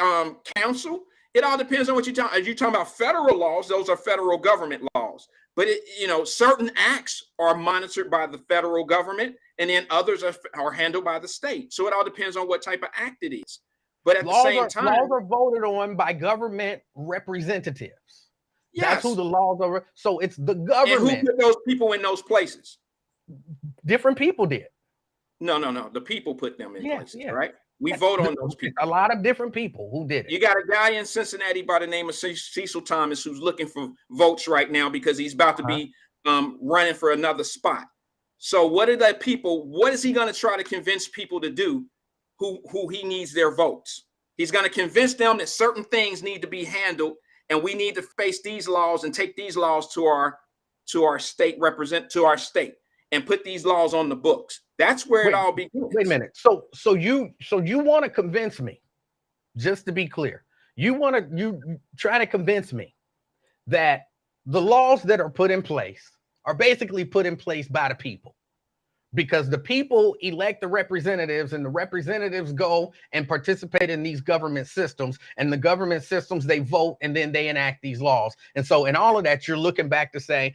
council. It all depends on what you're talking. As you're talking about federal laws, those are federal government laws. But certain acts are monitored by the federal government, and then others are handled by the state. So it all depends on what type of act it is. But at the same time, laws are voted on by government representatives. Yes. That's who the laws are. So it's the government. And who put those people in those places? Different people did. No. The people put them in places, right? We Yes. vote on those people. A lot of different people who did it. You got a guy in Cincinnati by the name of Cecil Thomas who's looking for votes right now because he's about to be running for another spot. So what is he going to try to convince people to do who he needs their votes? He's going to convince them that certain things need to be handled and we need to face these laws and take these laws to our state and put these laws on the books. That's where it all begins. Wait a minute. So you want to convince me, just to be clear, you try to convince me that the laws that are put in place are basically put in place by the people, because the people elect the representatives and the representatives go and participate in these government systems, and the government systems, they vote and then they enact these laws. And so in all of that, you're looking back to say,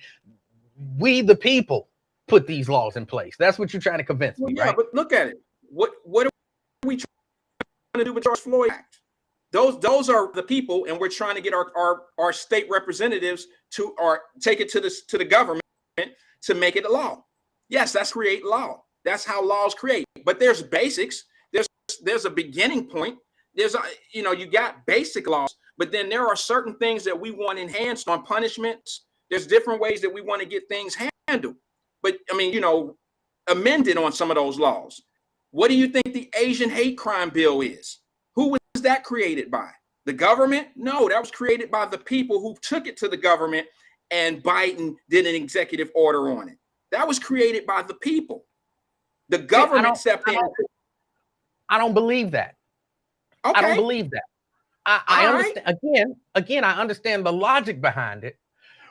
we the people put these laws in place. That's what you're trying to convince me, right? But look at it. What are we trying to do with George Floyd Act? Those are the people, and we're trying to get our state representatives to take it to the government to make it a law. Yes, that's create law. That's how laws create. But there's basics. There's a beginning point. You got basic laws, but then there are certain things that we want enhanced on punishments. There's different ways that we want to get things handled. But I mean, amended on some of those laws. What do you think the Asian hate crime bill is? Who was that created by? The government? No, that was created by the people who took it to the government, and Biden did an executive order on it. That was created by the people. The government stepped in. I don't believe that. Okay. I don't believe that. I understand. Again, I understand the logic behind it,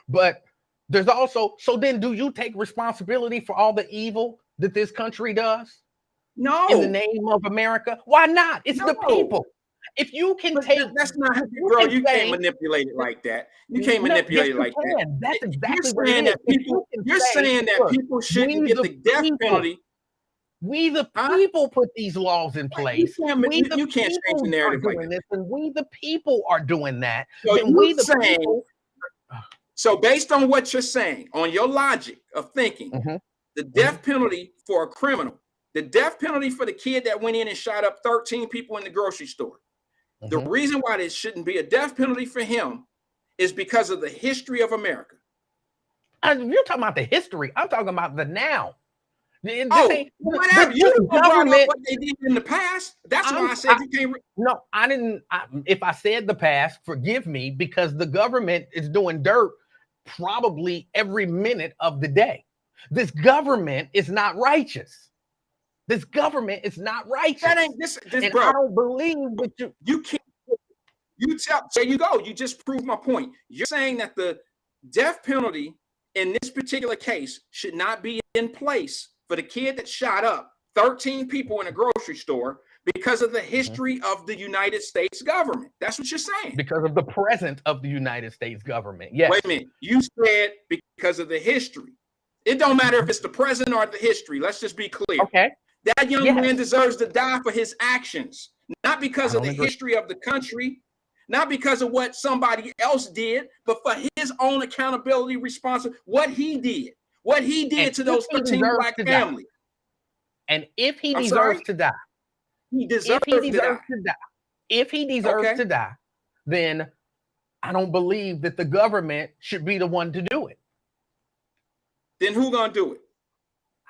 but there's also, so then do you take responsibility for all the evil that this country does? No. In the name of America? Why not? It's the people. If you can that's not, bro, you can't manipulate it like that. You can't manipulate it like that. That's exactly what it is. You're saying that people shouldn't get the death penalty. We the people put these laws in place. You can't change the narrative like that. And we the people are doing that. So based on what you're saying, on your logic of thinking, the death penalty for a criminal, the death penalty for the kid that went in and shot up 13 people in the grocery store, the reason why there shouldn't be a death penalty for him is because of the history of America. You're talking about the history. I'm talking about the now. Whatever. You don't know what they did in the past. That's why I said you can't. No, I didn't. If I said the past, forgive me, because the government is doing dirt probably every minute of the day. This government is not righteous. This government is not righteous. That ain't this and bro. I don't believe what you can't. There you go. You just proved my point. You're saying that the death penalty in this particular case should not be in place for the kid that shot up 13 people in a grocery store because of the history of the United States government. That's what you're saying. Because of the present of the United States government. Yes. Wait a minute. You said because of the history. It don't matter if it's the present or the history. Let's just be clear. Okay. That young man deserves to die for his actions, not because of the history of the country, not because of what somebody else did, but for his own accountability, responsibility, what he did to those 13 black families. And if he deserves to die, he deserves to die. If he deserves to die, then I don't believe that the government should be the one to do it. Then who gonna do it?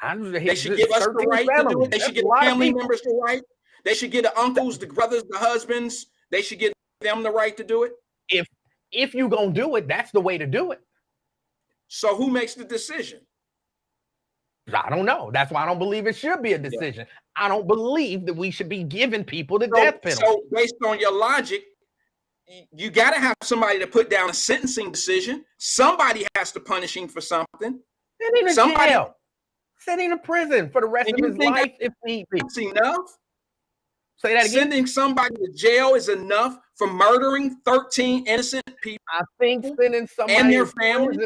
They should give us the right to do it. They should give family members the right. They should give the uncles, the brothers, the husbands. They should give them the right to do it. If you're gonna do it, that's the way to do it. So who makes the decision? I don't know. That's why I don't believe it should be a decision. Yeah. I don't believe that we should be giving people the death penalty. So based on your logic, you got to have somebody to put down a sentencing decision. Somebody has to punish him for something. Sitting in jail. Sitting in prison for the rest of his life if need be. That's enough? Say that again. Sending somebody to jail is enough for murdering 13 innocent people. I think sending somebody and their family.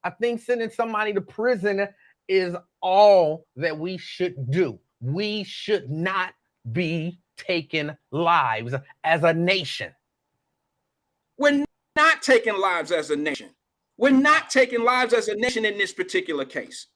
I think sending somebody to prison is all that we should do. We should not be taking lives as a nation. We're not taking lives as a nation. We're not taking lives as a nation in this particular case.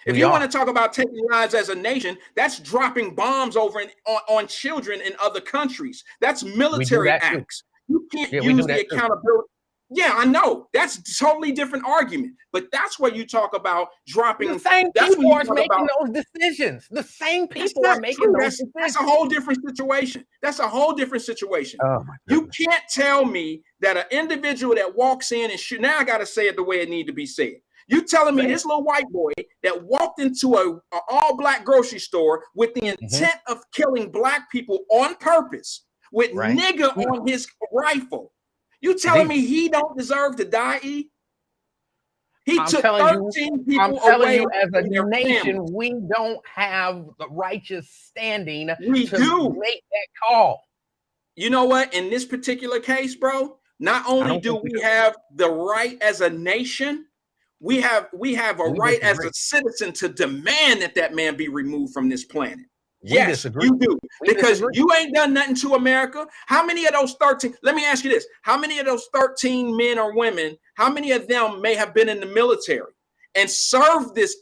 If you want to talk about taking lives as a nation, that's dropping bombs over on children in other countries. That's military acts. You can't use the accountability. Yeah, I know. That's a totally different argument. But that's where you talk about dropping. The same people are making those decisions. The same people are making those decisions. That's a whole different situation. That's a whole different situation. You can't tell me that an individual that walks in and shoot. Now I got to say it the way it needs to be said. You telling me this little white boy that walked into a all-black grocery store with the intent of killing black people on purpose with nigger on his rifle. You telling me he don't deserve to die, E? He took 13 people I'm telling away you, as a nation, family. we don't have the righteous standing to make that call. You know what? In this particular case, bro, not only do we have the right as a nation, we have a right as a citizen to demand that man be removed from this planet. Yes, you do. Because you ain't done nothing to America. How many of those 13, let me ask you this. How many of those 13 men or women, how many of them may have been in the military and served this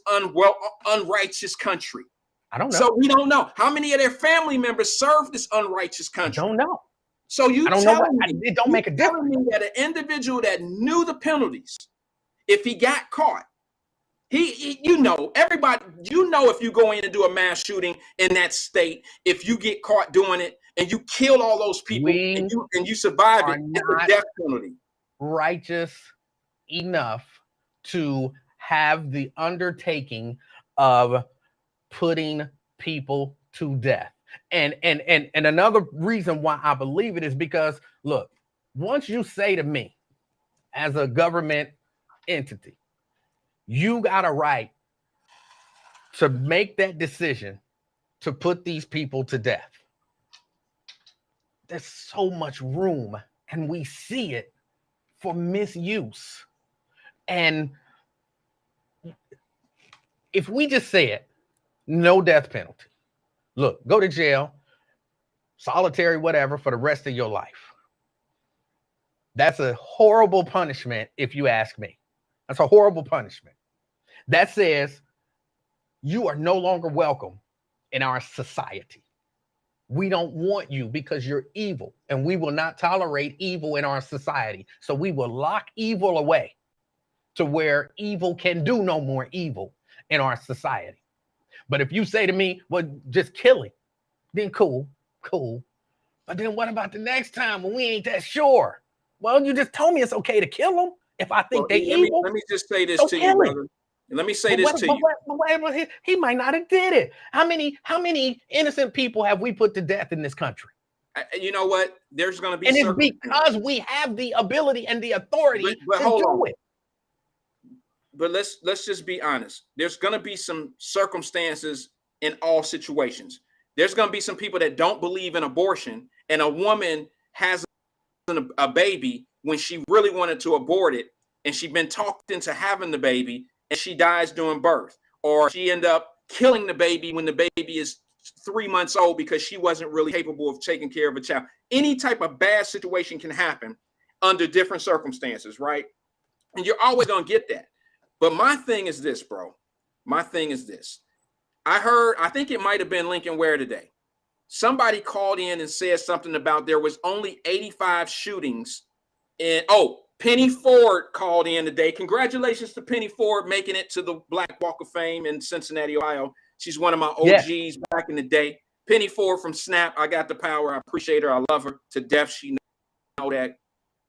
unrighteous country? I don't know. So we don't know. How many of their family members served this unrighteous country? I don't know. So you telling me, it don't make a difference. Me that an individual that knew the penalties, if he got caught, everybody, if you go in and do a mass shooting in that state, if you get caught doing it and you kill all those people and you survive it, it's a death penalty. Righteous enough to have the undertaking of putting people to death. And another reason why I believe it is because, look, once you say to me as a government entity, you got a right to make that decision to put these people to death. There's so much room, and we see it, for misuse. And if we just said no death penalty, look, go to jail, solitary, whatever, for the rest of your life. That's a horrible punishment, if you ask me. That's a horrible punishment. That says you are no longer welcome in our society. We don't want you because you're evil, and we will not tolerate evil in our society. So we will lock evil away to where evil can do no more evil in our society. But if you say to me, well, just kill him, then cool. But then what about the next time when we ain't that sure? Well, you just told me it's okay to kill them. If I think they evil, let me just say this to you, brother. Let me say this to you. He might not have did it. How many innocent people have we put to death in this country? You know what? There's going to be, and it's because we have the ability and the authority to do it. But let's just be honest. There's going to be some circumstances in all situations. There's going to be some people that don't believe in abortion, and a woman has a baby when she really wanted to abort it, and she's been talked into having the baby, and she dies during birth, or she end up killing the baby when the baby is 3 months old because she wasn't really capable of taking care of a child. Any type of bad situation can happen under different circumstances, right? And you're always going to get that. But my thing is this, bro. My thing is this. I think it might have been Lincoln Ware today. Somebody called in and said something about there was only 85 shootings Penny Ford called in today. Congratulations to Penny Ford making it to the Black Walk of Fame in Cincinnati, Ohio. She's one of my OGs back in the day. Penny Ford from Snap. I got the power. I appreciate her. I love her to death. She know that.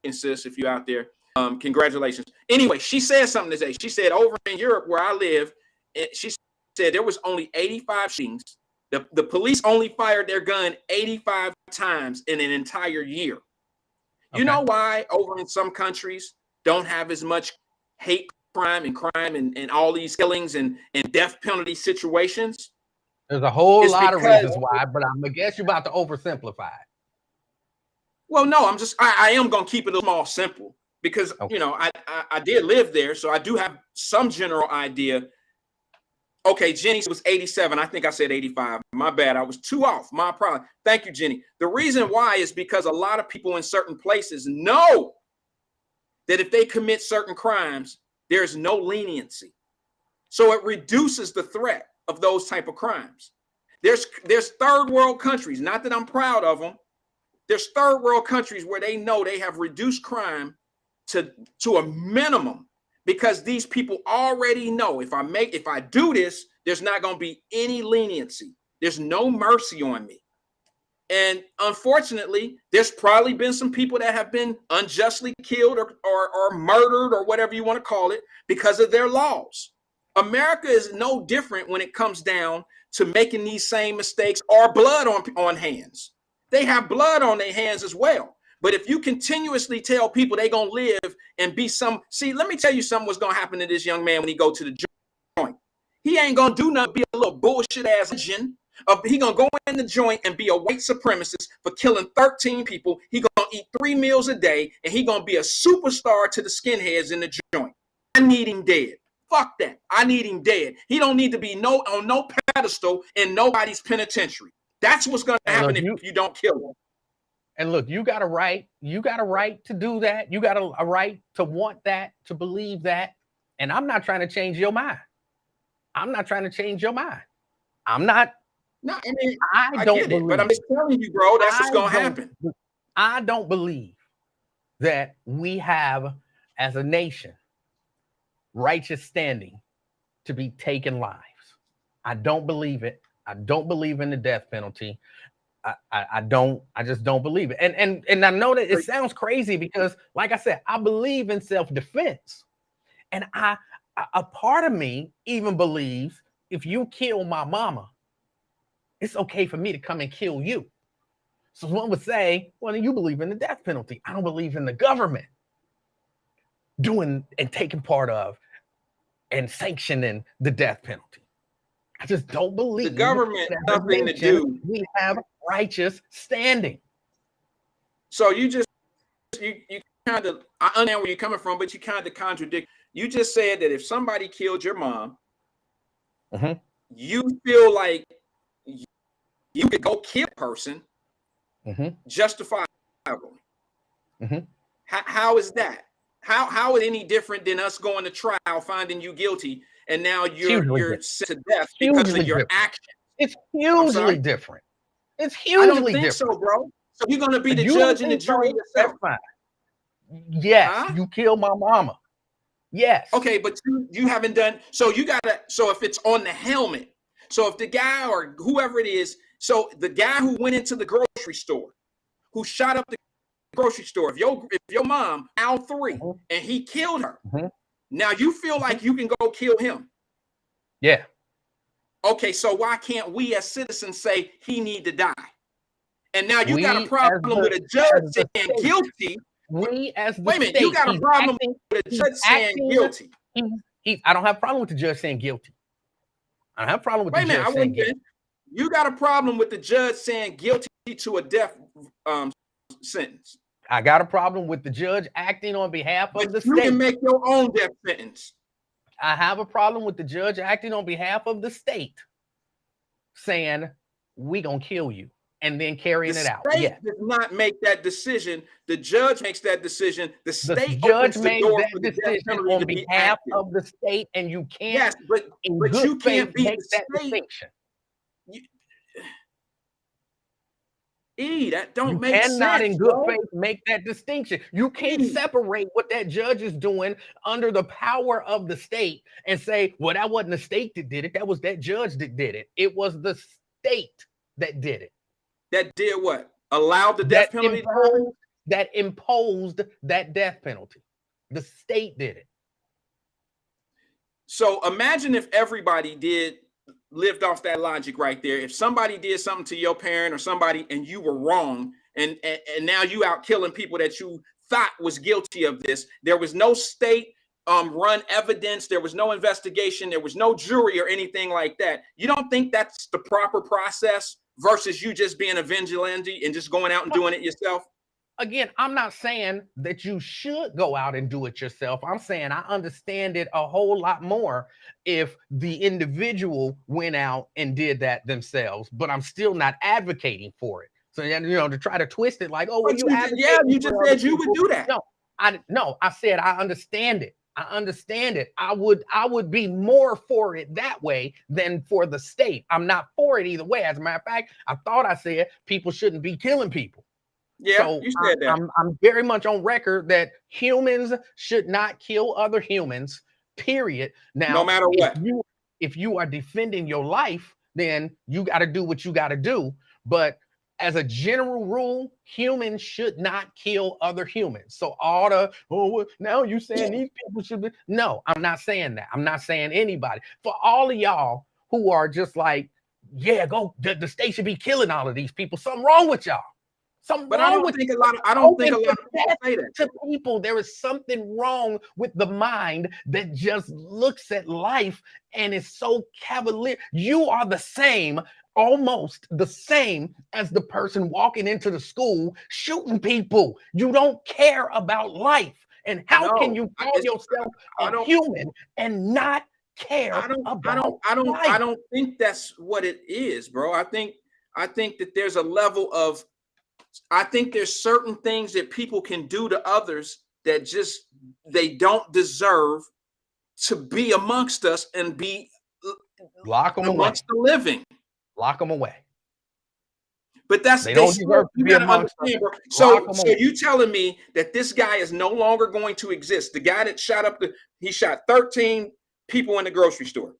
Insist if you're out there. Congratulations. Anyway, she said something today. She said over in Europe where I live, she said there was only 85 shootings. The police only fired their gun 85 times in an entire year. You know why over in some countries don't have as much hate crime and all these killings and death penalty situations? There's a whole lot of reasons why, but I'm gonna guess you're about to oversimplify it. Well, no, I am gonna keep it a small simple because you know I did live there, so I do have some general idea. Okay, Jenny was 87. I think I said 85. My bad. I was too off. My problem. Thank you, Jenny. The reason why is because a lot of people in certain places know that if they commit certain crimes, there's no leniency. So it reduces the threat of those type of crimes. There's third world countries, not that I'm proud of them. There's third world countries where they know they have reduced crime to a minimum. Because these people already know if I do this, there's not going to be any leniency. There's no mercy on me. And unfortunately, there's probably been some people that have been unjustly killed or murdered or whatever you want to call it because of their laws. America is no different when it comes down to making these same mistakes or blood on hands. They have blood on their hands as well. But if you continuously tell people they're going to live and be let me tell you something what's going to happen to this young man when he go to the joint. He ain't going to do nothing, be a little bullshit ass engine. He going to go in the joint and be a white supremacist for killing 13 people. He going to eat 3 meals a day, and he going to be a superstar to the skinheads in the joint. I need him dead. Fuck that. I need him dead. He don't need to be on no pedestal in nobody's penitentiary. That's what's going to happen if you don't kill him. And look, you got a right to do that. You got a right to want that, to believe that. And I'm not trying to change your mind. I'm not trying to change your mind. I'm not. No, I mean, I don't get it, but I'm just telling you, bro, that's what's going to happen. I don't believe that we have, as a nation, righteous standing to be taking lives. I don't believe it. I don't believe in the death penalty. I just don't believe it. And I know that it sounds crazy because, like I said, I believe in self-defense. And a part of me even believes if you kill my mama, it's okay for me to come and kill you. So one would say, well, you believe in the death penalty. I don't believe in the government doing and taking part of and sanctioning the death penalty. I just don't believe the government nothing to do. We have righteous standing. So you kind of, I understand where you're coming from, but you kind of contradict. You just said that if somebody killed your mom, you feel like you could go kill a person justifiably. How is that? How is it any different than us going to trial, finding you guilty, and now you're sent to death because of your action? It's hugely different. It's hugely different. I don't think so, bro. So you're gonna be the judge and the jury yourself? Yes, you killed my mama. Yes. Okay, but you haven't done so. You gotta. So if it's on the helmet, so if the guy or whoever it is, so the guy who went into the grocery store, who shot up the grocery store, if your mom Al 3 and he killed her, now you feel like you can go kill him? Yeah. Okay, so why can't we as citizens say he need to die? And now you got a problem with a judge saying guilty. We as the wait a minute, you got a problem with a judge saying guilty. I don't have a problem with the judge saying guilty. I don't have a problem with the judge saying guilty. You got a problem with the judge saying guilty to a death sentence. I got a problem with the judge acting on behalf of the state. You can make your own death sentence. I have a problem with the judge acting on behalf of the state, saying we gonna kill you and then carrying it out. The state does not make that decision. The judge makes that decision. The state judge makes that decision on behalf of the state, and you can't. Yes, but you can't be make that distinction. That don't You make sense. cannot, in good bro. faith, make that distinction. You can't separate what that judge is doing under the power of the state and say, well, that wasn't the state that did it. That was that judge that did it. It was the state that did it. That did what? Allowed the death penalty? That imposed that death penalty. The state did it. So imagine if everybody lived off that logic right there. If somebody did something to your parent or somebody and you were wrong, and now you out killing people that you thought was guilty of this, there was no state run evidence, there was no investigation, there was no jury or anything like that. You don't think that's the proper process versus you just being a vigilante and just going out and doing it yourself? Again, I'm not saying that you should go out and do it yourself. I'm saying I understand it a whole lot more if the individual went out and did that themselves, but I'm still not advocating for it. So, to try to twist it like, oh, well, you just said you would do that. No, I said I understand it. I understand it. I would be more for it that way than for the state. I'm not for it either way. As a matter of fact, I thought I said people shouldn't be killing people. Yeah, so you said that. I'm very much on record that humans should not kill other humans, period. Now, no matter what. If you are defending your life, then you got to do what you got to do. But as a general rule, humans should not kill other humans. So now you saying these people should be. No, I'm not saying that. I'm not saying anybody. For all of y'all who are just like, yeah, the state should be killing all of these people. Something wrong with y'all. But I don't think a lot of people say that. To people, there is something wrong with the mind that just looks at life and is so cavalier. You are the same, almost the same as the person walking into the school shooting people. You don't care about life. And how can you call yourself a human and not care about life? I don't think that's what it is, bro. I think that there's a level of, I think there's certain things that people can do to others that just they don't deserve to be amongst us and be lock them amongst the living. Lock them away. But that's they don't deserve to be amongst us. So you telling me that this guy is no longer going to exist? The guy that he shot 13 people in the grocery store.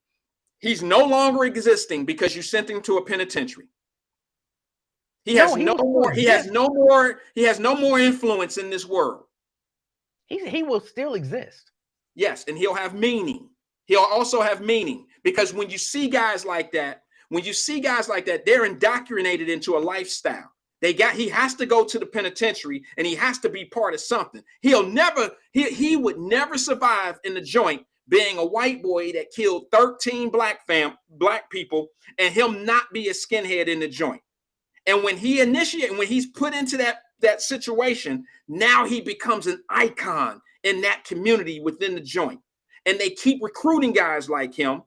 He's no longer existing because you sent him to a penitentiary. He has no more influence in this world. He will still exist. Yes, and he'll have meaning. He'll also have meaning because when you see guys like that, they're indoctrinated into a lifestyle. He has to go to the penitentiary and he has to be part of something. He would never survive in the joint being a white boy that killed 13 black people and him not be a skinhead in the joint. And when he's put into that situation, now he becomes an icon in that community within the joint. And they keep recruiting guys like him.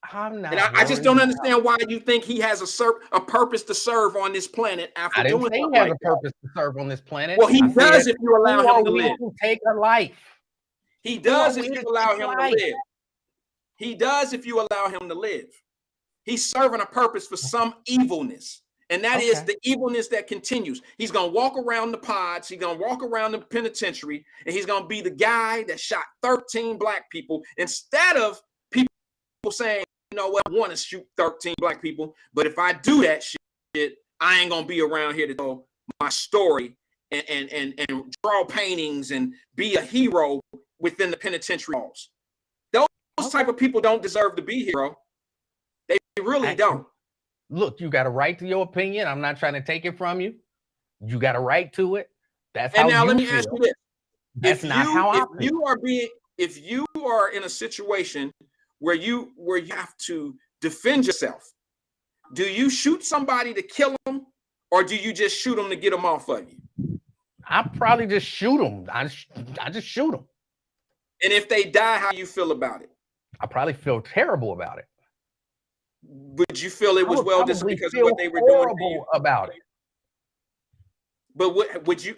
I just don't understand why you think he has a purpose to serve on this planet after doing something like that. He has a purpose to serve on this planet. Well, he does if you allow him to live. Take a life. He does if you allow him to live. He does if you allow him to live. He's serving a purpose for some evilness. And that is the evilness that continues. He's going to walk around the pods. He's going to walk around the penitentiary. And he's going to be the guy that shot 13 black people. Instead of people saying, you know what, I want to shoot 13 black people. But if I do that shit, I ain't going to be around here to tell my story and draw paintings and be a hero within the penitentiary walls. Those type of people don't deserve to be here, bro. They really don't. Look, you got a right to your opinion. I'm not trying to take it from you. You got a right to it. That's how. And now let me ask you this: That's not how I feel. If you are in a situation where you have to defend yourself, do you shoot somebody to kill them, or do you just shoot them to get them off of you? I probably just shoot them. I just shoot them. And if they die, how do you feel about it? I probably feel terrible about it. Would you feel it was just because of what they were doing about it? But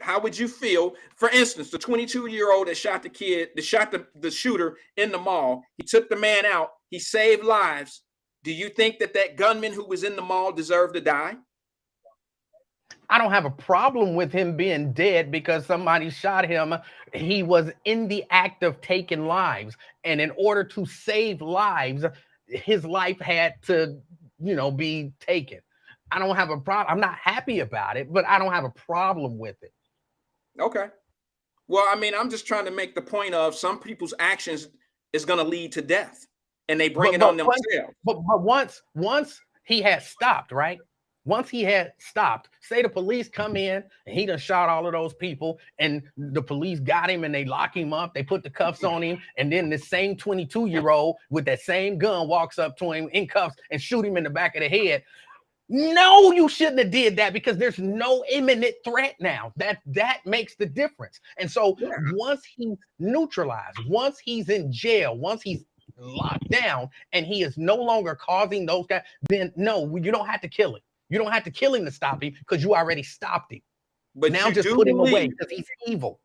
how would you feel? For instance, the 22-year-old that shot the kid, that shot the shooter in the mall, he took the man out, he saved lives. Do you think that that gunman who was in the mall deserved to die? I don't have a problem with him being dead because somebody shot him. He was in the act of taking lives. And in order to save lives, his life had to, be taken. I don't have a problem. I'm not happy about it, but I don't have a problem with it. Okay. Well, I mean, I'm just trying to make the point of some people's actions is going to lead to death, and they bring it on themselves. But once he had stopped, right? Once he had stopped, say the police come in and he done shot all of those people, and the police got him and they lock him up, they put the cuffs on him, and then the same 22-year-old with that same gun walks up to him in cuffs and shoot him in the back of the head. No, you shouldn't have did that because there's no imminent threat now. That makes the difference. And so once he's neutralized, once he's in jail, once he's locked down and he is no longer causing those guys, then no, you don't have to kill him. You don't have to kill him to stop him because you already stopped him. But now just put him away because he's evil.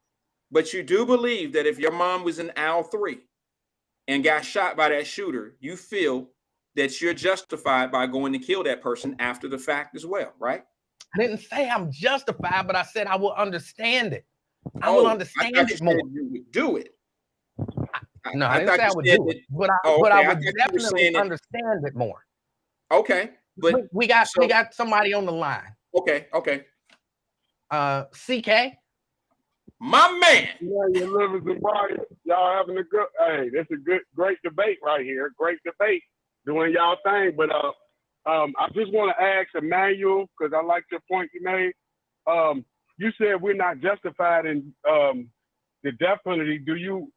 But you do believe that if your mom was in aisle 3 and got shot by that shooter, you feel that you're justified by going to kill that person after the fact as well, right? I didn't say I'm justified, but I said I will understand it. I will understand it more. You would do it. No, I didn't say I would do it, but I would definitely understand it more. Okay, but we got somebody on the line. Okay. CK, my man. Yeah, you living some body. Y'all having a good. Hey, that's a great debate right here. Great debate, doing y'all thing. But I just want to ask Emmanuel because I like the point you made. You said we're not justified in the death penalty. Do you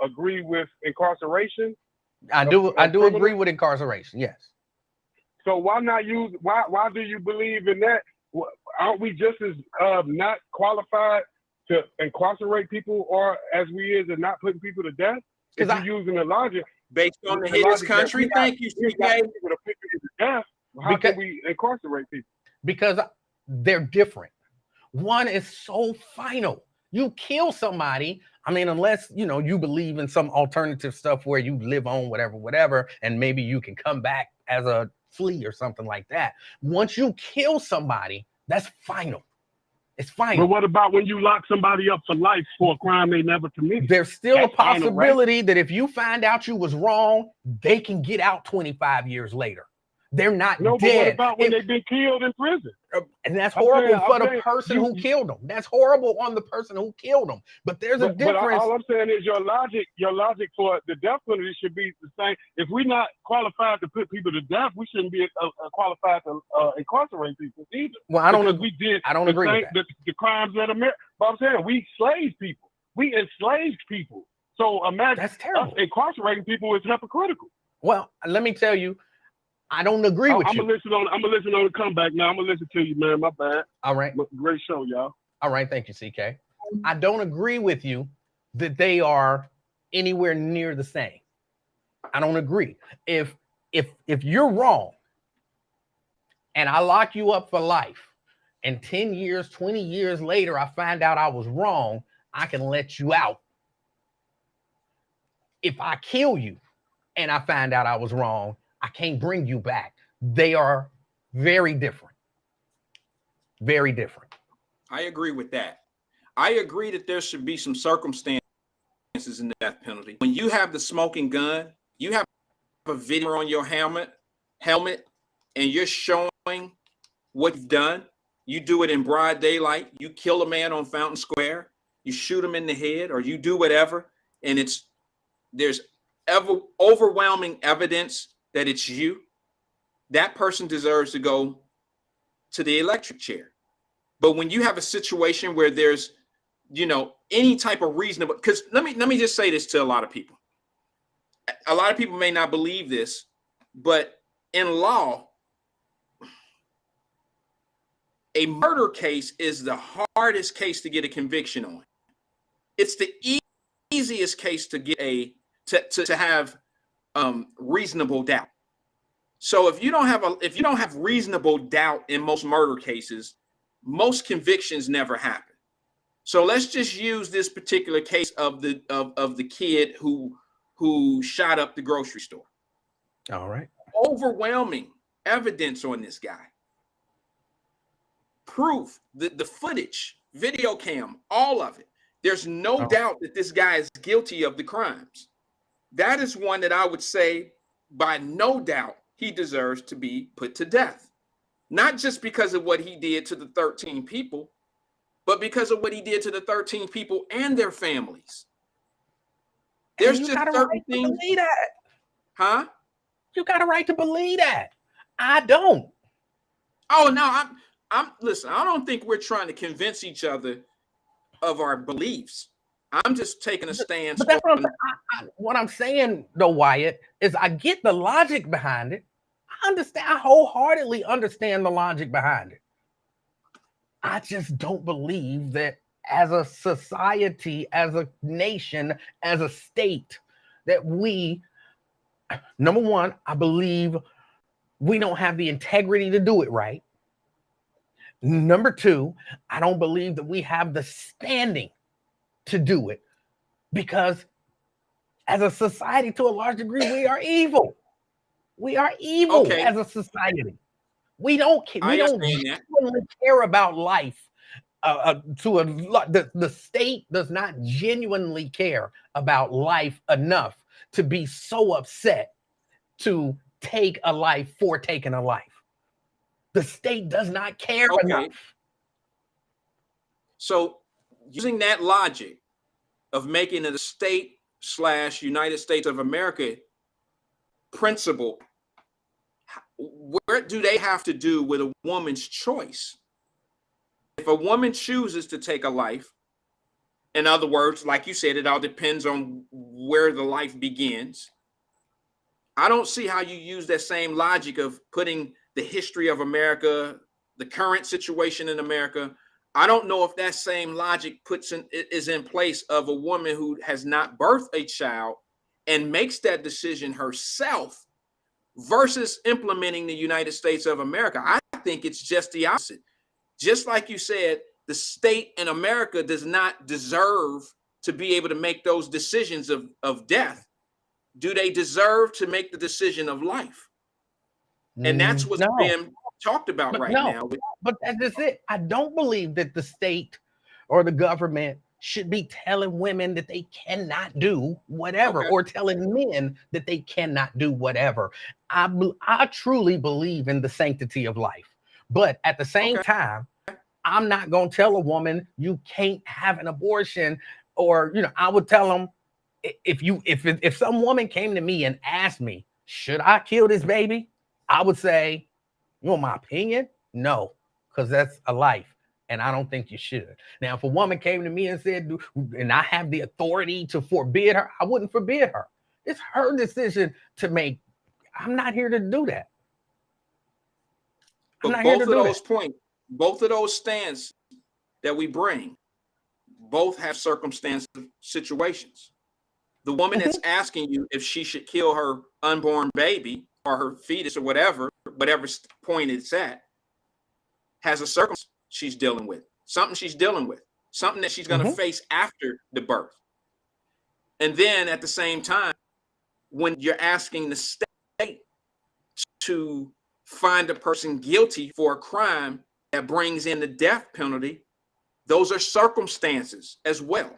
agree with incarceration? I do agree with incarceration. Yes. So why not use? Why do you believe in that? Aren't we just as not qualified to incarcerate people, or as we is, and not putting people to death? If you're using the logic based on the hitters country, thank you, CK. How can we incarcerate people? Because they're different. One is so final. You kill somebody, I mean, unless you believe in some alternative stuff where you live on whatever, and maybe you can come back as a flea or something like that. Once you kill somebody, that's final. It's final. But what about when you lock somebody up for life for a crime they never committed? There's still a possibility that if you find out you was wrong, they can get out 25 years later. They're not dead. But what about when they've been killed in prison? And that's horrible for the person who killed them. That's horrible on the person who killed them. But there's a difference. But all I'm saying is your logic for the death penalty should be the same. If we're not qualified to put people to death, we shouldn't be qualified to incarcerate people either. Well, I don't agree with that. The crimes that America. But I'm saying we enslaved people. We enslaved people. So imagine that's terrible. Us incarcerating people is hypocritical. Well, let me tell you, I don't agree with you. I'm gonna listen on the comeback now. I'm gonna listen to you, man. My bad. All right. Great show, y'all. All right. Thank you, CK. I don't agree with you that they are anywhere near the same. I don't agree. If you're wrong and I lock you up for life and 10 years, 20 years later, I find out I was wrong, I can let you out. If I kill you and I find out I was wrong, I can't bring you back. They are very different. Very different. I agree with that. I agree that there should be some circumstances in the death penalty. When you have the smoking gun, you have a video on your helmet, and you're showing what you've done. You do it in broad daylight. You kill a man on Fountain Square. You shoot him in the head, or you do whatever, and there's overwhelming evidence that it's you. That person deserves to go to the electric chair. But when you have a situation where there's, any type of reasonable, because let me just say this to a lot of people. A lot of people may not believe this, but in law, a murder case is the hardest case to get a conviction on. It's the easiest case to get to have reasonable doubt. So if you don't have reasonable doubt in most murder cases, most convictions never happen. So let's just use this particular case of the kid who shot up the grocery store. All right. overwhelming evidence on this guy. Proof, the footage, video cam, all of it. There's no doubt that this guy is guilty of the crimes. That is one that I would say, by no doubt, he deserves to be put to death. Not just because of what he did to the 13 people, but because of what he did to the 13 people and their families. There's just certain things. Believe that. Huh? You got a right to believe that. I don't. Oh, no, listen, I don't think we're trying to convince each other of our beliefs. I'm just taking a stance. But that's what I'm saying, though, Wyatt, is I get the logic behind it. I wholeheartedly understand the logic behind it. I just don't believe that as a society, as a nation, as a state, that we, number one, I believe we don't have the integrity to do it right. Number two, I don't believe that we have the standing to do it, because as a society, to a large degree, we are evil. We are evil as a society. We don't genuinely care about life. The state does not genuinely care about life enough to be so upset to take a life for taking a life. The state does not care enough. So, using that logic of making it a state/United States of America principle, where do they have to do with a woman's choice? If a woman chooses to take a life, in other words, like you said, it all depends on where the life begins. I don't see how you use that same logic of putting the history of America, the current situation in America. I don't know if that same logic is in place of a woman who has not birthed a child and makes that decision herself versus implementing the United States of America. I think it's just the opposite. Just like you said, the state in America does not deserve to be able to make those decisions of death. Do they deserve to make the decision of life? And that's what's being talked about now. But that's it. I don't believe that the state or the government should be telling women that they cannot do whatever, or telling men that they cannot do whatever. I truly believe in the sanctity of life. But at the same time, I'm not going to tell a woman you can't have an abortion, or, I would tell them, if some woman came to me and asked me, should I kill this baby? I would say, you want my opinion? No, because that's a life, and I don't think you should. Now, if a woman came to me and said, and I have the authority to forbid her, I wouldn't forbid her. It's her decision to make. I'm not here to do that. But both of those stands that we bring, both have circumstances, situations. The woman that's asking you if she should kill her unborn baby or her fetus or whatever point it's at, has a circumstance she's dealing with, something that she's going to face after the birth. And then at the same time, when you're asking the state to find a person guilty for a crime that brings in the death penalty, those are circumstances as well.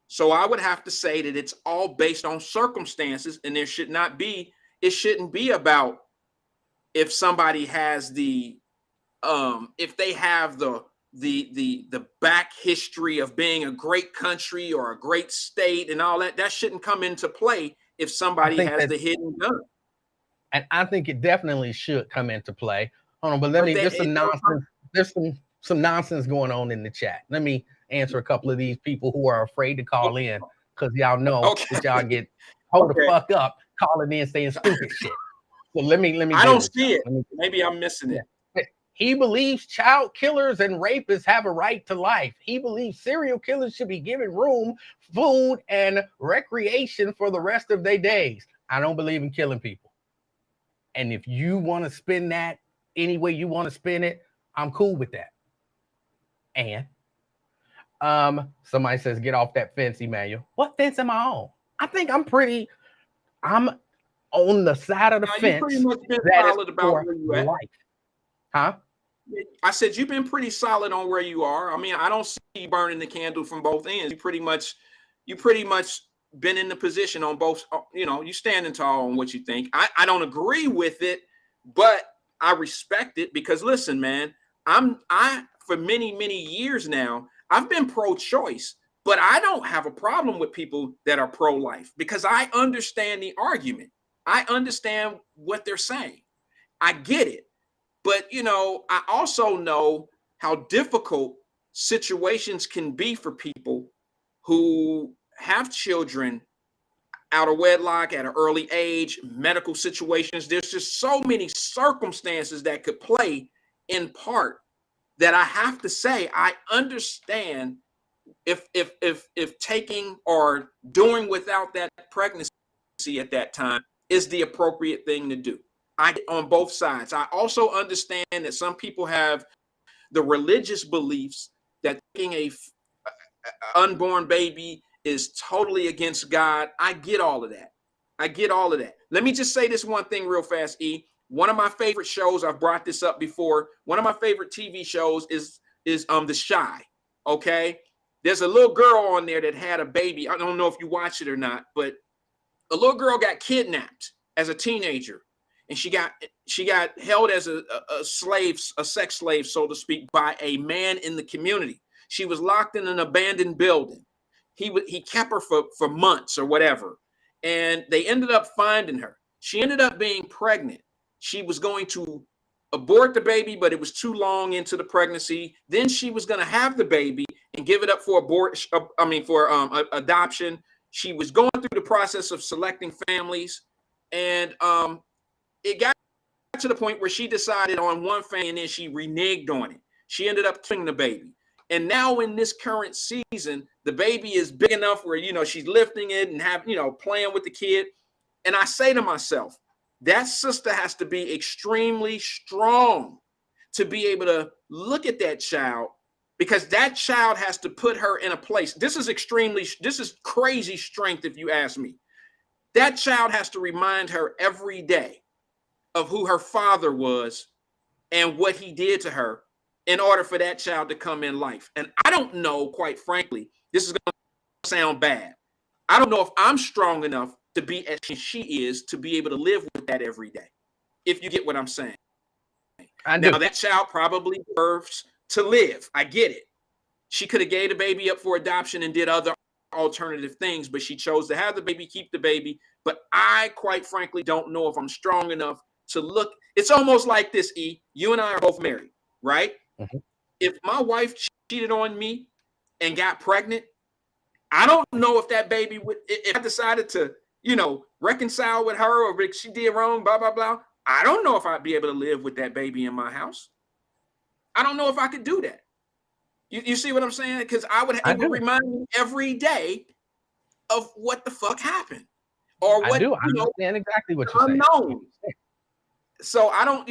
So I would have to say that it's all based on circumstances, and it shouldn't be about if somebody has if they have the back history of being a great country or a great state and all that. That shouldn't come into play if somebody has the hidden gun. And I think it definitely should come into play. Hold on, but there's some nonsense. There's some nonsense going on in the chat. Let me answer a couple of these people who are afraid to call in, because y'all know that y'all get hold the fuck up calling in saying stupid shit. So let me. I don't see it. Maybe I'm missing it. He believes child killers and rapists have a right to life. He believes serial killers should be given room, food, and recreation for the rest of their days. I don't believe in killing people. And if you want to spin that any way you want to spin it, I'm cool with that. And somebody says, get off that fence, Emmanuel. What fence am I on? I think I'm on the side of the You fence pretty much been that is solid about for where you at. life. Huh? I said you've been pretty solid on where you are. I mean, I don't see you burning the candle from both ends. You pretty much been in the position on both. You know, you standing tall on what you think. I don't agree with it, but I respect it because listen, man, I for many years now I've been pro-choice, but I don't have a problem with people that are pro-life because I understand the argument. I understand what they're saying. I get it. But, you know, I also know how difficult situations can be for people who have children out of wedlock at an early age, medical situations. There's just so many circumstances that could play in part that I have to say, I understand if taking or doing without that pregnancy at that time is the appropriate thing to do. I get on both sides. I also understand that some people have the religious beliefs that taking a unborn baby is totally against God. I get all of that. Let me just say this one thing real fast, E. One of my favorite shows, I've brought this up before. One of my favorite TV shows is The Chi. Okay. There's a little girl on there that had a baby. I don't know if you watch it or not, but a little girl got kidnapped as a teenager. And she got held as a slave, a sex slave, so to speak, by a man in the community. She was locked in an abandoned building. He kept her for months or whatever. And they ended up finding her. She ended up being pregnant. She was going to abort the baby, but it was too long into the pregnancy. Then she was going to have the baby and give it up for adoption. She was going through the process of selecting families. And it got to the point where she decided on one family and then she reneged on it. She ended up killing the baby. And now in this current season, the baby is big enough where, you know, she's lifting it and playing with the kid. And I say to myself, that sister has to be extremely strong to be able to look at that child, because that child has to put her in a place. This is crazy strength, if you ask me. That child has to remind her every day of who her father was and what he did to her in order for that child to come in life. And I don't know, quite frankly, this is going to sound bad. I don't know if I'm strong enough to be as she is to be able to live with that every day, if you get what I'm saying. I do. Now, that child probably deserves to live. I get it. She could have gave the baby up for adoption and did other alternative things, but she chose to have the baby, keep the baby. But I, quite frankly, don't know if I'm strong enough to look. It's almost like this, E. You and I are both married, right? Mm-hmm. If my wife cheated on me and got pregnant, I don't know if that baby would, if I decided to, reconcile with her, or if she did wrong, blah, blah, blah. I don't know if I'd be able to live with that baby in my house. I don't know if I could do that. You see what I'm saying? Because it would remind me every day of what the fuck happened. Or what, I understand exactly what you're saying. So I don't,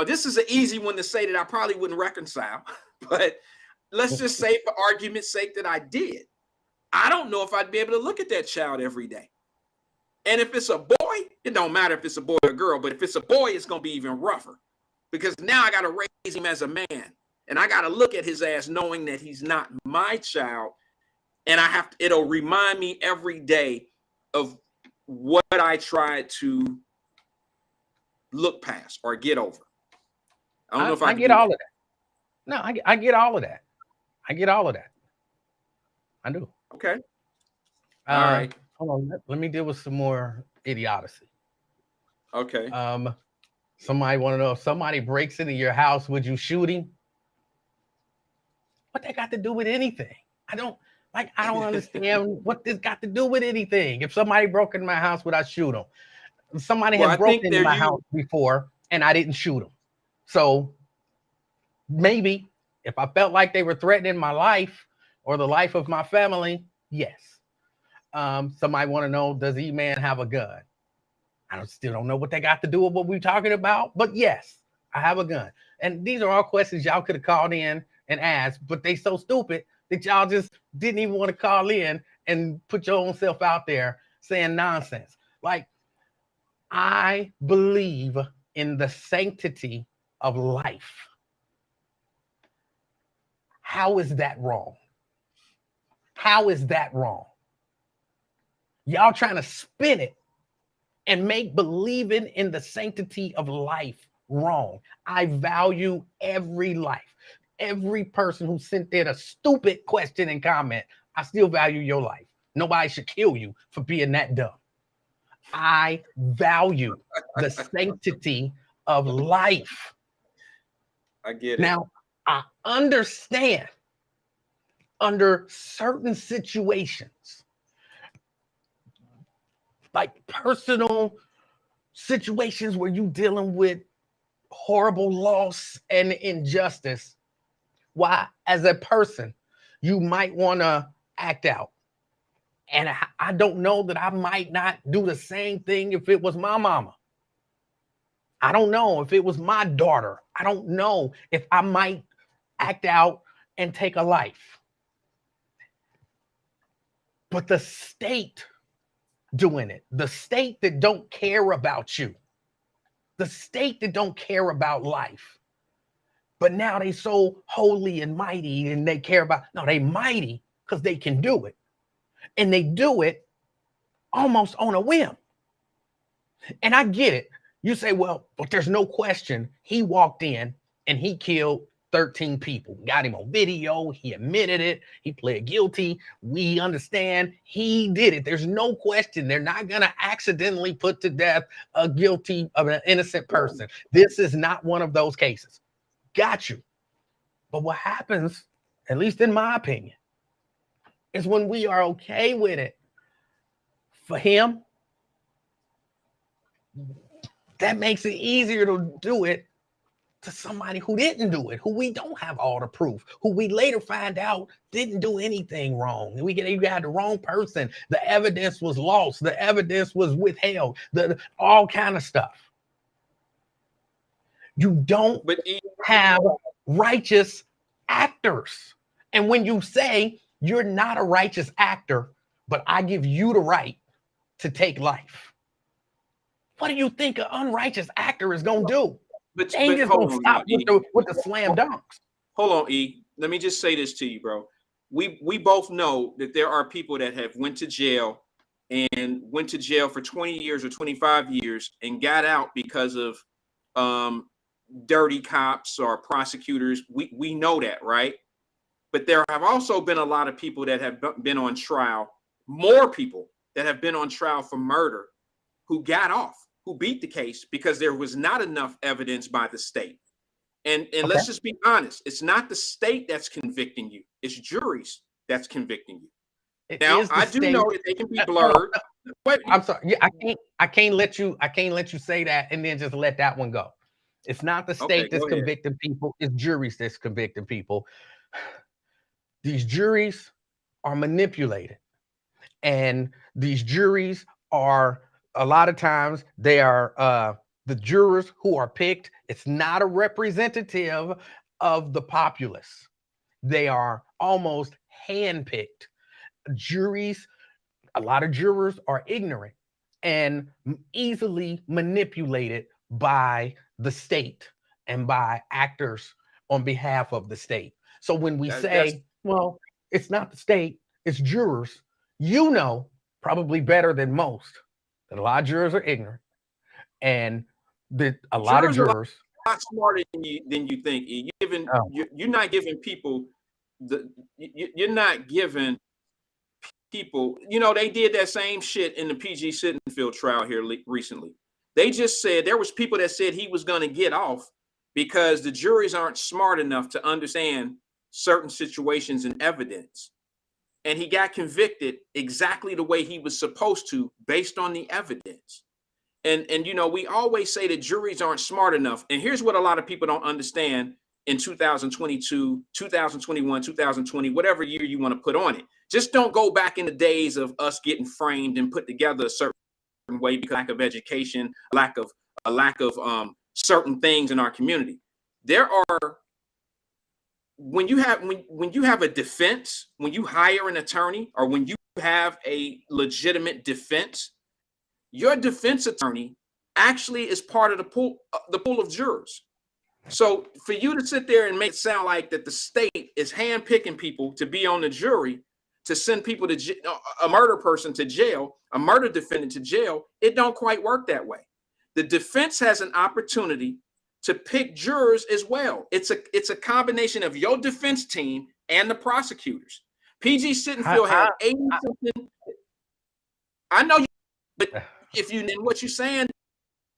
this is an easy one to say that I probably wouldn't reconcile, but let's just say for argument's sake that I did. I don't know if I'd be able to look at that child every day. And if it's a boy, it don't matter if it's a boy or girl, but if it's a boy, it's going to be even rougher, because now I got to raise him as a man, and I got to look at his ass knowing that he's not my child. And it'll remind me every day of what I tried to look past or get over. I don't know if I get all of that. No, I get all of that. I get all of that. I do. Okay. All right. Hold on. Let me deal with some more idiocy. Okay. Somebody want to know, if somebody breaks into your house, would you shoot him? What that got to do with anything? I don't understand what this got to do with anything. If somebody broke into my house, would I shoot them? Somebody has broken into my house before and I didn't shoot them. So maybe if I felt like they were threatening my life or the life of my family, yes. Somebody want to know, does E-Man have a gun? I still don't know what they got to do with what we're talking about, but yes, I have a gun. And these are all questions y'all could have called in and asked, but they so stupid that y'all just didn't even want to call in and put your own self out there saying nonsense. Like, I believe in the sanctity of life. How is that wrong? How is that wrong? Y'all trying to spin it and make believing in the sanctity of life wrong. I value every life. Every person who sent in a stupid question and comment, I still value your life. Nobody should kill you for being that dumb. I value the sanctity of life. I get it. Now, I understand under certain situations, like personal situations where you're dealing with horrible loss and injustice, why, as a person, you might want to act out. And I don't know that I might not do the same thing if it was my mama. I don't know if it was my daughter. I don't know if I might act out and take a life. But the state doing it, the state that don't care about you, the state that don't care about life, but now they so holy and mighty and they care about, no, they mighty because they can do it. And they do it almost on a whim. And I get it. You say, well, but there's no question he walked in and he killed 13 people. Got him on video. He admitted it. He pled guilty. We understand he did it. There's no question. They're not going to accidentally put to death a guilty of an innocent person. This is not one of those cases. Got you. But what happens, at least in my opinion, is when we are okay with it for him, that makes it easier to do it to somebody who didn't do it, who we don't have all the proof, who we later find out didn't do anything wrong. You got the wrong person. The evidence was lost. The evidence was withheld. All kind of stuff. You don't have righteous actors. And when you say you're not a righteous actor, but I give you the right to take life, what do you think an unrighteous actor is going to do? But they ain't just going to stop with the slam dunks. Hold on, E. Let me just say this to you, bro. We both know that there are people that have went to jail for 20 years or 25 years and got out because of dirty cops or prosecutors. We know that, right? But there have also been a lot of people that have been on trial, more people that have been on trial for murder who got off, who beat the case because there was not enough evidence by the state. And let's just be honest, it's not the state that's convicting you, it's juries that's convicting you. Now, I do know that they can be blurred. I'm sorry. Yeah, I can't let you say that and then just let that one go. It's not the state that's convicting people, it's juries that's convicting people. These juries are manipulated. And these juries are, a lot of times, they are the jurors who are picked. It's not a representative of the populace. They are almost handpicked. Juries, a lot of jurors are ignorant and easily manipulated by the state and by actors on behalf of the state. So when we say, well, it's not the state, it's jurors, you know, probably better than most, that a lot of jurors are ignorant, and that a lot of jurors are a lot smarter than you think. You're not giving people you're not giving people. You know, they did that same shit in the PG Sittenfeld trial here recently. They just said there was people that said he was going to get off because the juries aren't smart enough to understand certain situations and evidence. And he got convicted exactly the way he was supposed to based on the evidence. And you know, we always say that juries aren't smart enough. And here's what a lot of people don't understand in 2022, 2021, 2020, whatever year you want to put on it. Just don't go back in the days of us getting framed and put together a certain way because of lack of education, a lack of certain things in our community. There are, when you have a defense, when you hire an attorney, or when you have a legitimate defense, your defense attorney actually is part of the pool of jurors. So for you to sit there and make it sound like that the state is handpicking people to be on the jury to send people to a murder person to jail, a murder defendant to jail, it don't quite work that way. The defense has an opportunity to pick jurors as well. It's a combination of your defense team and the prosecutors. PG Sittenfeld had 80 something. I know you, but if you then what you're saying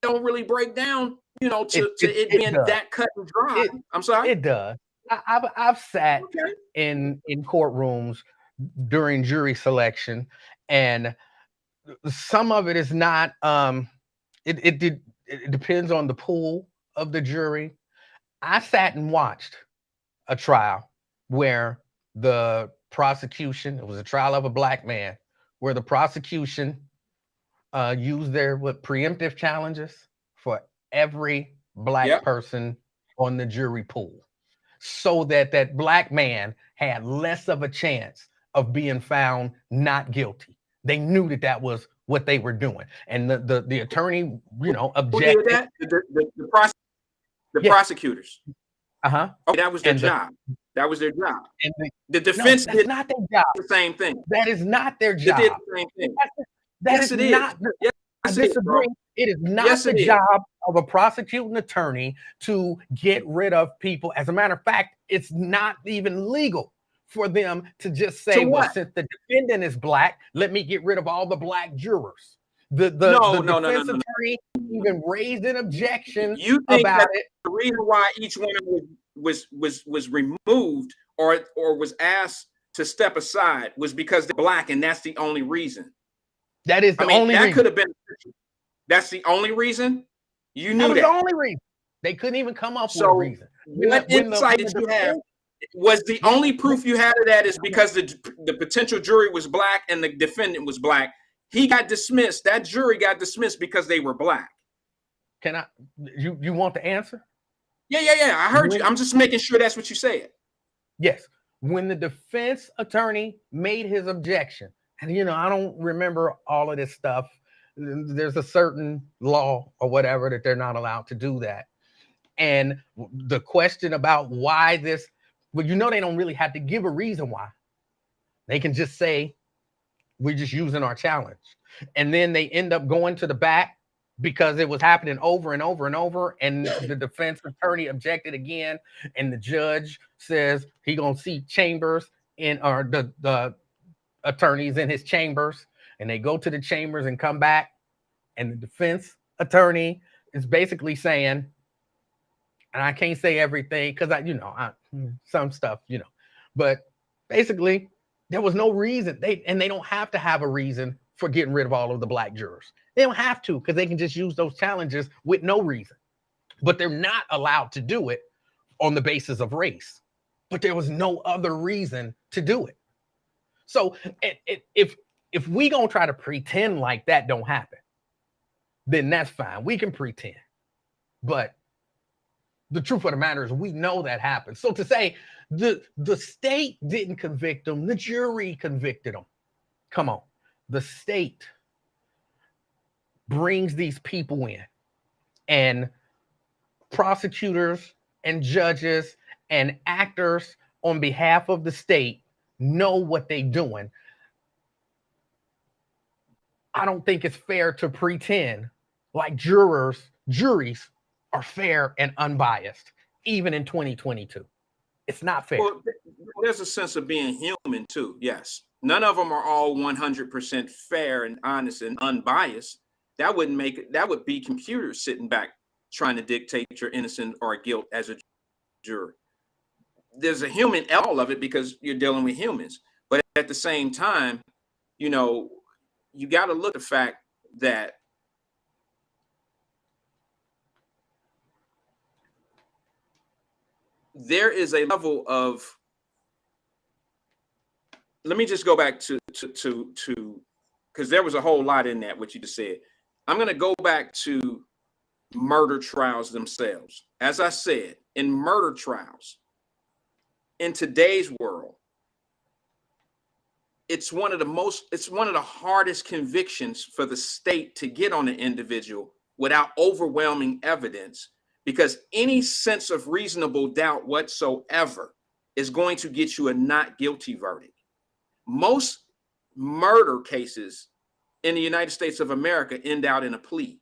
don't really break down, you know, to it being that cut and dry. I'm sorry. It does. I've sat in courtrooms during jury selection, and some of it is not. It depends on the pool of the jury. I sat and watched a trial where the prosecution, it was a trial of a black man, where the prosecution used their preemptive challenges for every black person on the jury pool, so that that black man had less of a chance of being found not guilty. They knew that that was what they were doing, and the attorney, you know, objected. Who did that? The prosecutors. Okay, that was their job. That was their job. And the defense did not their job. The same thing. That is not their job. They did the same thing. Yes, it is. I disagree. It is not the job of a prosecuting attorney to get rid of people. As a matter of fact, it's not even legal for them to just say, well, since the defendant is black, let me get rid of all the black jurors. The defense attorney even raised an objection. You think about that it. The reason why each woman was removed or was asked to step aside was because they're black, and that's the only reason. That is the only reason. That could have been. That's the only reason. You knew that. Was the only reason. They couldn't even come up with a reason. What insight did you have? Was the only proof you had of that is because the potential jury was black and the defendant was black. He got dismissed. That jury got dismissed because they were black. Can I? You want the answer? Yeah. I heard you. I'm just making sure that's what you said. Yes. When the defense attorney made his objection, and you know, I don't remember all of this stuff. There's a certain law or whatever that they're not allowed to do that. And the question about why this, well, you know, they don't really have to give a reason why. They can just say, we're just using our challenge. And then they end up going to the back because it was happening over and over and over. And the defense attorney objected again. And the judge says he gonna see chambers or the attorneys in his chambers. And they go to the chambers and come back. And the defense attorney is basically saying, and I can't say everything because some stuff, but basically there was no reason. They don't have to have a reason for getting rid of all of the black jurors. They don't have to, because they can just use those challenges with no reason. But they're not allowed to do it on the basis of race. But there was no other reason to do it. So if we gonna try to pretend like that don't happen, then that's fine. We can pretend. But the truth of the matter is we know that happened. So to say the state didn't convict them, the jury convicted them. Come on. The state brings these people in, and prosecutors and judges and actors on behalf of the state know what they're doing. I don't think it's fair to pretend like juries are fair and unbiased, even in 2022. It's not fair. Well, there's a sense of being human too. Yes. None of them are all 100% fair and honest and unbiased. That would be computers sitting back trying to dictate your innocence or guilt as a juror. There's a human element of it because you're dealing with humans. But at the same time, you got to look at the fact that there is a level of, let me just go back to because there was a whole lot in that, what you just said. I'm going to go back to murder trials themselves. As I said, in murder trials, in today's world, it's one of the hardest convictions for the state to get on an individual without overwhelming evidence, because any sense of reasonable doubt whatsoever is going to get you a not guilty verdict. Most murder cases in the United States of America end out in a plea.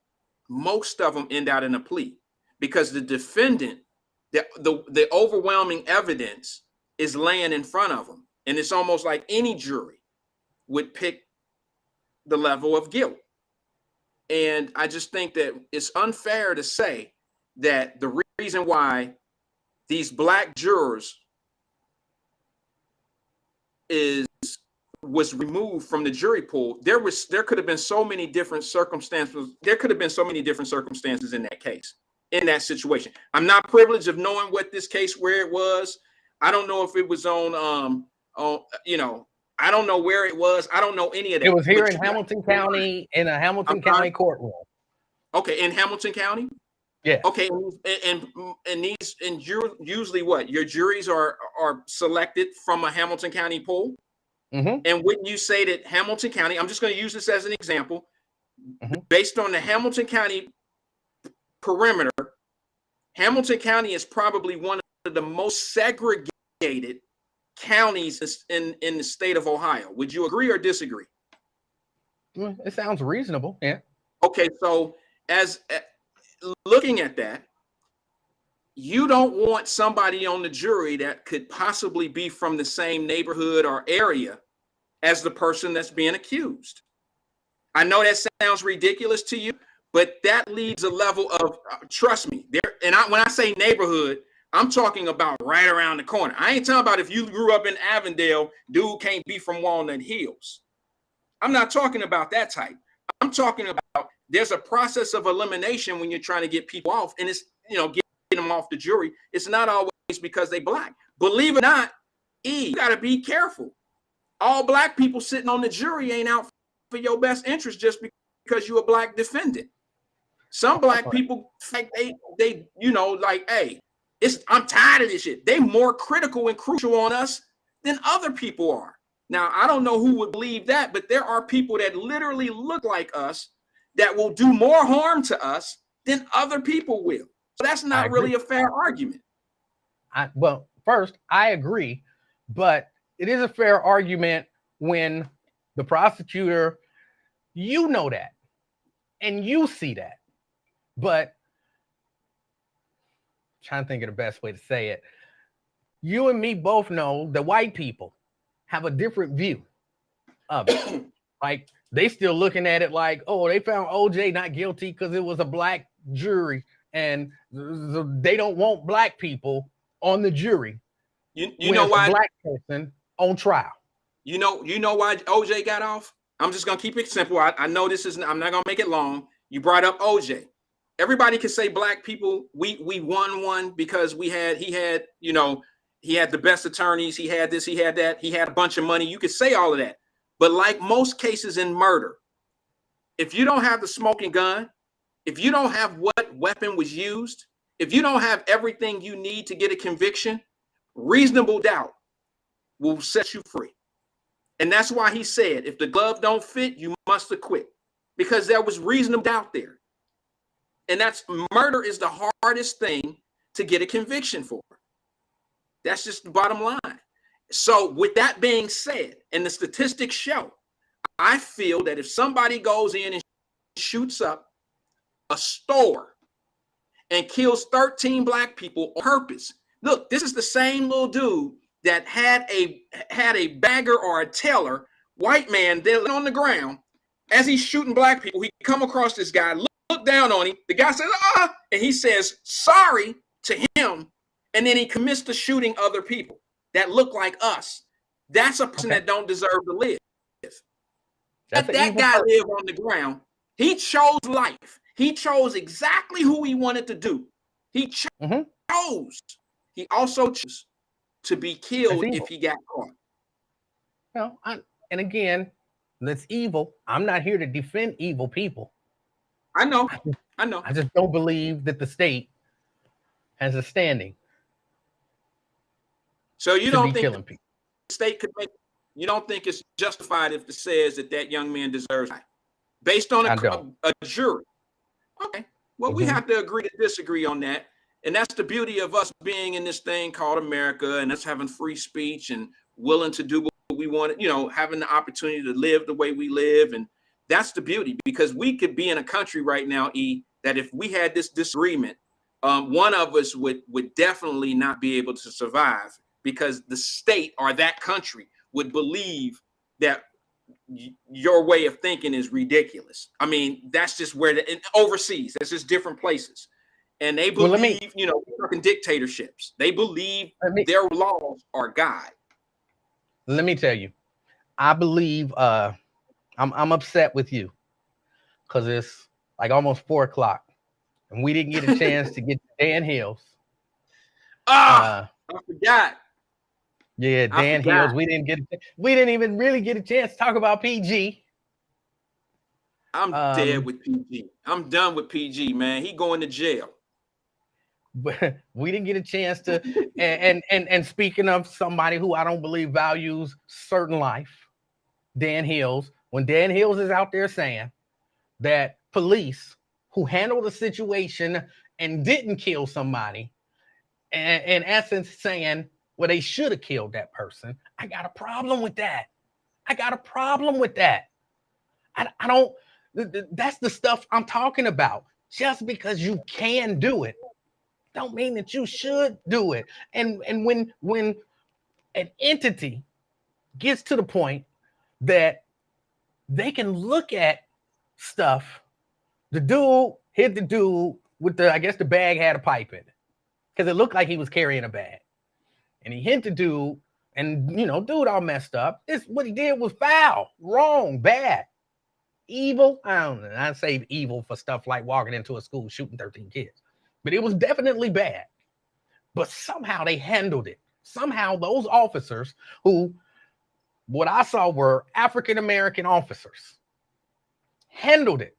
Most of them end out in a plea because the defendant, the overwhelming evidence is laying in front of them. And it's almost like any jury would pick the level of guilt. And I just think that it's unfair to say that the reason why these black jurors was removed from the jury pool, there could have been so many different circumstances. There could have been so many different circumstances in that case, in that situation. I'm not privileged of knowing what this case, where it was. I don't know if it was on I don't know where it was. I don't know any of that. It was here in Hamilton County, in a Hamilton County courtroom. Okay, in Hamilton County? Yeah. Okay, and usually what? Your juries are selected from a Hamilton County pool? Mm-hmm. And wouldn't you say that Hamilton County, I'm just going to use this as an example, based on the Hamilton County perimeter, Hamilton County is probably one of the most segregated counties in the state of Ohio. Would you agree or disagree? It sounds reasonable. Yeah. Okay, so as looking at that, you don't want somebody on the jury that could possibly be from the same neighborhood or area as the person that's being accused. I know that sounds ridiculous to you, but that leaves a level of trust me. When I say neighborhood, I'm talking about right around the corner. I ain't talking about if you grew up in Avondale, dude can't be from Walnut Hills. I'm not talking about that type. I'm talking about there's a process of elimination when you're trying to get people off, and it's, get them off the jury. It's not always because they black. Believe it or not, you got to be careful. All black people sitting on the jury ain't out for your best interest just because you're a black defendant. Some black people, hey, I'm tired of this shit. They more critical and crucial on us than other people are. Now, I don't know who would believe that, but there are people that literally look like us that will do more harm to us than other people will. So that's not really a fair argument. Well, first, I agree, but it is a fair argument when the prosecutor, that, and you see that. But I'm trying to think of the best way to say it. You and me both know that white people have a different view of it. Like, they still looking at it like, oh, they found OJ not guilty because it was a black jury, and they don't want black people on the jury. You know why? A black person on trial. You know why OJ got off? I'm just gonna keep it simple. I know I'm not gonna make it long. You brought up OJ. Everybody can say black people, we won one because he had the best attorneys, he had this, he had that, he had a bunch of money. You could say all of that. But like most cases in murder, if you don't have the smoking gun, if you don't have what weapon was used, if you don't have everything you need to get a conviction, reasonable doubt will set you free. And that's why he said, if the glove don't fit, you must acquit, because there was reasonable doubt there. And murder is the hardest thing to get a conviction for. That's just the bottom line. So with that being said, and the statistics show, I feel that if somebody goes in and shoots up a store and kills 13 black people on purpose. Look, this is the same little dude that had a bagger or a teller, white man, there on the ground. As he's shooting black people, he come across this guy, look down on him. The guy says, and he says sorry to him. And then he commits to shooting other people that look like us. That's a person that don't deserve to live. Let that guy live on the ground. He chose life. He chose exactly who he wanted to do. He chose. He also chose to be killed if he got caught. Well, and again, that's evil. I'm not here to defend evil people. I know. I just don't believe that the state has a standing. So you don't think the state could make? You don't think it's justified if it says that that young man deserves it based on a jury. Okay. Well, we have to agree to disagree on that. And that's the beauty of us being in this thing called America, and us having free speech and willing to do what we want, you know, having the opportunity to live the way we live. And that's the beauty, because we could be in a country right now, that if we had this disagreement, one of us would definitely not be able to survive, because the state or that country would believe that your way of thinking is ridiculous. I mean, that's just where overseas, that's just different places. And they believe, you know, fucking dictatorships. They believe their laws are God. Let me tell you, I believe I'm upset with you because it's like almost 4 o'clock and we didn't get a chance to get Dan Hills. I forgot. Yeah, Dan Hills. We didn't even really get a chance to talk about PG. I'm dead with PG. I'm done with PG, man. He going to jail. But we didn't get a chance to, and speaking of somebody who I don't believe values certain life, Dan Hills, when Dan Hills is out there saying that police who handled the situation and didn't kill somebody, and in essence saying, well, they should have killed that person. I got a problem with that. I don't, that's the stuff I'm talking about. Just because you can do it don't mean that you should do it. And when an entity gets to the point that they can look at stuff, the dude hit the dude with the, I guess the bag had a pipe in it, because it looked like he was carrying a bag. And he hit the dude, and you know, dude all messed up. What he did was foul, wrong, bad, evil. I don't know. I say evil for stuff like walking into a school shooting 13 kids. But it was definitely bad. But somehow they handled it. Somehow those officers, who what I saw were African-American officers, handled it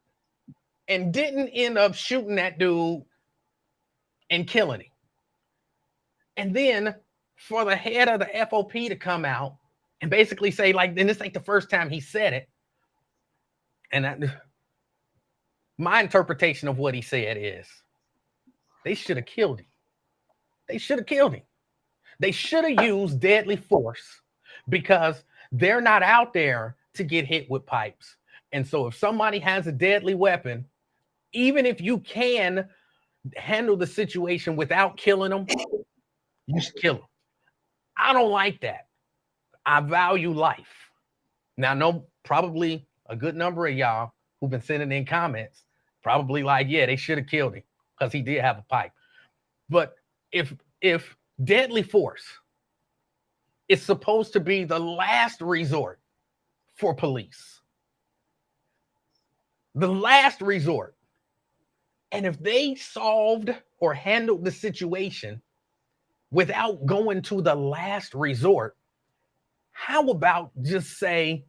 and didn't end up shooting that dude and killing him. And then for the head of the FOP to come out and basically say, like, and this ain't the first time he said it. And my interpretation of what he said is, they should have killed him. They should have used deadly force, because they're not out there to get hit with pipes. And so if somebody has a deadly weapon, even if you can handle the situation without killing them, you should kill them. I don't like that. I value life. Now, I know probably a good number of y'all who've been sending in comments probably like, yeah, they should have killed him because he did have a pipe. But if deadly force is supposed to be the last resort for police, the last resort, and if they solved or handled the situation without going to the last resort, how about just say,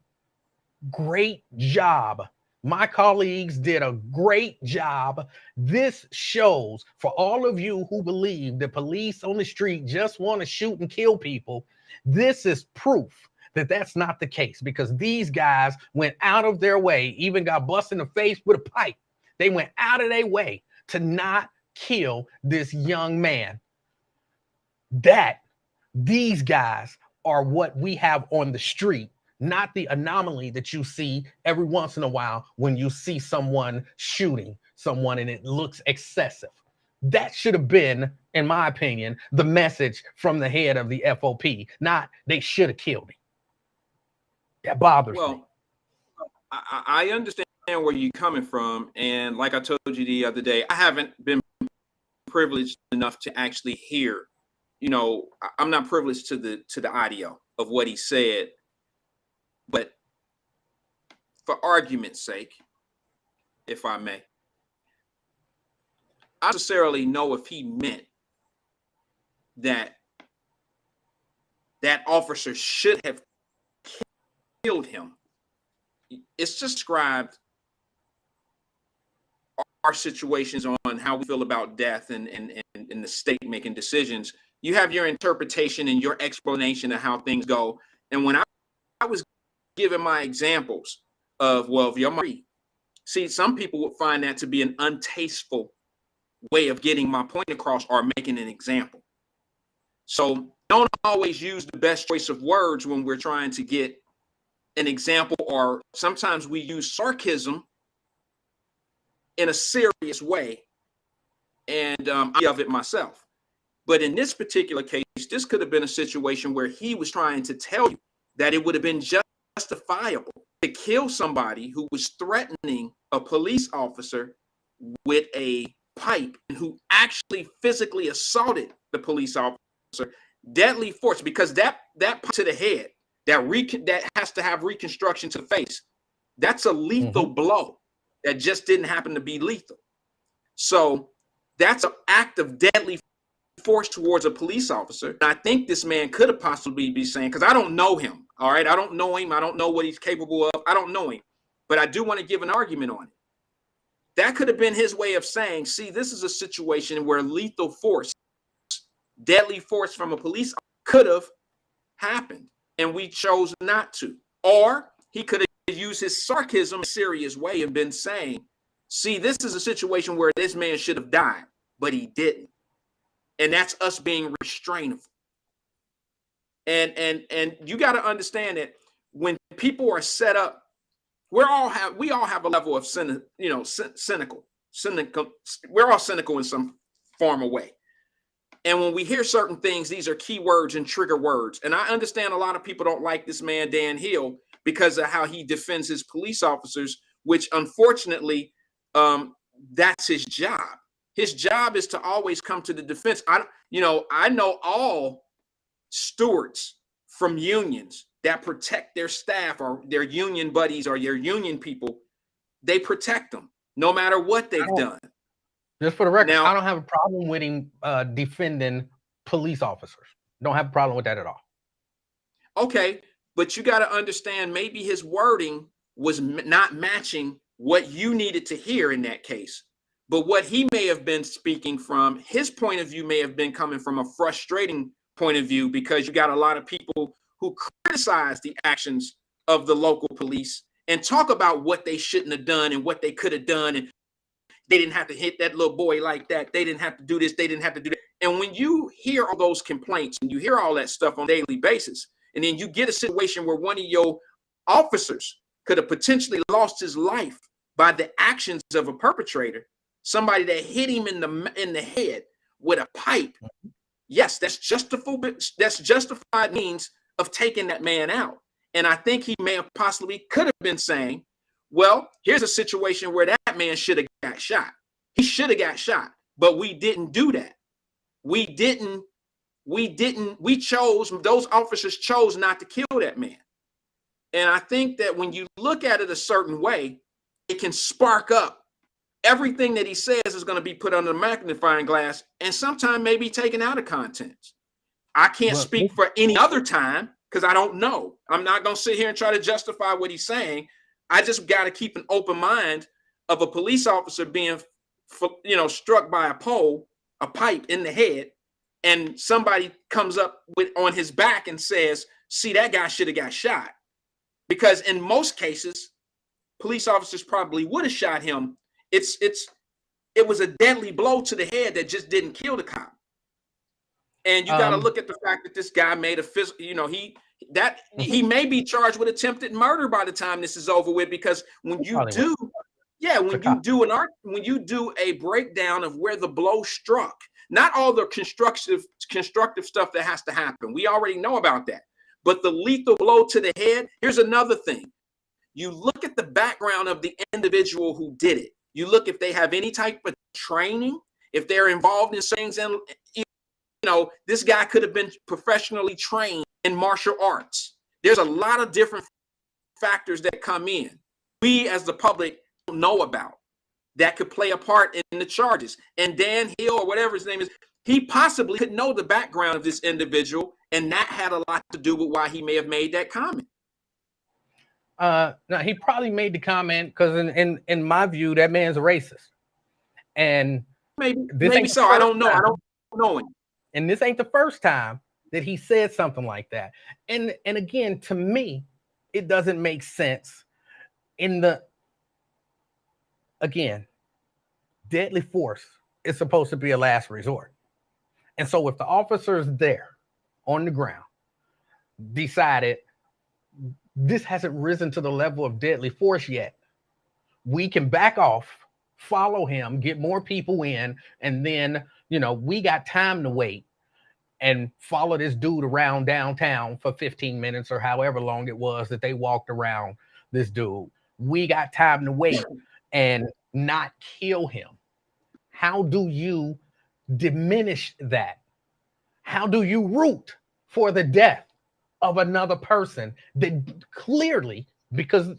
great job. My colleagues did a great job. This shows for all of you who believe the police on the street just want to shoot and kill people. This is proof that that's not the case, because these guys went out of their way, even got busted in the face with a pipe. They went out of their way to not kill this young man. That these guys are what we have on the street, not the anomaly that you see every once in a while when you see someone shooting someone and it looks excessive. That should have been, in my opinion, the message from the head of the FOP, not they should have killed him. That bothers me. I understand where you're coming from. And like I told you the other day, I haven't been privileged enough to actually hear, you know, I'm not privileged to the audio of what he said. But for argument's sake, if I may, I don't necessarily know if he meant that that officer should have killed him. It's described our situations on how we feel about death and the state making decisions. You have your interpretation and your explanation of how things go. And when I was giving my examples of, well, if you're married, see, some people would find that to be an untasteful way of getting my point across or making an example. So don't always use the best choice of words when we're trying to get an example, or sometimes we use sarcasm in a serious way, and I of it myself. But in this particular case, this could have been a situation where he was trying to tell you that it would have been justifiable to kill somebody who was threatening a police officer with a pipe and who actually physically assaulted the police officer. Deadly force, because that to the head, that has to have reconstruction to the face. That's a lethal blow that just didn't happen to be lethal. So that's an act of deadly force towards a police officer. And I think this man could have possibly be saying, because I don't know him, all right? I don't know him. I don't know what he's capable of. I don't know him. But I do want to give an argument on it. That could have been his way of saying, see, this is a situation where lethal force, deadly force from a police officer could have happened, and we chose not to. Or he could have used his sarcasm in a serious way and been saying, see, this is a situation where this man should have died, but he didn't. And that's us being restrainable. And you got to understand that when people are set up, we all have a level of cynical. We're all cynical in some form or way. And when we hear certain things, these are key words and trigger words. And I understand a lot of people don't like this man, Dan Hill, because of how he defends his police officers, which unfortunately, that's his job. His job is to always come to the defense. I know all stewards from unions that protect their staff or their union buddies or their union people. They protect them no matter what they've done. Just for the record, now, I don't have a problem with him defending police officers. Don't have a problem with that at all. Okay, but you got to understand, maybe his wording was not matching what you needed to hear in that case. But what he may have been speaking from, his point of view may have been coming from a frustrating point of view, because you got a lot of people who criticize the actions of the local police and talk about what they shouldn't have done and what they could have done. And they didn't have to hit that little boy like that. They didn't have to do this. They didn't have to do that. And when you hear all those complaints and you hear all that stuff on a daily basis, and then you get a situation where one of your officers could have potentially lost his life by the actions of a perpetrator, somebody that hit him in the head with a pipe. Yes, that's justified means of taking that man out. And I think he may have possibly could have been saying, well, here's a situation where that man should have got shot. He should have got shot, but we didn't do that. Those officers chose not to kill that man. And I think that when you look at it a certain way, it can spark up. Everything that he says is going to be put under the magnifying glass and sometimes maybe taken out of context. I can't speak for any other time because I don't know. I'm not going to sit here and try to justify what he's saying. I just got to keep an open mind of a police officer being, struck by a pipe in the head, and somebody comes up on his back and says, see, that guy should have got shot. Because in most cases, police officers probably would have shot him. It was a deadly blow to the head that just didn't kill the cop. And you got to look at the fact that this guy made a physical, he may be charged with attempted murder by the time this is over with, because when you do a breakdown of where the blow struck, not all the constructive stuff that has to happen. We already know about that. But the lethal blow to the head, here's another thing. You look at the background of the individual who did it. You look if they have any type of training, if they're involved in things, and this guy could have been professionally trained in martial arts. There's a lot of different factors that come in. We as the public don't know about that could play a part in the charges. And Dan Hill, or whatever his name is, he possibly could know the background of this individual, and that had a lot to do with why he may have made that comment. No, he probably made the comment because in my view, that man's a racist. And maybe so. I don't know. I don't know him. And this ain't the first time that he said something like that. And again, to me, it doesn't make sense. Again, deadly force is supposed to be a last resort. And so if the officers there on the ground decided this hasn't risen to the level of deadly force yet, we can back off, follow him, get more people in, and then, we got time to wait and follow this dude around downtown for 15 minutes or however long it was that they walked around this dude. We got time to wait and not kill him. How do you diminish that? How do you root for the death of another person that clearly, because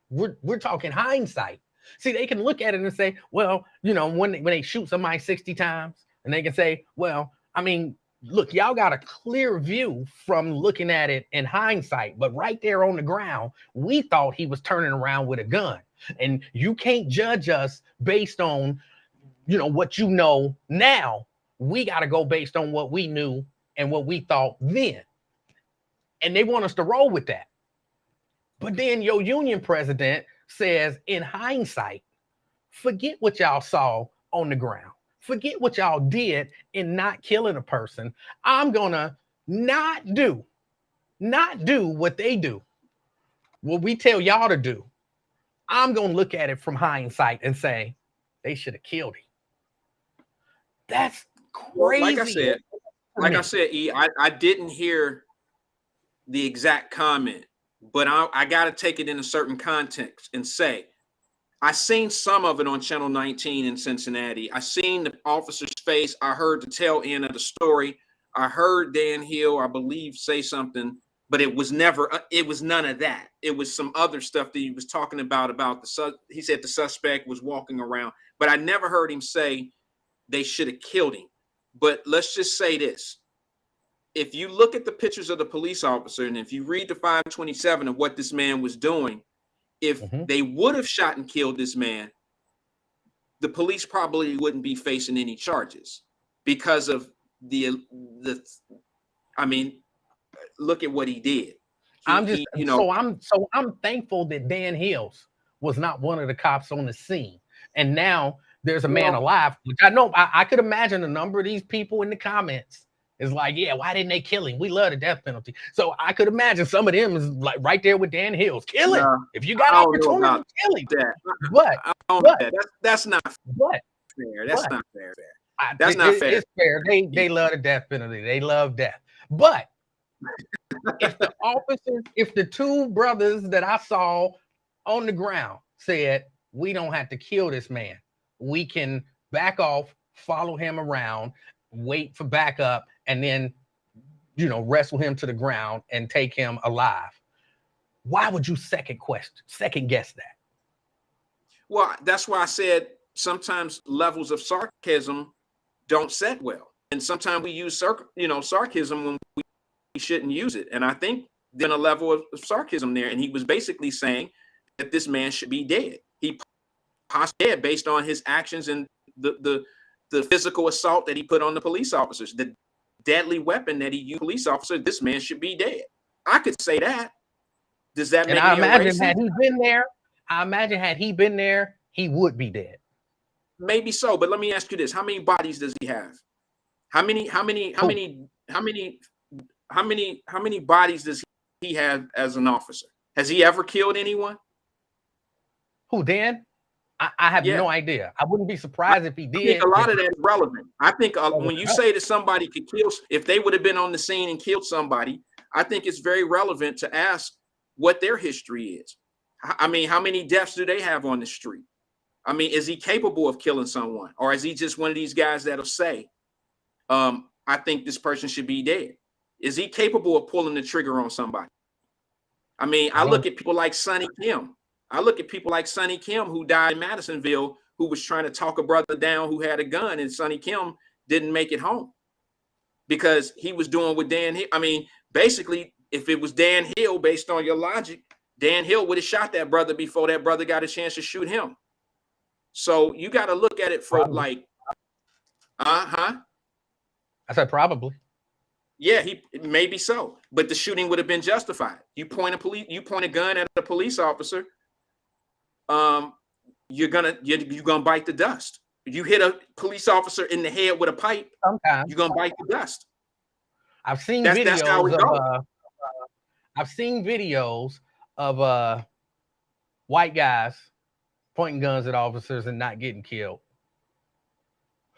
we're talking hindsight. See, they can look at it and say, well, when they shoot somebody 60 times, and they can say, well, I mean, look, y'all got a clear view from looking at it in hindsight, but right there on the ground, we thought he was turning around with a gun. And you can't judge us based on, what you know now. We got to go based on what we knew and what we thought then. And they want us to roll with that. But then your union president says, in hindsight, forget what y'all saw on the ground. Forget what y'all did in not killing a person. I'm going to not do what they do, what we tell y'all to do. I'm going to look at it from hindsight and say, they should have killed him. That's crazy. Like I said, E, I didn't hear the exact comment, but I got to take it in a certain context and say, I seen some of it on Channel 19 in Cincinnati. I seen the officer's face. I heard the tail end of the story. I heard Dan Hill, I believe, say something, but it was none of that. It was some other stuff that he was talking about he said the suspect was walking around, but I never heard him say they should have killed him. But let's just say this. If you look at the pictures of the police officer, and if you read the 527 of what this man was doing, if they would have shot and killed this man, the police probably wouldn't be facing any charges because of look at what he did. I'm thankful that Dan Hills was not one of the cops on the scene. And now there's a man alive, which I know I could imagine a number of these people in the comments is like, yeah, why didn't they kill him? We love the death penalty. So I could imagine some of them is like right there with Dan Hills. Kill him. If you got opportunity, kill him. That's not fair. That's not fair. That's not fair. It's fair. They love the death penalty. They love death. But if the two brothers that I saw on the ground said, we don't have to kill this man, we can back off, follow him around, wait for backup, and then, wrestle him to the ground and take him alive. Why would you second guess that? Well, that's why I said sometimes levels of sarcasm don't set well. And sometimes we use sarcasm when we shouldn't use it. And I think there's a level of sarcasm there. And he was basically saying that this man should be dead. He possibly dead based on his actions and the physical assault that he put on the police officers, the deadly weapon that he used police officer. This man should be dead. I could say that. Does that make I imagine had he been there, he would be dead. Maybe so, but let me ask you this: how many bodies does he have? How many bodies does he have as an officer? Has he ever killed anyone? Who, Dan? I have no idea. I wouldn't be surprised if he did. I think a lot of that is relevant. I think when you say that somebody could kill, if they would have been on the scene and killed somebody, I think it's very relevant to ask what their history is. I mean, how many deaths do they have on the street? I mean, is he capable of killing someone? Or is he just one of these guys that'll say, I think this person should be dead? Is he capable of pulling the trigger on somebody? I mean, I look at people like Sonny Kim. Who died in Madisonville, who was trying to talk a brother down who had a gun, and Sonny Kim didn't make it home because he was doing what Dan Hill. I mean, basically, if it was Dan Hill, based on your logic, Dan Hill would have shot that brother before that brother got a chance to shoot him. So you got to look at it for I said probably. Yeah, maybe so, but the shooting would have been justified. You point a gun at a police officer. You're gonna bite the dust. You hit a police officer in the head with a pipe. Sometimes you're gonna bite the dust. I've seen that's how it goes. I've seen videos of white guys pointing guns at officers and not getting killed.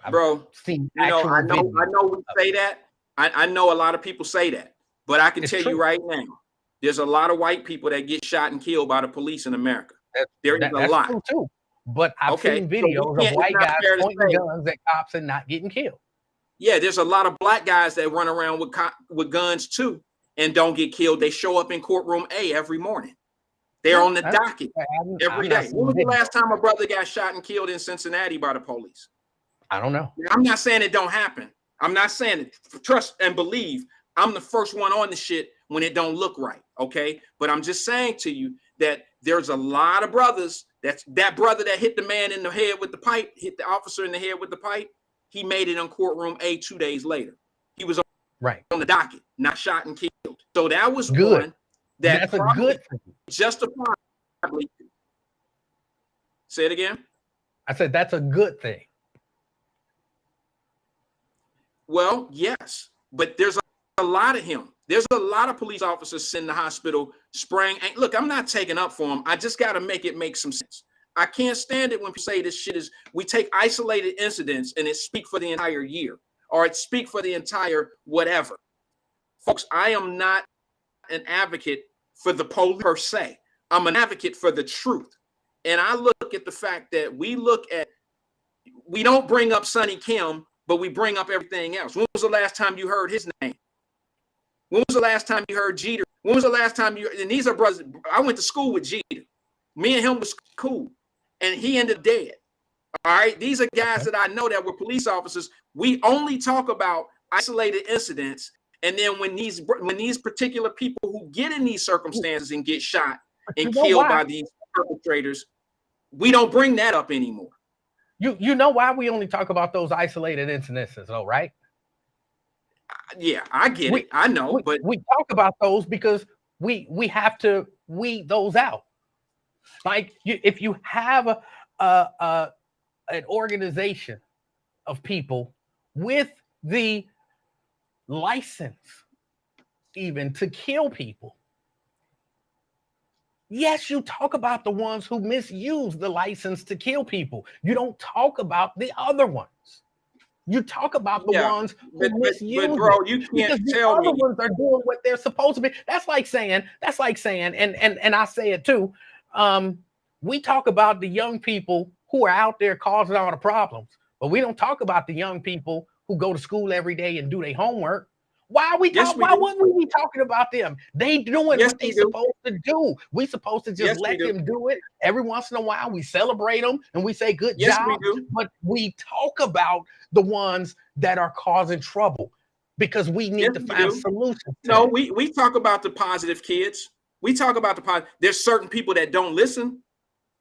Bro, I know we say that. I know a lot of people say that, but I can tell you right now, there's a lot of white people that get shot and killed by the police in America. There is a lot. True too. But I've seen videos of white guys pointing guns at cops and not getting killed. Yeah, there's a lot of black guys that run around with guns too and don't get killed. They show up in courtroom A every morning. They're on the docket every day. When was the last time a brother got shot and killed in Cincinnati by the police? I don't know. I'm not saying it don't happen. I'm not saying it. Trust and believe. I'm the first one on the shit when it don't look right. Okay. But I'm just saying to you that there's a lot of brothers. That brother that hit the man in the head with the pipe, hit the officer in the head with the pipe. He made it on courtroom A 2 days later. He was on the docket, not shot and killed. So that was good. One that's a good thing. Justifiably. Say it again. I said that's a good thing. Well, yes, but there's a lot of him. There's a lot of police officers in the hospital spraying. Look, I'm not taking up for them. I just got to make some sense. I can't stand it when people say this shit is, we take isolated incidents and it speak for the entire year or it speak for the entire whatever. Folks, I am not an advocate for the police per se. I'm an advocate for the truth. And I look at the fact that we don't bring up Sonny Kim, but we bring up everything else. When was the last time you heard his name? When was the last time you heard Jeter? When was the last time and these are brothers. I went to school with Jeter. Me and him was cool. And he ended up dead. All right. These are guys that I know that were police officers. We only talk about isolated incidents. And then when these particular people who get in these circumstances and get shot and killed by these perpetrators, we don't bring that up anymore. You know why we only talk about those isolated incidences, though, right? Yeah, I get it. I know, but we talk about those because we have to weed those out. Like if you have an organization of people with the license even to kill people, yes, you talk about the ones who misuse the license to kill people. You don't talk about the other ones. You talk about the ones who misuse but bro, you can't tell me. The other ones are doing what they're supposed to be. That's like saying, and I say it too. We talk about the young people who are out there causing all the problems, but we don't talk about the young people who go to school every day and do their homework. Why wouldn't we be talking about them? They doing what they supposed to do. We supposed to just let them do it. Every once in a while, we celebrate them and we say good job. But we talk about the ones that are causing trouble because we need to find solutions. No, we talk about the positive kids. We talk about the positive. There's certain people that don't listen,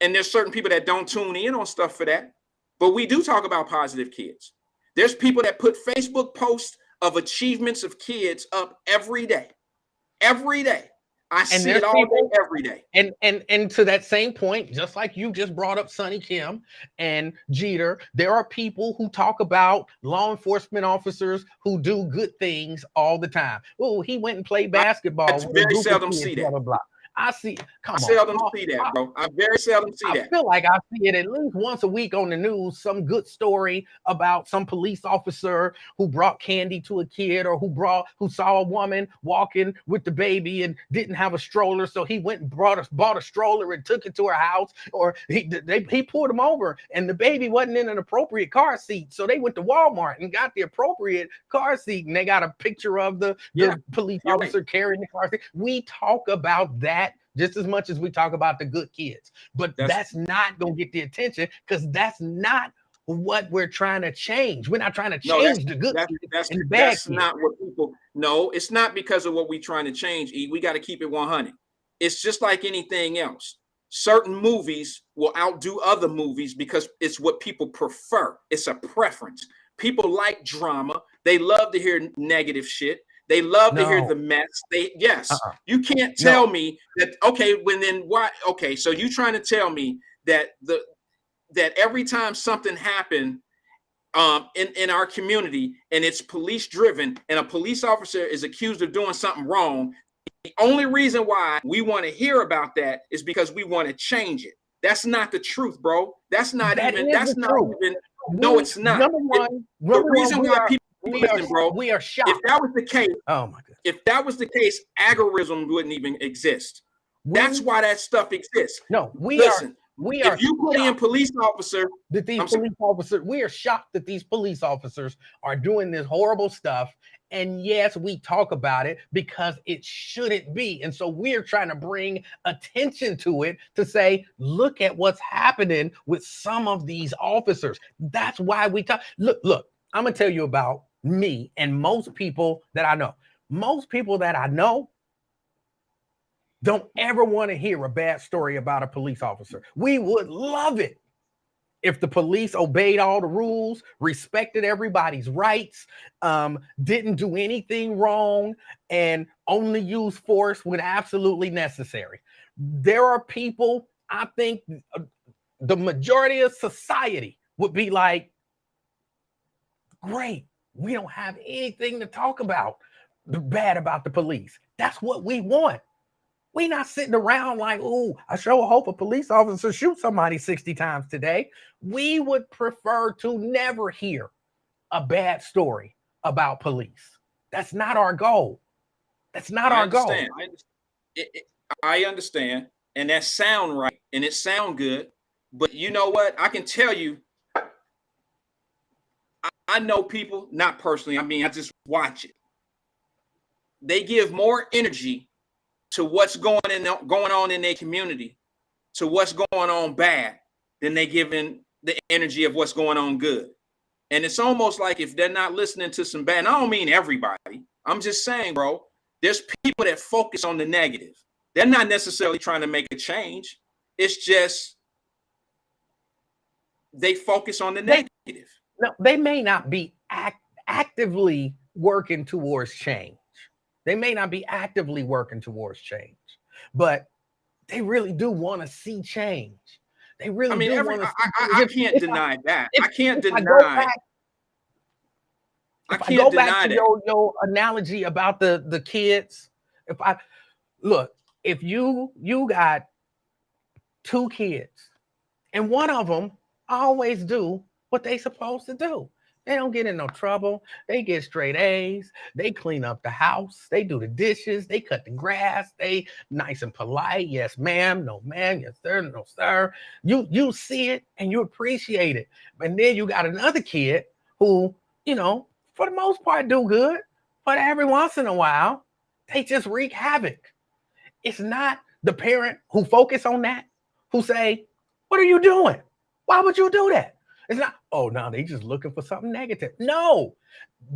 and there's certain people that don't tune in on stuff for that. But we do talk about positive kids. There's people that put Facebook posts of achievements of kids up every day. Every day. I see it all day, every day. And to that same point, just like you just brought up Sonny Kim and Jeter, there are people who talk about law enforcement officers who do good things all the time. Oh, he went and played basketball. I very seldom see that. Blah, blah, blah. I see. I seldom see that, bro. I very seldom see that. I feel like I see it at least once a week on the news. Some good story about some police officer who brought candy to a kid, or who saw a woman walking with the baby and didn't have a stroller, so he went and bought a stroller and took it to her house. Or he pulled him over, and the baby wasn't in an appropriate car seat, so they went to Walmart and got the appropriate car seat, and they got a picture of the police officer carrying the car seat. We talk about that just as much as we talk about the good kids, but that's not going to get the attention because that's not what we're trying to change. We're not trying to change the good kids and the bad kids. Not what people. No, it's not because of what we're trying to change. We got to keep it 100. It's just like anything else. Certain movies will outdo other movies because it's what people prefer. It's a preference. People like drama. They love to hear negative shit. They love to hear the mess. You can't tell me that, okay, why? Okay, so you trying to tell me that that every time something happened in our community and it's police driven and a police officer is accused of doing something wrong, the only reason why we want to hear about that is because we want to change it. That's not the truth, bro. That's not even. No, it's not. The reason why people listen, bro. We are shocked. If that was the case, oh my God. If that was the case, agorism wouldn't even exist. That's why that stuff exists. No, if you put in police officer, we are shocked that these police officers are doing this horrible stuff. And yes, we talk about it because it shouldn't be. And so we're trying to bring attention to it to say, look at what's happening with some of these officers. That's why we talk. Look, I'm going to tell you about me and most people that I know. Most people that I know don't ever want to hear a bad story about a police officer. We would love it if the police obeyed all the rules, respected everybody's rights, didn't do anything wrong, and only use force when absolutely necessary. There are people, I think the majority of society would be like, great, we don't have anything to talk about bad about the police. That's what we want. We're not sitting around like, oh, I sure hope a police officer shoots somebody 60 times today. We would prefer to never hear a bad story about police. That's not our goal. That's not our goal. I understand. And that sound right. And it sound good. But you know what? I can tell you, I know people, not personally. I mean, I just watch it. They give more energy to what's going on in their community, to what's going on bad, than they give in the energy of what's going on good. And it's almost like if they're not listening to some bad, and I don't mean everybody, I'm just saying, bro, there's people that focus on the negative. They're not necessarily trying to make a change. It's just they focus on the negative. No, they may not be actively working towards change. They may not be actively working towards change, but they really do want to see change. They really do want to see change. I can't deny that. I can't deny. If I go back to your analogy about the kids, if you got two kids and one of them always do what they supposed to do. They don't get in no trouble. They get straight A's. They clean up the house. They do the dishes. They cut the grass. They nice and polite. Yes, ma'am. No, ma'am. Yes, sir. No, sir. You see it and you appreciate it. And then you got another kid who, for the most part do good, but every once in a while, they just wreak havoc. It's not the parent who focus on that, who say, what are you doing? Why would you do that? It's not, oh, no, they just looking for something negative. No,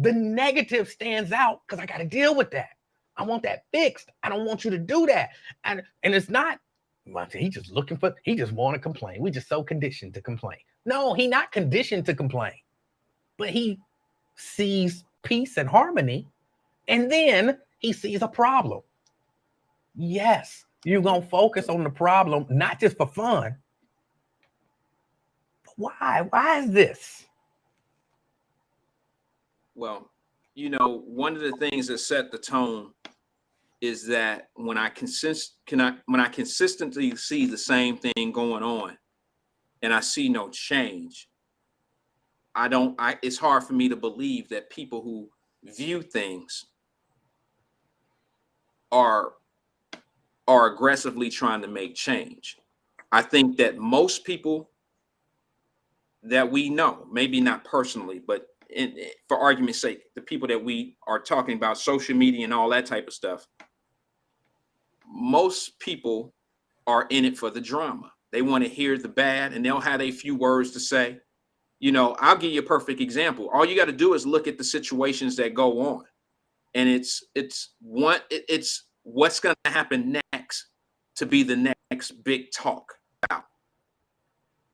the negative stands out because I got to deal with that. I want that fixed. I don't want you to do that. And it's not, well, he just want to complain. We just so conditioned to complain. No, he not conditioned to complain, but he sees peace and harmony, and then he sees a problem. Yes, you're going to focus on the problem, not just for fun. Why? Why is this? Well, one of the things that set the tone is that when I consistently see the same thing going on and I see no change, it's hard for me to believe that people who view things are aggressively trying to make change. I think that most people that we know, maybe not personally, but for argument's sake, the people that we are talking about, social media and all that type of stuff, most people are in it for the drama. They want to hear the bad and they'll have a few words to say. I'll give you a perfect example. All you got to do is look at the situations that go on. And it's what's going to happen next to be the next big talk about.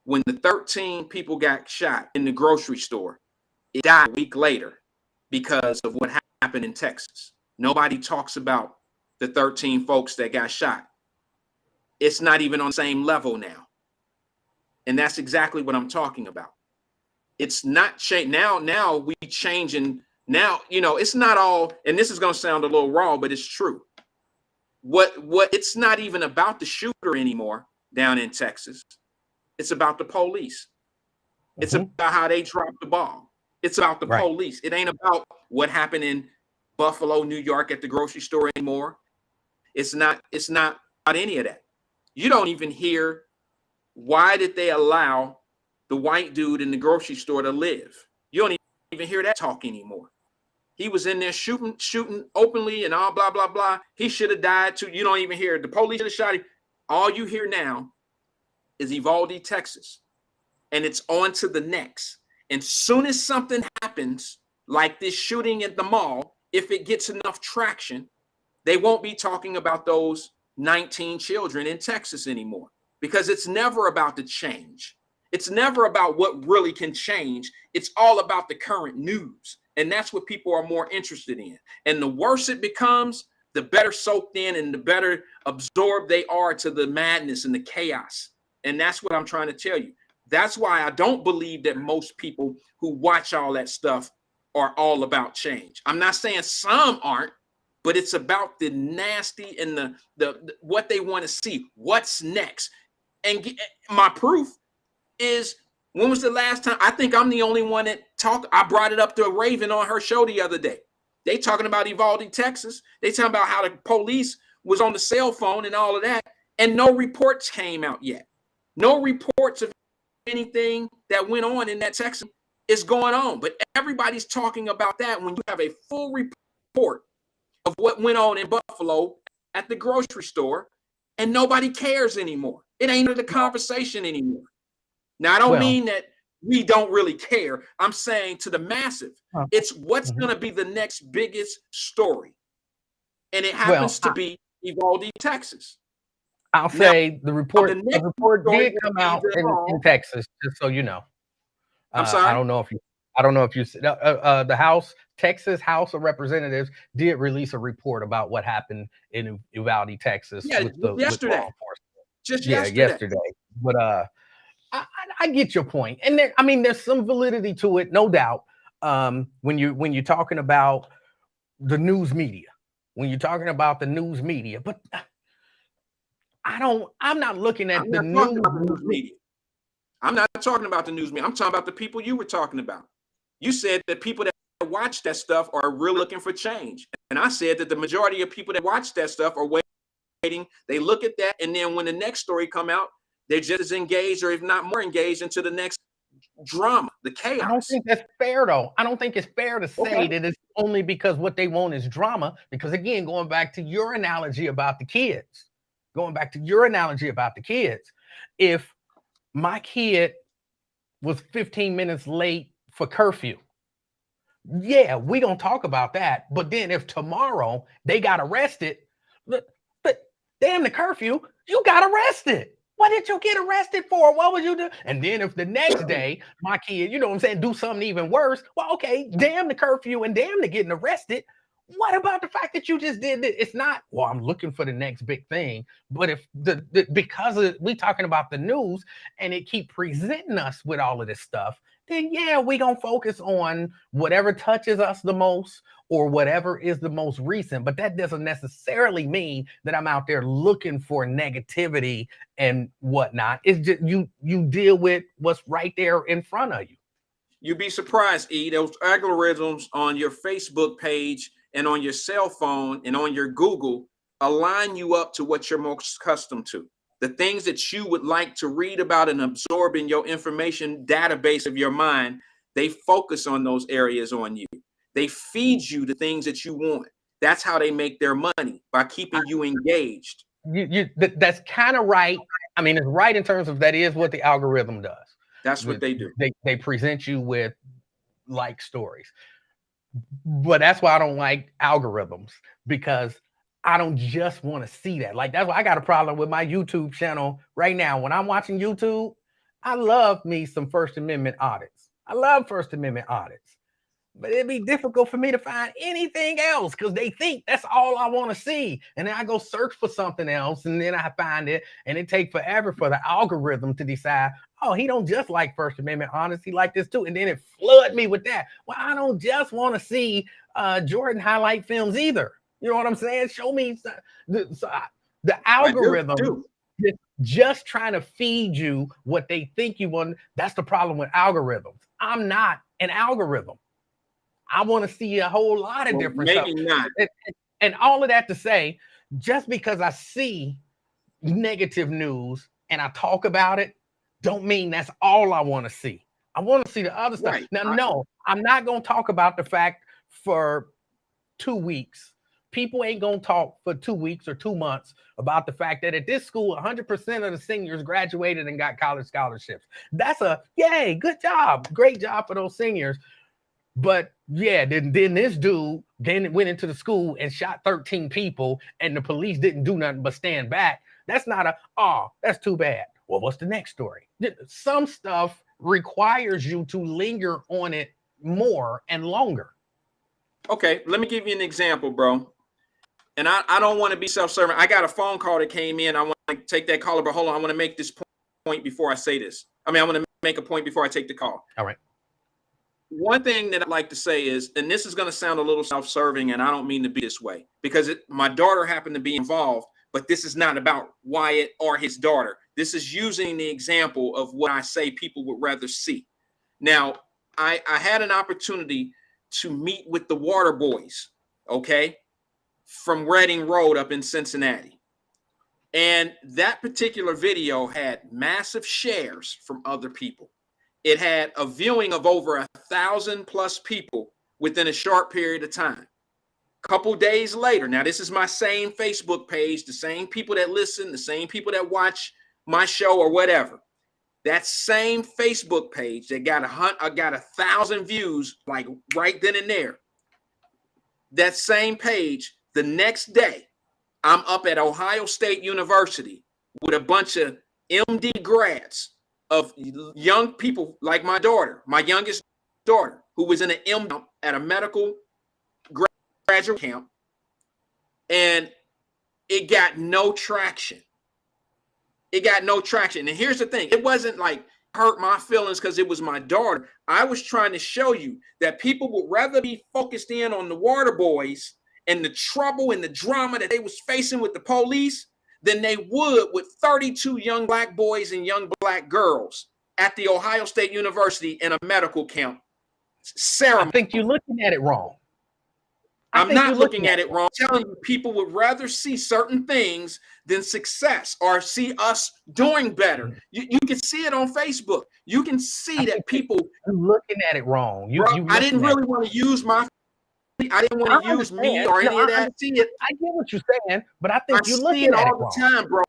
When the 13 people got shot in the grocery store, it died a week later because of what happened in Texas. Nobody talks about the 13 folks that got shot. It's not even on the same level now. And that's exactly what I'm talking about. It's not change now we changing now, it's not all, and this is going to sound a little raw, but it's true. What it's not even about the shooter anymore down in Texas. It's about the police. It's about how they dropped the ball. It's about the police. It ain't about what happened in Buffalo, New York at the grocery store anymore. It's not about any of that. You don't even hear, why did they allow the white dude in the grocery store to live? You don't even hear that talk anymore. He was in there shooting openly and all blah, blah, blah. He should have died too. You don't even hear the police should have shot him. All you hear now is Uvalde, Texas. And it's on to the next. And soon as something happens, like this shooting at the mall, if it gets enough traction, they won't be talking about those 19 children in Texas anymore, because it's never about the change. It's never about what really can change. It's all about the current news. And that's what people are more interested in. And the worse it becomes, the better soaked in and the better absorbed they are to the madness and the chaos. And that's what I'm trying to tell you. That's why I don't believe that most people who watch all that stuff are all about change. I'm not saying some aren't, but it's about the nasty and the what they want to see. What's next? And my proof is, when was the last time? I think I'm the only one that talked. I brought it up to Raven on her show the other day. They talking about Uvalde, Texas. They talking about how the police was on the cell phone and all of that. And no reports came out yet. No reports of anything that went on in that Texas is going on. But everybody's talking about that when you have a full report of what went on in Buffalo at the grocery store, and nobody cares anymore. It ain't the conversation anymore. Now, I don't mean that we don't really care. I'm saying to the massive, it's what's going to be the next biggest story. And it happens to be Uvalde, Texas. I'll say the report did come out in Texas, just so you know. I'm sorry. I don't know if you the Texas House of Representatives did release a report about what happened in Uvalde, Texas. Yeah, yesterday. Just yesterday. But I get your point, and there's some validity to it, no doubt. When you're talking about the news media, but I'm not looking at the news media. I'm not talking about the news media. I'm talking about the people you were talking about. You said that people that watch that stuff are really looking for change. And I said that the majority of people that watch that stuff are waiting. They look at that, and then when the next story come out, they're just as engaged, or if not more engaged, into the next drama, the chaos. I don't think that's fair, though. I don't think it's fair to say that it's only because what they want is drama. Because again, going back to your analogy about the kids, if my kid was 15 minutes late for curfew, yeah, we don't talk about that. But then if tomorrow they got arrested, but damn the curfew, you got arrested. What did you get arrested for? What would you do? And then if the next day my kid, do something even worse, well, okay, damn the curfew and damn the getting arrested. What about the fact that you just did it? It's not, well, I'm looking for the next big thing. But if because we talking about the news and it keep presenting us with all of this stuff, then yeah, we gonna focus on whatever touches us the most or whatever is the most recent. But that doesn't necessarily mean that I'm out there looking for negativity and whatnot. It's just you deal with what's right there in front of you. You'd be surprised, E. Those algorithms on your Facebook page and on your cell phone and on your Google align you up to what you're most accustomed to. The things that you would like to read about and absorb in your information database of your mind, they focus on those areas on you. They feed you the things that you want. That's how they make their money, by keeping you engaged. That's kind of right. I mean, it's right in terms of that is what the algorithm does. That's what they do. They present you with like stories. But that's why I don't like algorithms, because I don't just want to see that. Like, that's why I got a problem with my YouTube channel right now. When I'm watching YouTube, I love me some First Amendment audits. But it'd be difficult for me to find anything else because they think that's all I want to see. And then I go search for something else and then I find it. And it takes forever for the algorithm to decide, oh, he don't just like First Amendment honest, he like this too. And then it flood me with that. Well, I don't just want to see Jordan highlight films either. You know what I'm saying? Show me the algorithm just trying to feed you what they think you want. That's the problem with algorithms. I'm not an algorithm. I want to see a whole lot of different stuff. Maybe not. And all of that to say, just because I see negative news and I talk about it, don't mean that's all I want to see. I want to see the other stuff. Right. Now, no, I'm not going to talk about the fact for 2 weeks. People ain't going to talk for 2 weeks or 2 months about the fact that at this school, 100% of the seniors graduated and got college scholarships. That's a yay, good job. Great job for those seniors. But yeah, then this dude then went into the school and shot 13 people and the police didn't do nothing but stand back. That's not that's too bad. Well, what's the next story? Some stuff requires you to linger on it more and longer. Okay, let me give you an example, bro. And I don't want to be self-serving. I got a phone call that came in. I want to take that caller, but hold on. I want to make this point before I say this. I want to make a point before I take the call. All right. One thing that I'd like to say is, and this is going to sound a little self-serving, and I don't mean to be this way, because my daughter happened to be involved, but this is not about Wyatt or his daughter. This is using the example of what I say people would rather see. Now, I had an opportunity to meet with the Water Boys, okay, from Reading Road up in Cincinnati. And that particular video had massive shares from other people. It had a viewing of over 1,000+ people within a short period of time. A couple days later, now this is my same Facebook page, the same people that listen, the same people that watch my show or whatever. That same Facebook page that got 1,000 views, like right then and there. That same page, the next day, I'm up at Ohio State University with a bunch of MD grads of young people like my daughter, my youngest daughter, who was in an MD at a medical graduate camp, and it got no traction. It got no traction. And here's the thing. It wasn't like hurt my feelings because it was my daughter. I was trying to show you that people would rather be focused in on the Water Boys and the trouble and the drama that they was facing with the police than they would with 32 young Black boys and young Black girls at the Ohio State University in a medical camp ceremony. I think you're looking at it wrong. I'm not looking at it wrong. I'm telling you, people would rather see certain things than success or see us doing better. You can see it on Facebook. You can see that people are looking at it wrong. I didn't really want to use I didn't want to use me or any of that. I get what you're saying, but I think you're looking at it all the time, bro.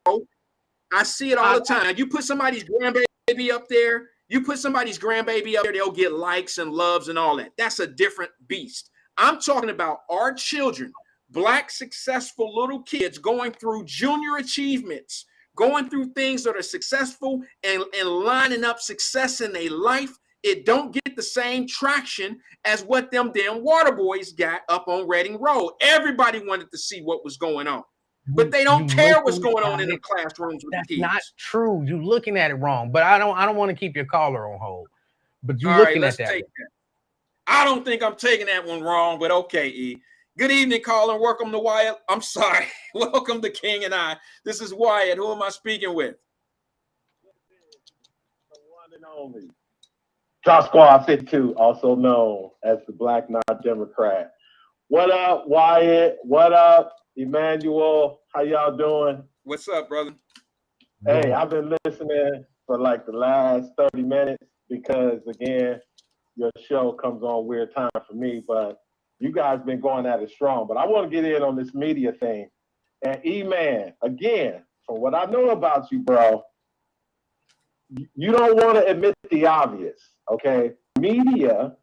I see it all the time. You put somebody's grandbaby up there, they'll get likes and loves and all that. That's a different beast. I'm talking about our children, Black successful little kids going through junior achievements, going through things that are successful and lining up success in their life. It don't get the same traction as what them damn Water Boys got up on Reading Road. Everybody wanted to see what was going on, but they don't care what's going on in the classrooms with the kids. That's not true. You're looking at it wrong, but I don't want to keep your caller on hold, but you're looking at that. I don't think I'm taking that one wrong, but okay, E. Good evening, caller. Welcome to Wyatt. I'm sorry. Welcome to King and I. This is Wyatt. Who am I speaking with? The one and only Josh Squad 52, also known as the Black Not Democrat. What up, Wyatt? What up, Emmanuel? How y'all doing? What's up, brother? Hey, I've been listening for like the last 30 minutes because, again, your show comes on weird time for me, but you guys been going at it strong. But I want to get in on this media thing. And E-Man, again, from what I know about you, bro, you don't want to admit the obvious, okay? Media,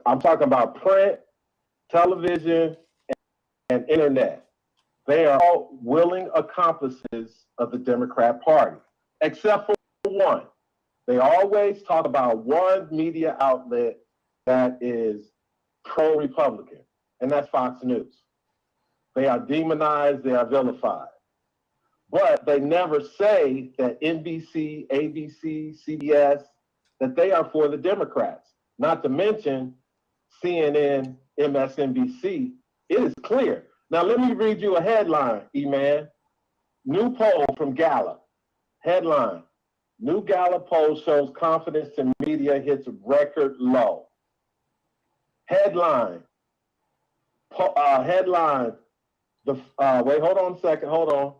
I'm talking about print, television, and internet. They are all willing accomplices of the Democrat Party, except for one. They always talk about one media outlet that is pro-Republican, and that's Fox News. They are demonized, they are vilified. But they never say that NBC, ABC, CBS, that they are for the Democrats. Not to mention CNN, MSNBC. It is clear. Now, let me read you a headline, E-Man. New poll from Gallup. Headline: New Gallup poll shows confidence in media hits record low. Headline. Headline. Wait, hold on a second. Hold on.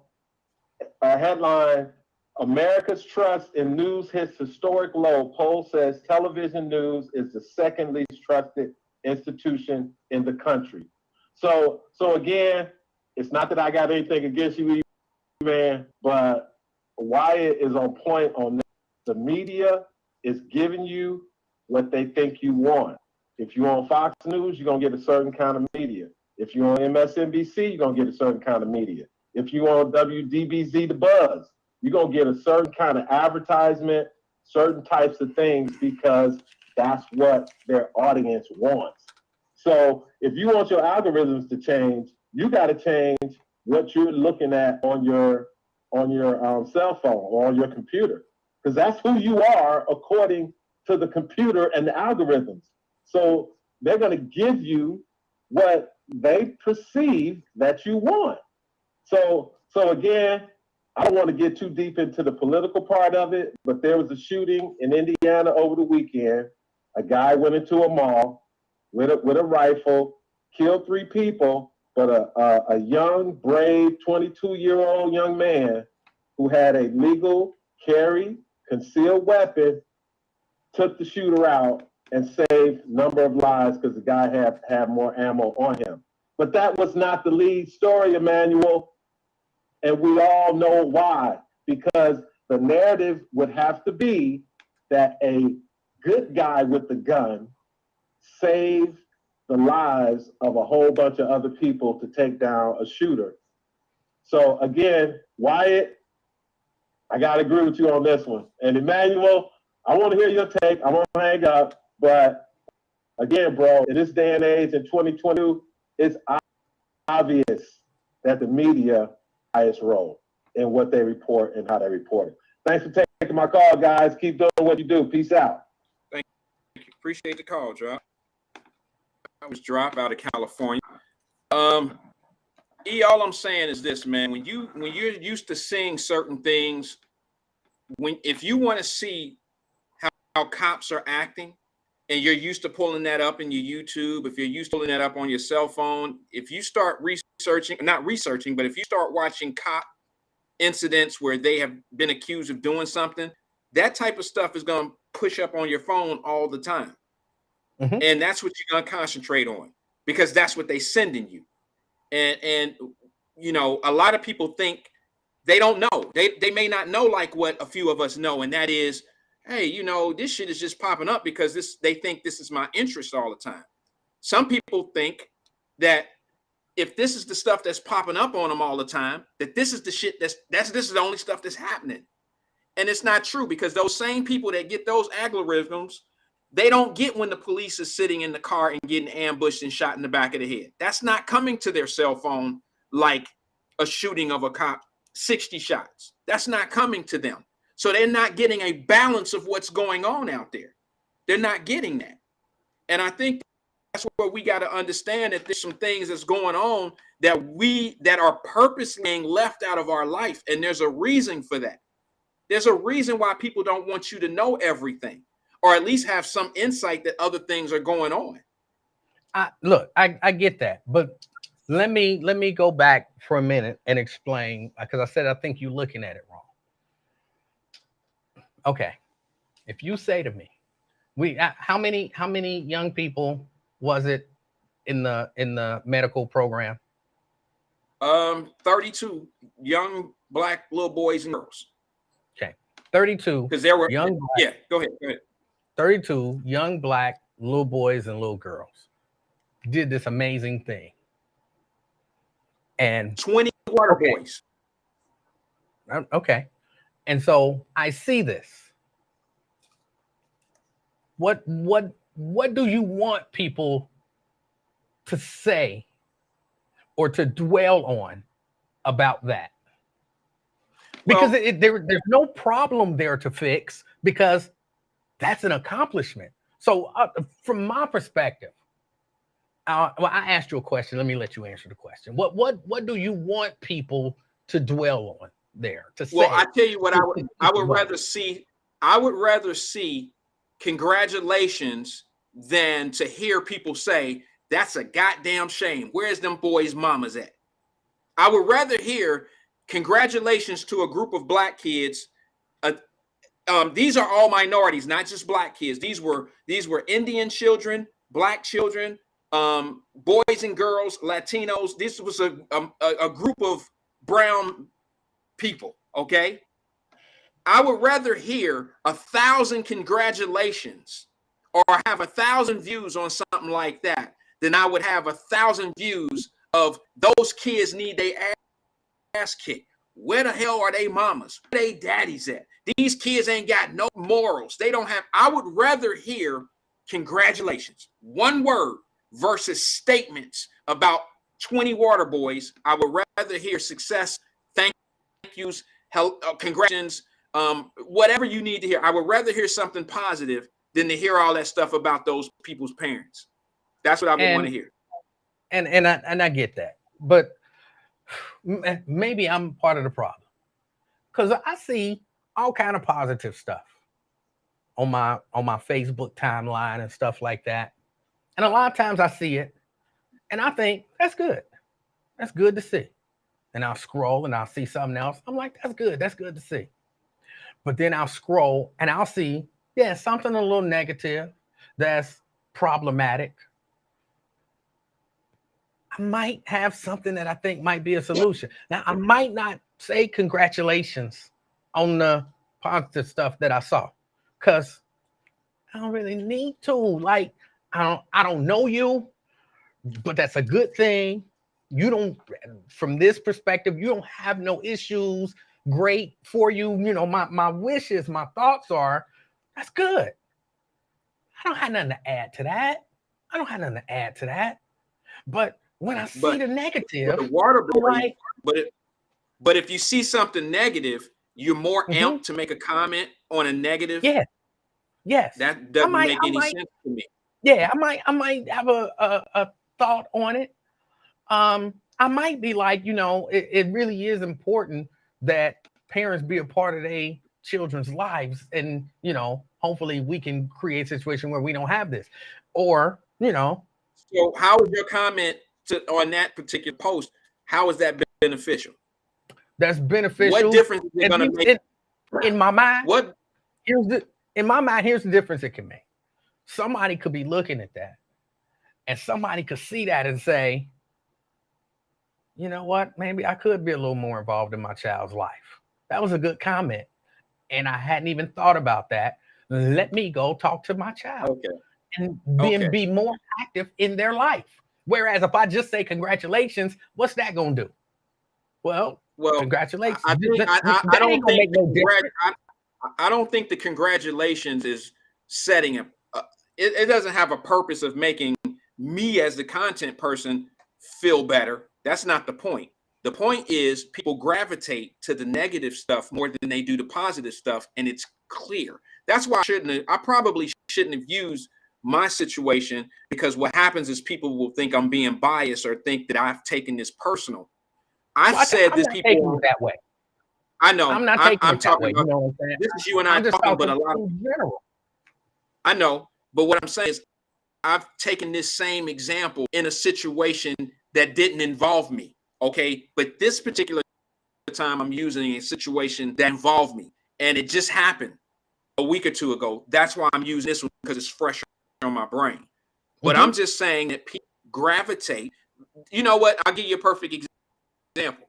Headline: America's trust in news hits historic low. Poll says television news is the second least trusted institution in the country. So again, it's not that I got anything against you, man, but Wyatt is on point on this. The media is giving you what they think you want. If you're on Fox News, you're going to get a certain kind of media. If you're on MSNBC, you're going to get a certain kind of media. If you're on WDBZ, The Buzz, you're going to get a certain kind of advertisement, certain types of things, because that's what their audience wants. So if you want your algorithms to change, you got to change what you're looking at on your cell phone or on your computer, because that's who you are according to the computer and the algorithms. So they're going to give you what they perceive that you want. So again, I don't want to get too deep into the political part of it, but there was a shooting in Indiana over the weekend. A guy went into a mall with a rifle, killed 3 people, but a young, brave 22-year-old young man who had a legal carry concealed weapon took the shooter out and saved a number of lives because the guy had more ammo on him. But that was not the lead story, Emmanuel. And we all know why, because the narrative would have to be that a good guy with the gun saved the lives of a whole bunch of other people to take down a shooter. So again, Wyatt, I got to agree with you on this one. And Emmanuel, I want to hear your take. I won't hang up. But again, bro, in this day and age in 2022, it's obvious that the media highest role in what they report and how they report it. Thanks for taking my call, guys. Keep doing what you do. Peace out. Thank you. Appreciate the call, Drop. I was Drop out of California. All I'm saying is this, man. When you're used to seeing certain things, if you want to see how cops are acting, and you're used to pulling that up in your YouTube, if you're used to pulling that up on your cell phone, if you start not researching, but if you start watching cop incidents where they have been accused of doing something, that type of stuff is going to push up on your phone all the time. Mm-hmm. And that's what you're going to concentrate on, because that's what they're sending you. And you know, a lot of people think they don't know. They may not know like what a few of us know, and that is, hey, you know, this shit is just popping up because they think this is my interest all the time. Some people think that if this is the stuff that's popping up on them all the time, that this is the shit this is the only stuff that's happening. And it's not true, because those same people that get those algorithms, they don't get when the police is sitting in the car and getting ambushed and shot in the back of the head. That's not coming to their cell phone like a shooting of a cop, 60 shots. That's not coming to them. So they're not getting a balance of what's going on out there. They're not getting that. And I think that's where we got to understand that there's some things that's going on that are purposely being left out of our life. And there's a reason for that. There's a reason why people don't want you to know everything, or at least have some insight that other things are going on. Look, I get that. But let me go back for a minute and explain, because I said I think you're looking at it wrong. Okay, if you say to me, how many young people was it in the medical program? 32 young black little boys and girls. Okay, 32. Because there were young. Yeah, go ahead. 32 young black little boys and little girls did this amazing thing, and 20 water boys. Okay. And so I see this. What what do you want people to say or to dwell on about that? Because Well, there's no problem there to fix, because that's an accomplishment. So from my perspective, well, I asked you a question. Let me let you answer the question. What do you want people to dwell on there to say? Well, I tell you what, I would rather see. I would rather see congratulations than to hear people say that's a goddamn shame. Where's them boys' mamas at? I would rather hear congratulations to a group of black kids. These are all minorities, not just black kids. These were Indian children, black children, boys and girls, Latinos. This was a group of brown people. Okay, I would rather hear 1,000 congratulations or have 1,000 views on something like that than I would have 1,000 views of those kids need their ass kicked. Where the hell are they mamas? Where they daddies at? These kids ain't got no morals. They don't have. I would rather hear congratulations, one word, versus statements about 20 water boys. I would rather hear success, thank yous, congratulations, whatever you need to hear. I would rather hear something positive than to hear all that stuff about those people's parents. That's what I would want to hear. And I get that, but maybe I'm part of the problem, because I see all kind of positive stuff on my Facebook timeline and stuff like that, and a lot of times I see it and I think that's good to see, and I'll scroll and I'll see something else. I'm like, that's good to see. But then I'll scroll and I'll see, something a little negative that's problematic. I might have something that I think might be a solution. Now, I might not say congratulations on the positive stuff that I saw, because I don't really need to. Like, I don't know you, but that's a good thing. You don't, from this perspective, you don't have no issues. Great for you. You know, my wishes, my thoughts are, that's good. I don't have nothing to add to that. But when I see the negative, the water boy, but if you see something negative, you're more amped to make a comment on a negative. Yes. That doesn't make any sense to me. Yeah, I might have a thought on it. I might be like, it really is important that parents be a part of their children's lives, and hopefully we can create a situation where we don't have this, or So how is your comment on that particular post? How is that beneficial? That's beneficial. What difference is it going to make? In my mind, here's the difference it can make. Somebody could be looking at that, and somebody could see that and say, you know what, maybe I could be a little more involved in my child's life. That was a good comment, and I hadn't even thought about that. Let me go talk to my child and then be more active in their life. Whereas if I just say congratulations, what's that going to do? Well, congratulations. I don't think the congratulations is setting it doesn't have a purpose of making me as the content person feel better. That's not the point. The point is people gravitate to the negative stuff more than they do the positive stuff, and it's clear. That's why I probably shouldn't have used my situation, because what happens is people will think I'm being biased or think that I've taken this personal. I've said this people that way. I know. I'm not taking it that way. About, you know what I'm saying? This is you and I talking, but a lot of general. I know, but what I'm saying is I've taken this same example in a situation that didn't involve me. Okay, but this particular time I'm using a situation that involved me, and it just happened a week or two ago. That's why I'm using this one, because it's fresh on my brain. But I'm just saying that people gravitate. You know what? I'll give you a perfect example.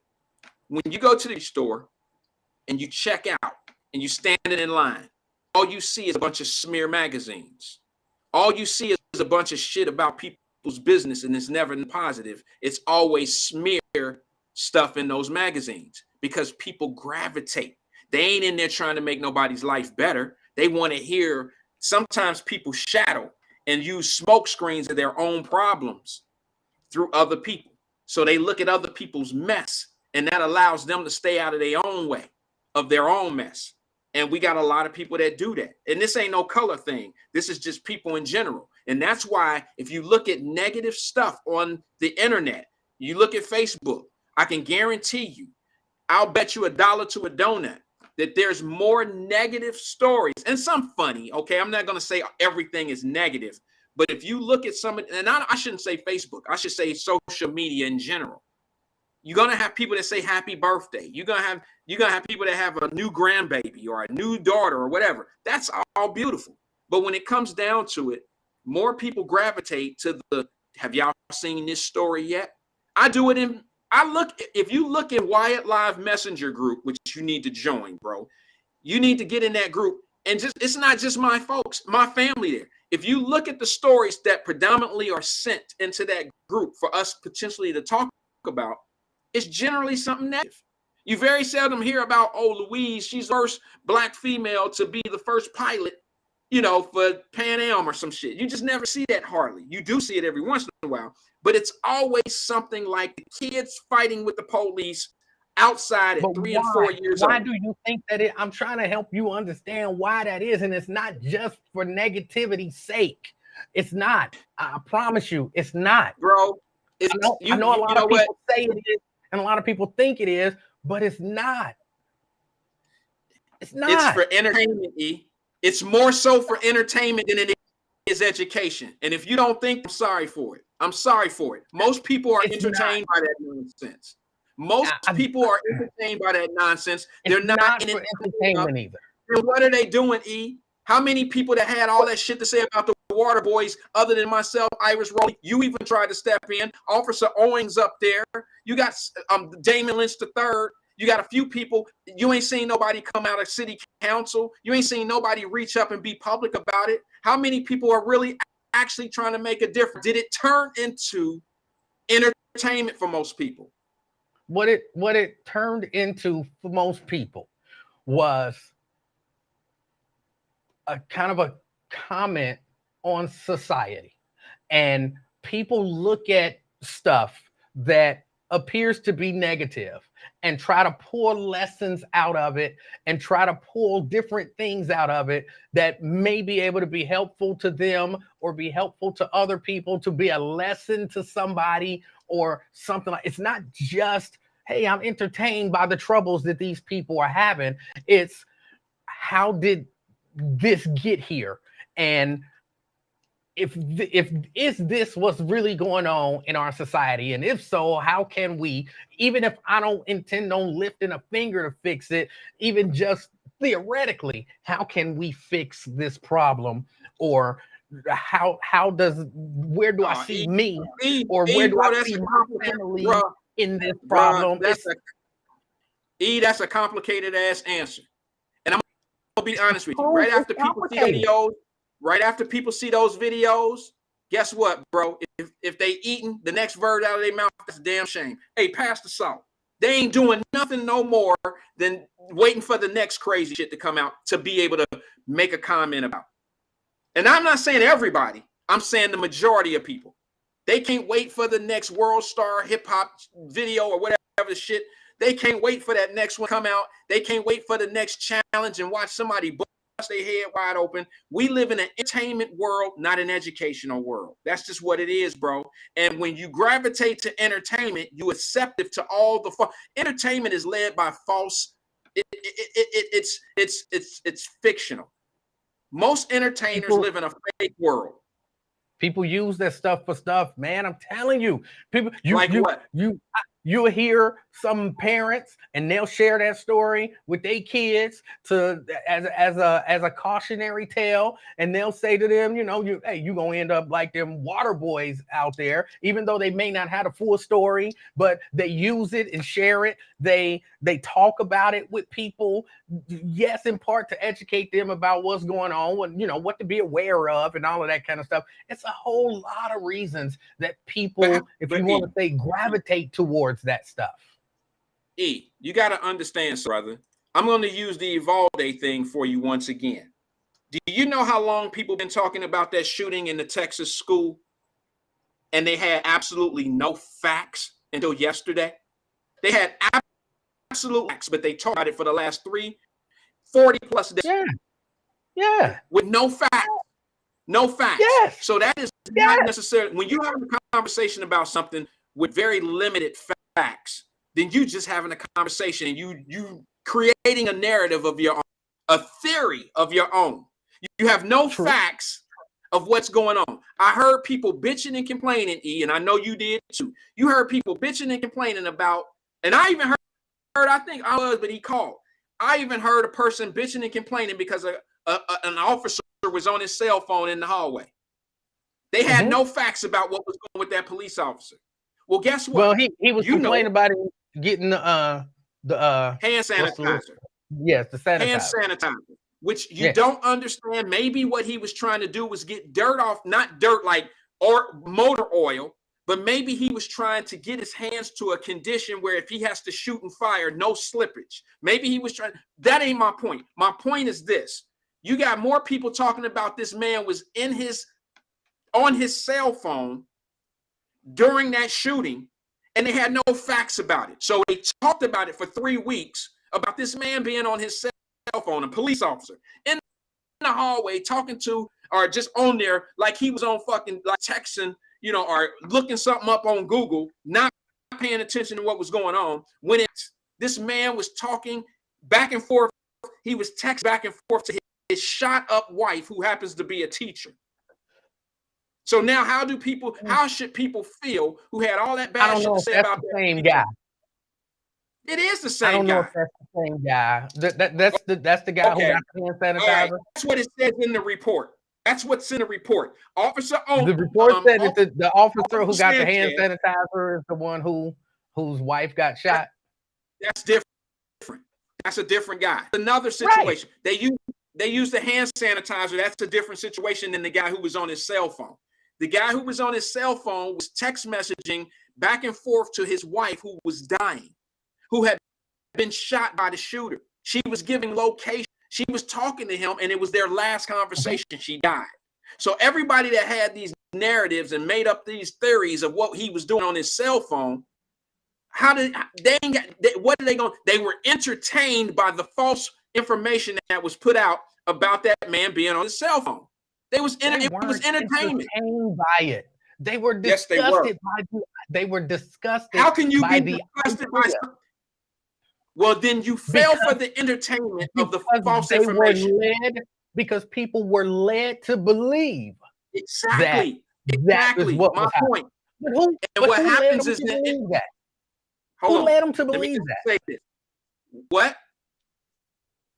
When you go to the store and you check out and you're standing in line, all you see is a bunch of smear magazines. All you see is a bunch of shit about people's business, and it's never positive. It's always smear stuff in those magazines because people gravitate. They ain't in there trying to make nobody's life better. They want to hear. Sometimes people shadow and use smoke screens of their own problems through other people. So they look at other people's mess, and that allows them to stay out of their own way, of their own mess. And we got a lot of people that do that. And this ain't no color thing. This is just people in general. And that's why if you look at negative stuff on the internet, you look at Facebook, I can guarantee you, I'll bet you $1 to a donut that there's more negative stories and some funny. Okay, I'm not going to say everything is negative, but if you look at some, and I shouldn't say Facebook, I should say social media in general. You're going to have people that say happy birthday. You're going to have people that have a new grandbaby or a new daughter or whatever. That's all beautiful. But when it comes down to it, more people gravitate to the, have y'all seen this story yet? If you look in Wyatt Live Messenger group, which you need to join, bro, you need to get in that group. And it's not just my folks, my family there. If you look at the stories that predominantly are sent into that group for us potentially to talk about, it's generally something negative. You very seldom hear about, oh, Louise, she's the first Black female to be the first pilot, for Pan Am or some shit. You just never see that hardly. You do see it every once in a while, but it's always something like the kids fighting with the police outside at 3 and 4 years old. Why do you think that I'm trying to help you understand why that is, and it's not just for negativity's sake. It's not. I promise you, it's not, bro. I know a lot of people say it is, and a lot of people think it is, but it's not. It's not. It's for entertainment, E. It's more so for entertainment than it is education. And if you don't think, I'm sorry for it. I'm sorry for it. Most people are entertained by that nonsense. Most people are entertained by that nonsense. They're not in entertainment either. And what are they doing, E? How many people that had all that shit to say about the Water Boys, other than myself, Iris Rowley, you even tried to step in. Officer Owings up there. You got Damon Lynch III. You got a few people. You ain't seen nobody come out of city council. You ain't seen nobody reach up and be public about it. How many people are really actually trying to make a difference? Did it turn into entertainment for most people? What it turned into for most people was a kind of a comment on society, and people look at stuff that appears to be negative and try to pull lessons out of it and try to pull different things out of it that may be able to be helpful to them or be helpful to other people, to be a lesson to somebody or something like. It's not just, hey, I'm entertained by the troubles that these people are having. It's, how did this get here? And if this what's really going on in our society, and if so, how can we, even if I don't intend on lifting a finger to fix it, even just theoretically, how can we fix this problem? Or where do I see me, or where do I see my family in this problem? That's a complicated ass answer. And I'm gonna be honest with you. Right after people see those videos, guess what, bro? If they eating, the next word out of their mouth, that's a damn shame. Hey, pass the salt. They ain't doing nothing no more than waiting for the next crazy shit to come out to be able to make a comment about. And I'm not saying everybody. I'm saying the majority of people. They can't wait for the next World Star hip hop video or whatever shit. They can't wait for that next one to come out. They can't wait for the next challenge and watch somebody bust their head wide open. We live in an entertainment world, not an educational world. That's just what it is, bro. And when you gravitate to entertainment, you accept it to all the entertainment is led by false. It's fictional. Most entertainers live in a fake world. People use that stuff for stuff, man. I'm telling you, people. What? You'll hear some parents, and they'll share that story with their kids as a cautionary tale, and they'll say to them, you gonna end up like them water boys out there, even though they may not have a full story, but they use it and share it. They talk about it with people, yes, in part to educate them about what's going on, what to be aware of, and all of that kind of stuff. It's a whole lot of reasons that people, if you want to say, gravitate towards that stuff. You got to understand, brother. I'm going to use the Evalde thing for you once again. Do you know how long people been talking about that shooting in the Texas school? And they had absolutely no facts until yesterday. They had absolute facts, but they talked about it for the last 40 plus days. Yeah. With no facts. No facts. Yes. So that is not necessarily, when you have a conversation about something with very limited facts, then you just having a conversation and you creating a narrative of your own, a theory of your own. You have no facts of what's going on. I heard people bitching and complaining, E, and I know you did too. You heard people bitching and complaining about, and I even heard I think I was, but he called. I even heard a person bitching and complaining because an officer was on his cell phone in the hallway. They had no facts about what was going on with that police officer. Well, guess what? Well, he was complaining about it getting the hand sanitizer. Yes, the sanitizer. Hand sanitizer, which you don't understand. Maybe what he was trying to do was get dirt off, not dirt like or motor oil, but maybe he was trying to get his hands to a condition where if he has to shoot and fire, no slippage. Maybe he was trying. That ain't my point. My point is this. You got more people talking about this man was on his cell phone during that shooting, and they had no facts about it. So they talked about it for 3 weeks about this man being on his cell phone, a police officer in the hallway talking to, or just on there like he was on fucking like texting, you know, or looking something up on Google, not paying attention to what was going on. When this man was talking back and forth, he was texting back and forth to his shot up wife, who happens to be a teacher. So now how should people feel who had all that bad shit to say about the same guy? It is the same guy. I don't know if that's the same guy. That's the guy who got the hand sanitizer. Right. That's what it says in the report. That's what's in the report. Officer the report said that the officer who got the hand sanitizer is the one whose wife got shot. That's different. That's a different guy. Another situation. Right. They use the hand sanitizer. That's a different situation than the guy who was on his cell phone. The guy who was on his cell phone was text messaging back and forth to his wife who was dying, who had been shot by the shooter. She was giving location. She was talking to him, and it was their last conversation. She died. So everybody that had these narratives and made up these theories of what he was doing on his cell phone, what are they going? They were entertained by the false information that was put out about that man being on his cell phone. It was entertainment. By it. They were disgusted they were disgusted. How can you be disgusted by something? Well, then you fell for the entertainment of the false information. Because people were led to believe. Exactly. Exactly. My point. But what happens is that. Who led them to believe that? What?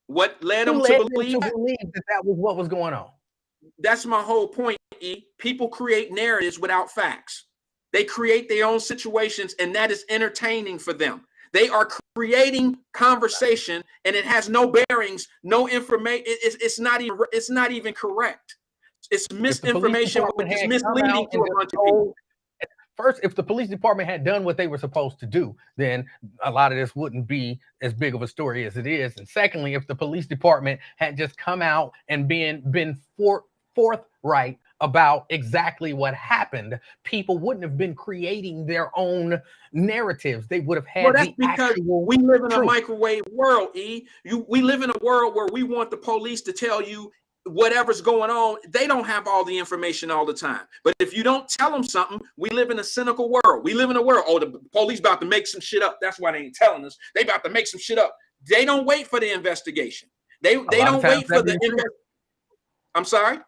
What led them to believe that was what was going on? That's my whole point, E. People create narratives without facts. They create their own situations, and that is entertaining for them. They are creating conversation, and it has no bearings, no information. It's not even correct. It's misinformation, which is misleading to a bunch of people. First, if the police department had done what they were supposed to do, then a lot of this wouldn't be as big of a story as it is. And secondly, if the police department had just come out and been forthright about exactly what happened, people wouldn't have been creating their own narratives. They would have had. Well, that's because we live in a microwave world, E. We live in a world where we want the police to tell you whatever's going on. They don't have all the information all the time. But if you don't tell them something, we live in a cynical world. We live in a world, oh, the police about to make some shit up. That's why they ain't telling us. They about to make some shit up. They don't wait for the investigation. They don't wait for the I'm sorry?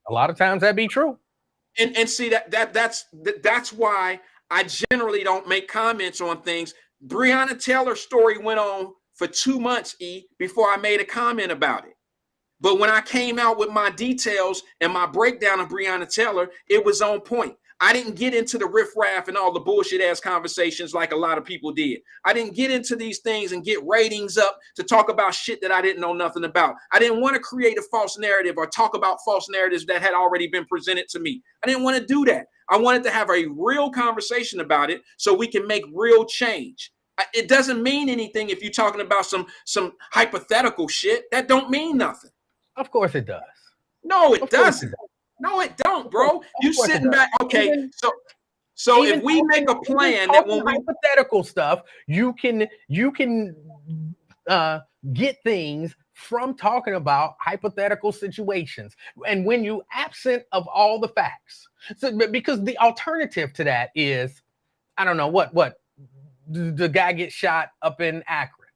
A lot of times that'd be true. And see that's why I generally don't make comments on things. Breonna Taylor's story went on for 2 months, E, before I made a comment about it. But when I came out with my details and my breakdown of Breonna Taylor, it was on point. I didn't get into the riffraff and all the bullshit ass conversations like a lot of people did. I didn't get into these things and get ratings up to talk about shit that I didn't know nothing about. I didn't want to create a false narrative or talk about false narratives that had already been presented to me. I didn't want to do that. I wanted to have a real conversation about it so we can make real change. It doesn't mean anything if you're talking about some hypothetical shit. That don't mean nothing. Of course it does. No, it doesn't. No, it don't, bro. You sitting back. Okay, so if we make a plan that when we hypothetical stuff, you can get things from talking about hypothetical situations, and when you absent of all the facts. So because the alternative to that is, I don't know what the guy gets shot up in Akron.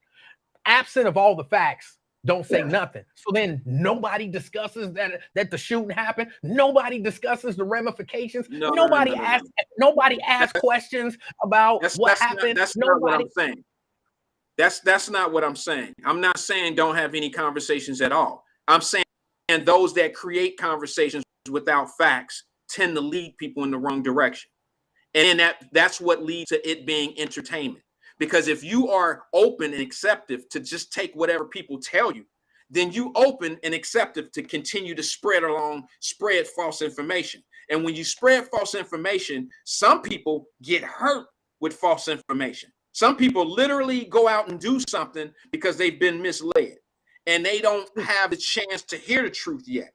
Absent of all the facts, don't say nothing. So then nobody discusses that the shooting happened. Nobody discusses the ramifications. Nobody asks questions about what happened. That's not what I'm saying. That's not what I'm saying. I'm not saying don't have any conversations at all. I'm saying those that create conversations without facts tend to lead people in the wrong direction. And that's what leads to it being entertainment. Because if you are open and acceptive to just take whatever people tell you, then you open and acceptive to continue to spread false information. And when you spread false information, some people get hurt with false information. Some people literally go out and do something because they've been misled and they don't have the chance to hear the truth yet.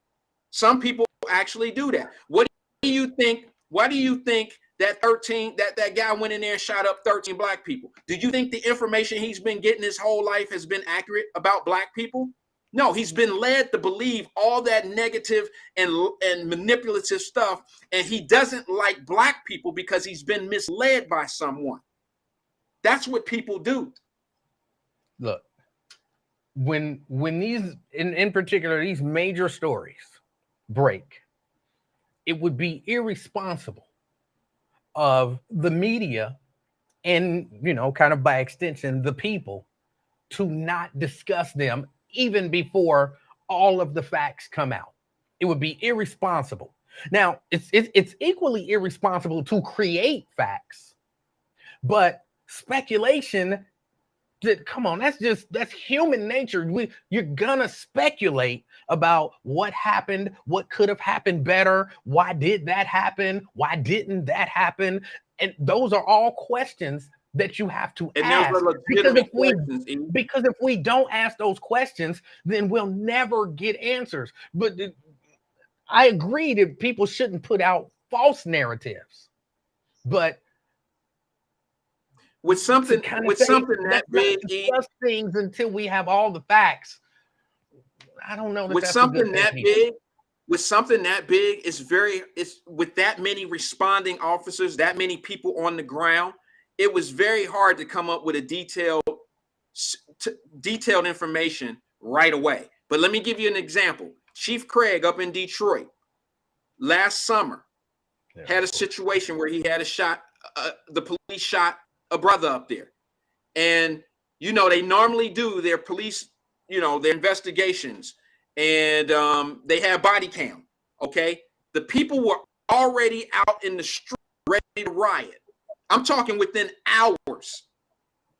Some people actually do that. What do you think? Why do you think that that guy went in there and shot up 13 black people? Do you think the information he's been getting his whole life has been accurate about black people? No, he's been led to believe all that negative and manipulative stuff, and he doesn't like black people because he's been misled by someone. That's what people do. Look, when these, in particular, these major stories break, it would be irresponsible of the media and, kind of by extension, the people to not discuss them even before all of the facts come out. It would be irresponsible. Now, it's equally irresponsible to create facts, but speculation, come on, that's human nature. You're gonna speculate about what happened, what could have happened better, why did that happen, why didn't that happen? And those are all questions that you have to ask. Because if we don't ask those questions, then we'll never get answers. But I agree that people shouldn't put out false narratives, but with something that big, discuss things until we have all the facts. I don't know. With something that big, it's with that many responding officers, that many people on the ground, it was very hard to come up with a detailed information right away. But let me give you an example. Chief Craig up in Detroit last summer had a situation where he had the police shot a brother up there. And, they normally do their police, their investigations, and they have body cam. Okay. The people were already out in the street ready to riot. I'm talking within hours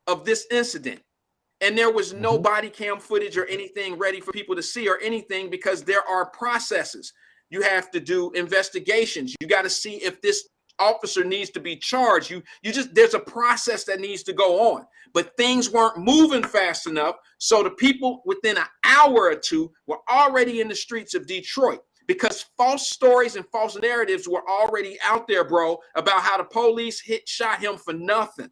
of this incident. And there was no body cam footage or anything ready for people to see or anything, because there are processes. You have to do investigations. You got to see if this officer needs to be charged. There's a process that needs to go on, but things weren't moving fast enough. So the people within an hour or two were already in the streets of Detroit, because false stories and false narratives were already out there, bro, about how the police shot him for nothing.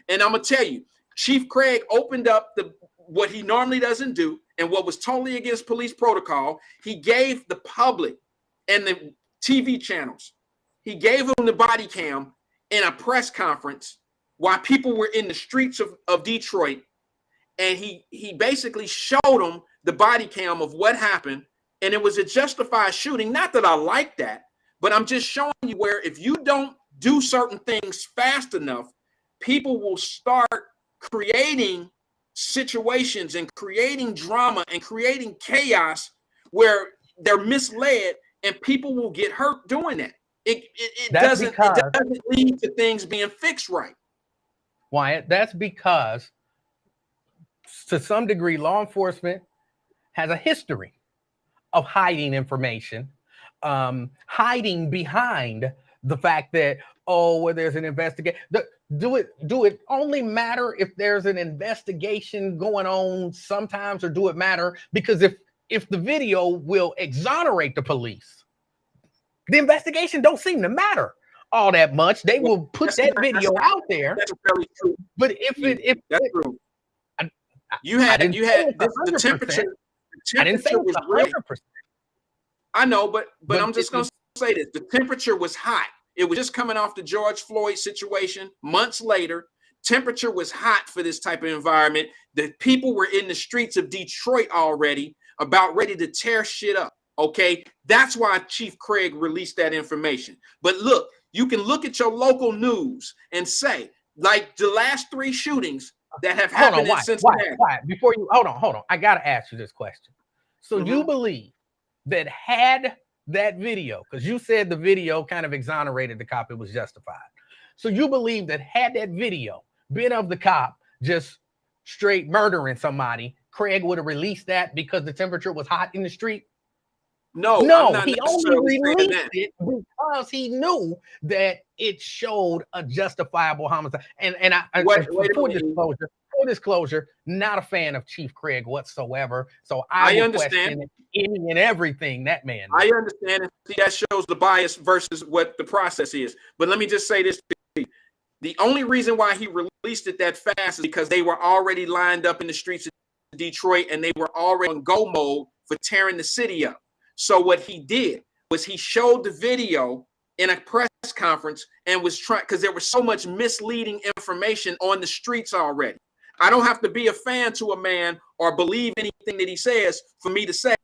And I'm going to tell you, Chief Craig opened up what he normally doesn't do, and what was totally against police protocol. He gave the public and the TV channels, he gave them the body cam in a press conference while people were in the streets of Detroit. And he basically showed them the body cam of what happened. And it was a justified shooting. Not that I like that, but I'm just showing you where if you don't do certain things fast enough, people will start creating situations and creating drama and creating chaos where they're misled, and people will get hurt doing that. It doesn't lead to things being fixed right. Wyatt, that's because to some degree, law enforcement has a history of hiding information, hiding behind the fact that, where there's an investigation. Do it only matter if there's an investigation going on sometimes, or do it matter? Because if the video will exonerate the police, the investigation don't seem to matter all that much. They will put that video out there. That's very true. But if that's true. You had the temperature. I didn't say it was 100%. I know, but I'm just gonna say this: the temperature was hot. It was just coming off the George Floyd situation. Months later, temperature was hot for this type of environment. The people were in the streets of Detroit already, about ready to tear shit up. Okay, that's why Chief Craig released that information. But look, you can look at your local news and say, like the last 3 shootings that have happened in Cincinnati. Why? Before you hold on. I gotta ask you this question. So you believe that had that video, because you said the video kind of exonerated the cop, it was justified. So you believe that had that video been of the cop just straight murdering somebody, Craig would have released that because the temperature was hot in the street? No, he only released it because he knew that it showed a justifiable homicide. And full disclosure, not a fan of Chief Craig whatsoever. So I understand any and everything that man did. I understand, and see, that shows the bias versus what the process is. But let me just say this to you. The only reason why he released it that fast is because they were already lined up in the streets of Detroit and they were already on go mode for tearing the city up. So what he did was he showed the video in a press conference and was trying, because there was so much misleading information on the streets already. I don't have to be a fan to a man or believe anything that he says for me to say,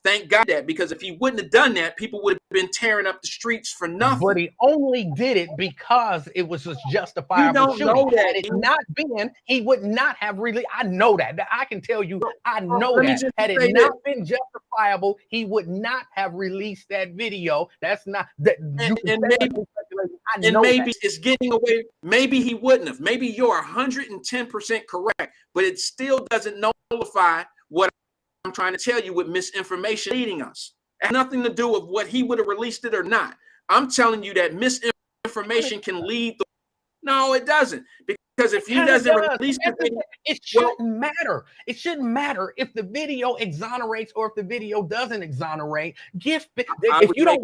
thank God that, because if he wouldn't have done that, people would have been tearing up the streets for nothing. But he only did it because it was a justifiable shooting. Know that. Had it not been, he would not have really. I know that. I can tell you, I know that. Had it not been justifiable, he would not have released that video. That's not that. Maybe it's getting away. Maybe he wouldn't have. Maybe you're 110% correct, but it still doesn't nullify what I'm trying to tell you with misinformation leading us. It has nothing to do with what he would have released it or not. I'm telling you that misinformation can lead. No, it doesn't. Because if he doesn't release the video, it shouldn't matter. It shouldn't matter if the video exonerates or if the video doesn't exonerate. If you don't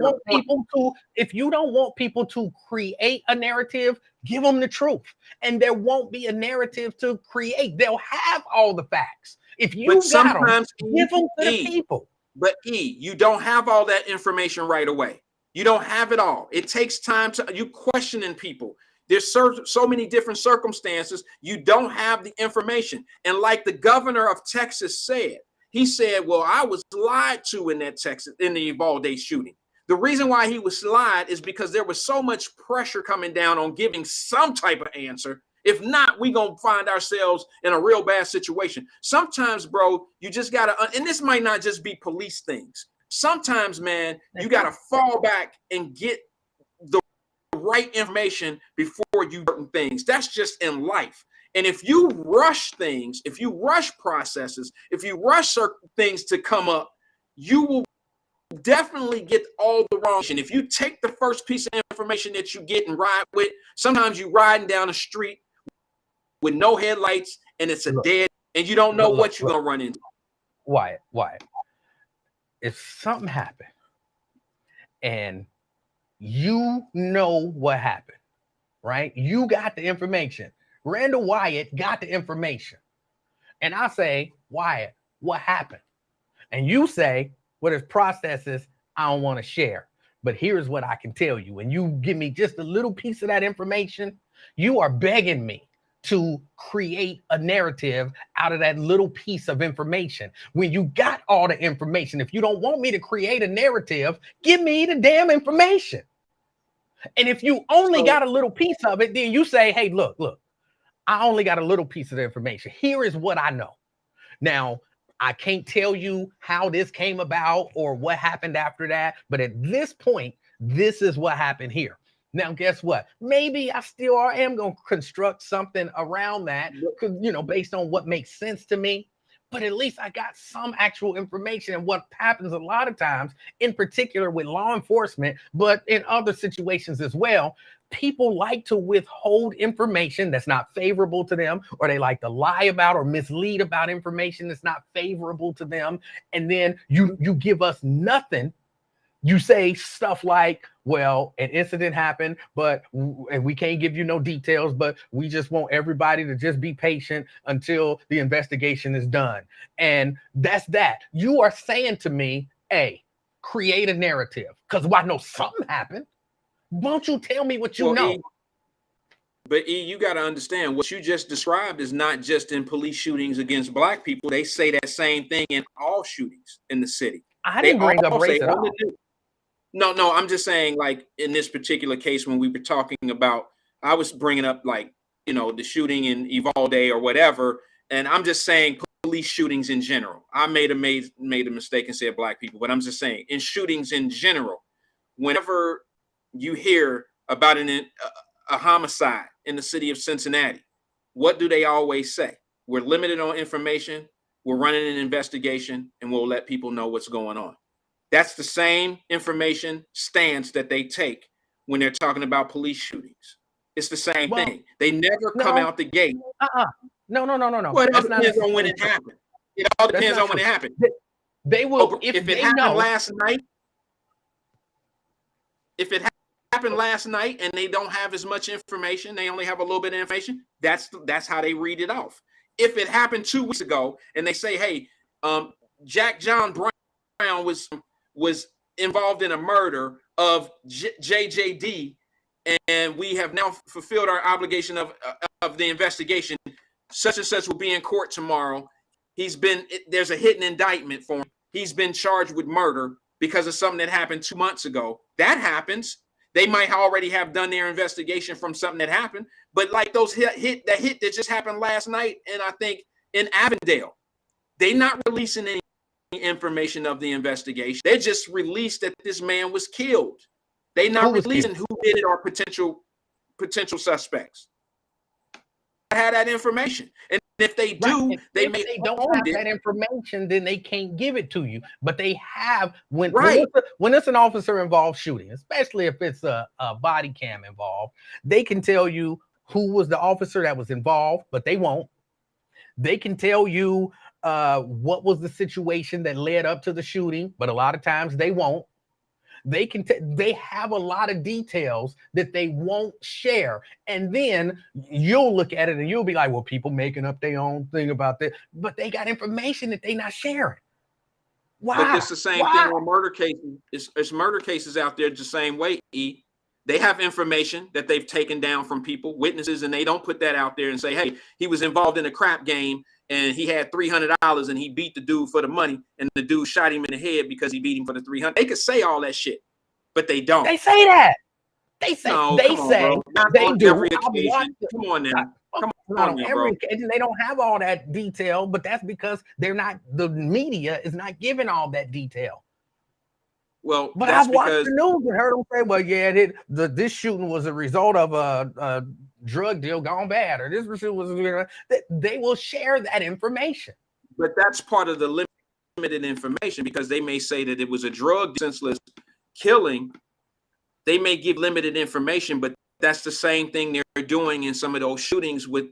want people to create a narrative, give them the truth. And there won't be a narrative to create. They'll have all the facts. If you got them, give them to the people. But you don't have all that information right away. You don't have it all. It takes time to you questioning people. There's so many different circumstances. You don't have the information. And like the governor of Texas said, he said, well, I was lied to in the Uvalde shooting. The reason why he was lied is because there was so much pressure coming down on giving some type of answer. If not, we're going to find ourselves in a real bad situation. Sometimes, bro, you just got to, and this might not just be police things. Sometimes, man, you got to fall back and get the right information before you do certain things. That's just in life. And if you rush things, if you rush processes, if you rush certain things to come up, you will definitely get all the wrong. And if you take the first piece of information that you get and ride with, sometimes you riding down the street with no headlights and it's a dead, and you don't know what you're going to run into. Why? If something happened and you know what happened, right? You got the information. Randall Wyatt got the information. And I say, Wyatt, what happened? And you say, well, there's processes I don't want to share. But here's what I can tell you. And you give me just a little piece of that information, you are begging me to create a narrative out of that little piece of information. When you got all the information, if you don't want me to create a narrative, give me the damn information. And if you only got a little piece of it, then you say, hey, look, I only got a little piece of the information. Here is what I know. Now, I can't tell you how this came about or what happened after that, but at this point, this is what happened here. Now, guess what? Maybe I still am going to construct something around that, based on what makes sense to me. but at least I got some actual information. And what happens a lot of times, in particular with law enforcement, but in other situations as well, people like to withhold information that's not favorable to them, or they like to lie about or mislead about information that's not favorable to them. And then you give us nothing. You say stuff like, well, an incident happened, and we can't give you no details, but we just want everybody to just be patient until the investigation is done. And that's that. You are saying to me, hey, create a narrative, because I know something happened. Won't you tell me what you know? But you got to understand, what you just described is not just in police shootings against Black people. They say that same thing in all shootings in the city. I didn't bring up race at all. No, I'm just saying, like, in this particular case, when we were talking about, I was bringing up, like, you know, the shooting in Uvalde or whatever, and I'm just saying police shootings in general. I made a mistake and said Black people, but I'm just saying in shootings in general, whenever you hear about a homicide in the city of Cincinnati, what do they always say? We're limited on information, we're running an investigation, and we'll let people know what's going on. That's the same information stance that they take when they're talking about police shootings. It's the same thing. They never come out the gate. No. Well, it all depends on when it happened. It all depends on when it happened. They will, if it happened last night. If it happened last night and they don't have as much information, they only have a little bit of information, that's how they read it off. If it happened 2 weeks ago and they say, hey, Jack John Brown was involved in a murder of JJD, and we have now fulfilled our obligation of the investigation. Such and such will be in court tomorrow. There's a hidden indictment for him. He's been charged with murder because of something that happened 2 months ago. That happens. They might already have done their investigation from something that happened, but like those hit that just happened last night, and I think in Avondale, they're not releasing any information of the investigation. They just released that this man was killed. They not releasing who did it or potential suspects. I had that information, and if they do, if they don't have that information, then they can't give it to you. But they have when it's an officer involved shooting, especially if it's a body cam involved, they can tell you who was the officer that was involved, but they won't. They can tell you what was the situation that led up to the shooting, but a lot of times they won't. They have a lot of details that they won't share, and then you'll look at it and you'll be like, well, people making up their own thing about that, but they got information that they not sharing. Why? But it's the same thing on murder cases. It's murder cases out there the same way. They have information that they've taken down from people, witnesses, and they don't put that out there and say, hey, he was involved in a crap game and he had $300 and he beat the dude for the money and the dude shot him in the head because he beat him for the $300. They could say all that shit, but they don't. They say that. They say they do. Come on now. Come on now, bro. They don't have all that detail, but that's because the media is not giving all that detail. Well, but I've watched the news and heard them say, well, yeah, this shooting was a result of a drug deal gone bad, or this shooting was, they will share that information. But that's part of the limited information, because they may say that it was a drug senseless killing. They may give limited information, but that's the same thing they're doing in some of those shootings with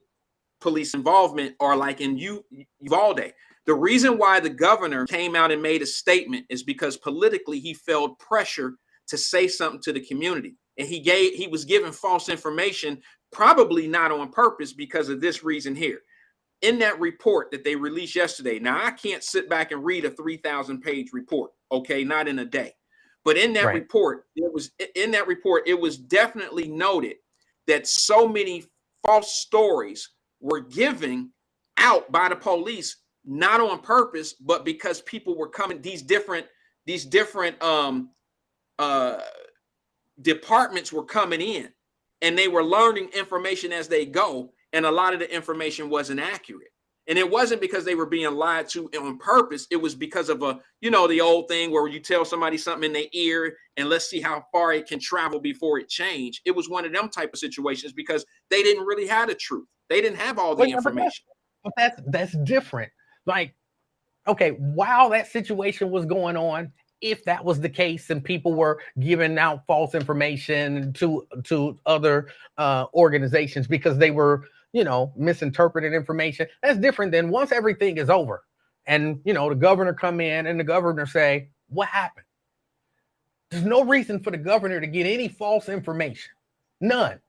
police involvement, or like in Uvalde. The reason why the governor came out and made a statement is because politically he felt pressure to say something to the community. And he was given false information, probably not on purpose, because of this reason here. In that report that they released yesterday, now I can't sit back and read a 3,000-page report, okay, not in a day. But in that report, it was definitely noted that so many false stories were given out by the police, not on purpose, but because people were coming, these different departments were coming in, and they were learning information as they go, and a lot of the information wasn't accurate. And it wasn't because they were being lied to on purpose. It was because of the old thing where you tell somebody something in their ear and let's see how far it can travel before it change. It was one of them type of situations because they didn't really have the truth. They didn't have all the information. But that's different. Like, Okay, while that situation was going on, if that was the case and people were giving out false information to other organizations because they were, misinterpreted information, that's different than once everything is over and, the governor come in and the governor say, what happened? There's no reason for the governor to get any false information. None.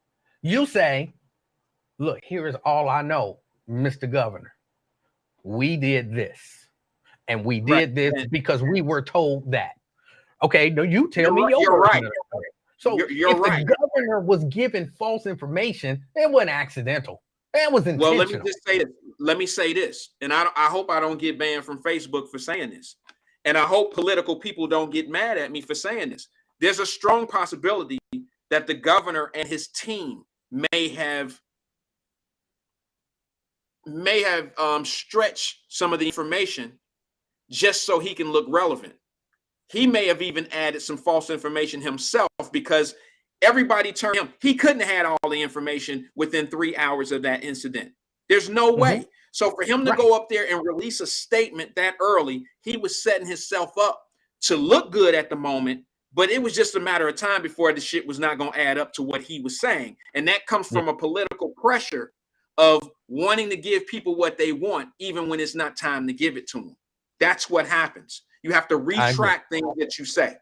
You say, look, here is all I know, Mr. Governor. We did this. And we did this because we were told that. Okay, no, you tell me your right. So you're if right. The governor was given false information, it wasn't accidental. It was intentional. Well, let me just say this. Let me say this, and I hope I don't get banned from Facebook for saying this, and I hope political people don't get mad at me for saying this. There's a strong possibility that the governor and his team may have stretched some of the information just so he can look relevant. He may have even added some false information himself because everybody turned him. He couldn't have had all the information within 3 hours of that incident. There's no way. So for him to go up there and release a statement that early, he was setting himself up to look good at the moment, but it was just a matter of time before the shit was not going to add up to what he was saying. And that comes from a political pressure of wanting to give people what they want, even when it's not time to give it to them. That's what happens. You have to retract things that you say.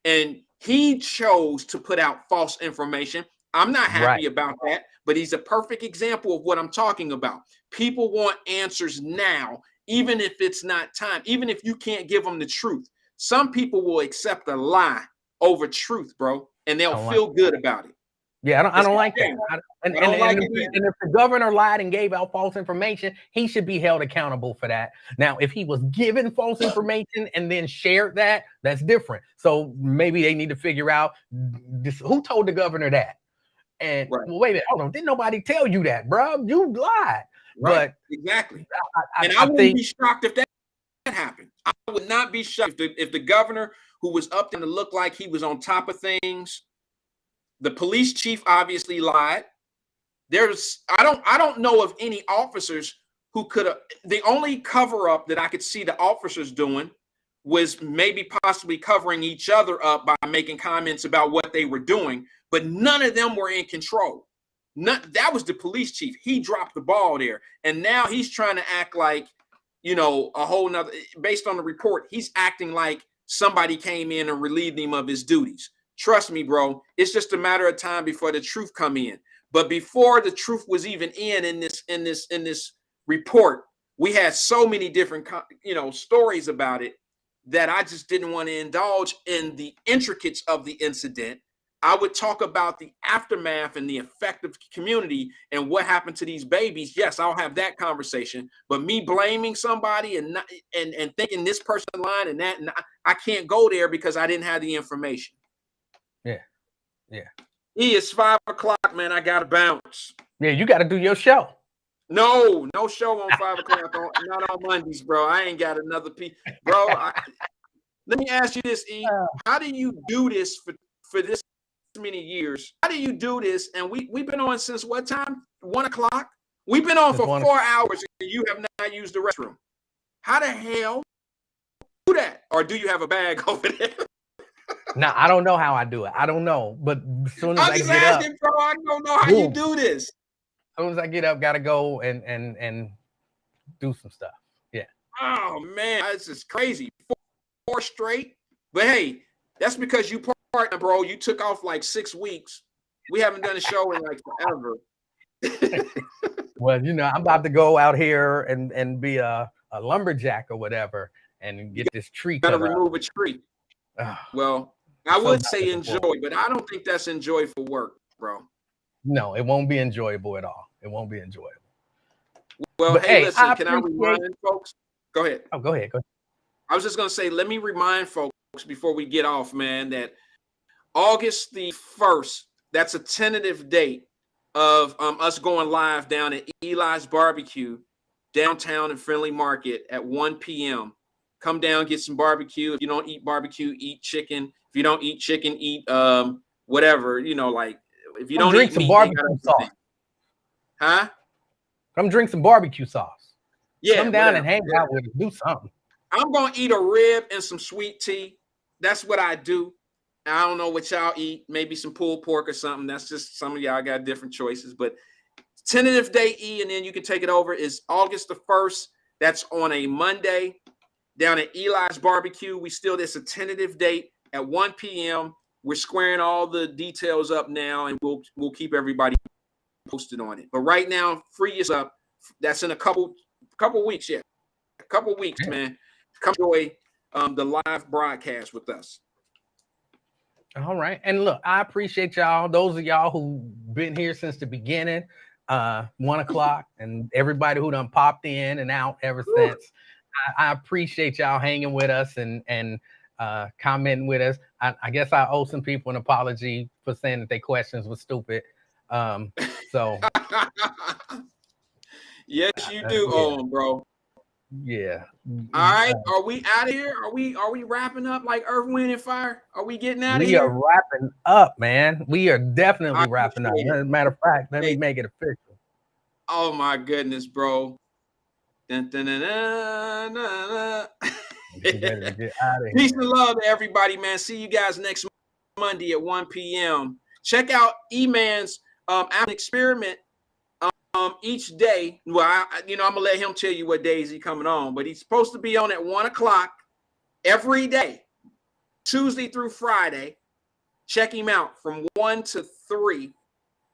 And he chose to put out false information. I'm not happy about that, but he's a perfect example of what I'm talking about. People want answers now, even if it's not time, even if you can't give them the truth. Some people will accept a lie over truth, bro, and they'll feel good about it. Yeah, I don't like that. And if the governor lied and gave out false information, he should be held accountable for that. Now, if he was given false information and then shared that, that's different. So maybe they need to figure out who told the governor that. And well, wait a minute, hold on, didn't nobody tell you that, bro? You lied. Right. But exactly. I wouldn't be shocked if that happened. I would not be shocked if the governor, who was up there to look like he was on top of things. The police chief obviously lied. I don't know of any officers who could have. The only cover up that I could see the officers doing was maybe possibly covering each other up by making comments about what they were doing, but none of them were in control. That was the police chief. He dropped the ball there, and now he's trying to act like, a whole nother. Based on the report, he's acting like somebody came in and relieved him of his duties. Trust me, bro. It's just a matter of time before the truth come in. But before the truth was even in this report, we had so many different, stories about it that I just didn't want to indulge in the intricacies of the incident. I would talk about the aftermath and the effect of the community and what happened to these babies. Yes, I'll have that conversation. But me blaming somebody and thinking this person lying and that, I can't go there because I didn't have the information. Yeah. It's 5 o'clock, man. I gotta bounce. Yeah, you got to do your show. No show on 5 o'clock. Not on Mondays, bro. I ain't got another piece, bro. Let me ask you this, E. How do you do this for this many years? How do you do this? And we've been on since what time? 1 o'clock. We've been on for 4 hours, and you have not used the restroom. How the hell do that? Or do you have a bag over there? Now, I don't know how I do it. I don't know. But as soon as I get asking, up, bro, I don't know how you do this. As soon as I get up, gotta go and do some stuff. Yeah. Oh man, this is crazy. 4 straight. But hey, that's because you partner, bro. You took off like 6 weeks. We haven't done a show in like forever. Well, I'm about to go out here and be a lumberjack or whatever and get this tree. Gotta remove a tree. Well, I would say enjoy, but I don't think that's enjoyable work, bro. No, it won't be enjoyable at all. It won't be enjoyable. Well, but hey, listen, can I remind folks? Go ahead. Oh, go ahead. I was just going to say, let me remind folks before we get off, man, that August the 1st, that's a tentative date of us going live down at Eli's Barbecue downtown in Friendly Market at 1 p.m. Come down, get some barbecue. If you don't eat barbecue, eat chicken. If you don't eat chicken, eat whatever, like if you don't drink eat some meat, barbecue sauce. Huh? Come drink some barbecue sauce. Yeah. Come down and hang out with us. Do something. I'm gonna eat a rib and some sweet tea. That's what I do. I don't know what y'all eat. Maybe some pulled pork or something. That's just some of y'all got different choices. But tentative date E, and then you can take it over, is August the 1st. That's on a Monday down at Eli's Barbecue. It's a tentative date at 1 p.m. We're squaring all the details up now, and we'll keep everybody posted on it. But right now, free is up. That's in a couple weeks. Yeah, a couple weeks, man. Come enjoy the live broadcast with us. All right. And look, I appreciate y'all. Those of y'all who've been here since the beginning, 1 o'clock, and everybody who done popped in and out ever since. I appreciate y'all hanging with us and commenting with us. I guess I owe some people an apology for saying that their questions were stupid. So yes, you do owe them, bro. Yeah. All right. Are we out of here? Are we wrapping up like Earth, Wind, and Fire? Are we getting out of here? We are wrapping up, man. We are definitely wrapping up. As a matter of fact, let me make it official. Oh my goodness, bro. Dun, dun, dun, dun, dun, dun. Peace and love to everybody, man. See you guys next Monday at 1 p.m. Check out E-Man's experiment each day. Well, I'm gonna let him tell you what days he's coming on, but he's supposed to be on at 1 o'clock every day, Tuesday through Friday. Check him out from 1 to 3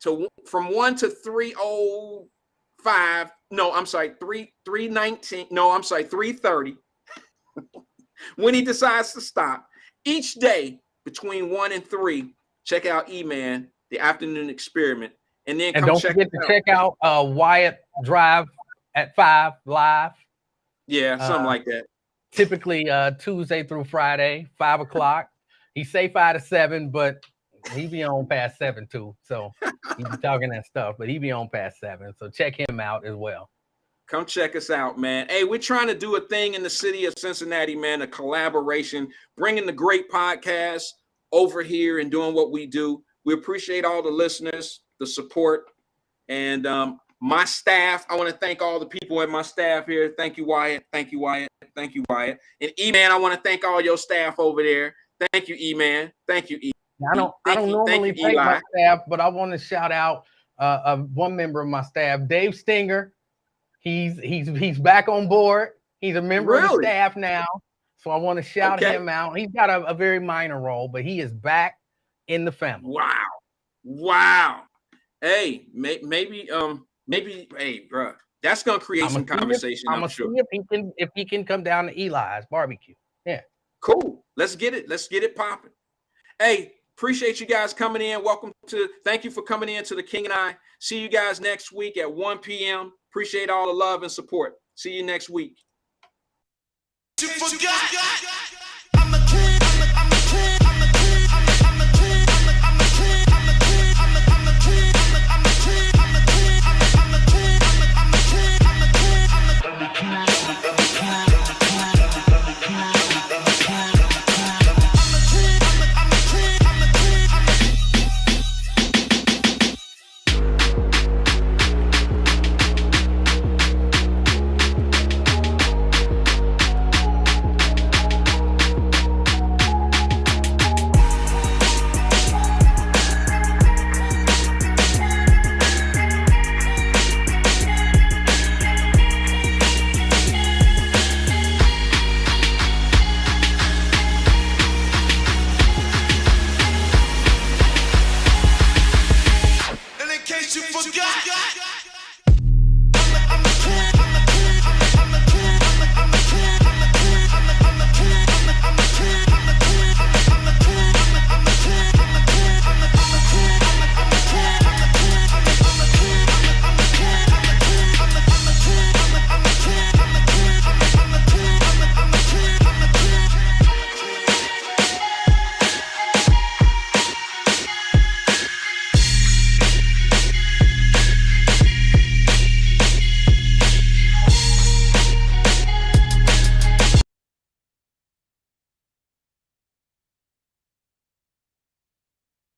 from 1 to 3:05. No, I'm sorry, 3:19. No, I'm sorry, 3:30. When he decides to stop each day between 1 and 3, check out E-Man, the afternoon experiment. And then don't forget to check out Wyatt Drive at 5 live. Yeah, something like that. Typically Tuesday through Friday, 5 o'clock. He say 5 to 7, but he be on past 7 too. So he be talking that stuff, but he be on past 7. So check him out as well. Come check us out, man. Hey, we're trying to do a thing in the city of Cincinnati, man, a collaboration, bringing the great podcast over here and doing what we do. We appreciate all the listeners, the support, and my staff. I want to thank all the people at my staff here. Thank you, Wyatt. Thank you, Wyatt. Thank you, Wyatt. And E-Man, I want to thank all your staff over there. Thank you, E-Man. Thank you, E. I don't normally thank my staff, but I want to shout out one member of my staff, Dave Stinger. He's back on board. He's a member of the staff now. So I want to shout him out. He's got a very minor role, but he is back in the family. Wow. Hey, maybe, hey, bro, that's gonna create some conversation. I'm sure. See if he can come down to Eli's Barbecue. Yeah. Cool. Let's get it popping. Hey, appreciate you guys coming in. Thank you for coming in to the King and I. See you guys next week at 1 p.m. Appreciate all the love and support. See you next week. You forgot.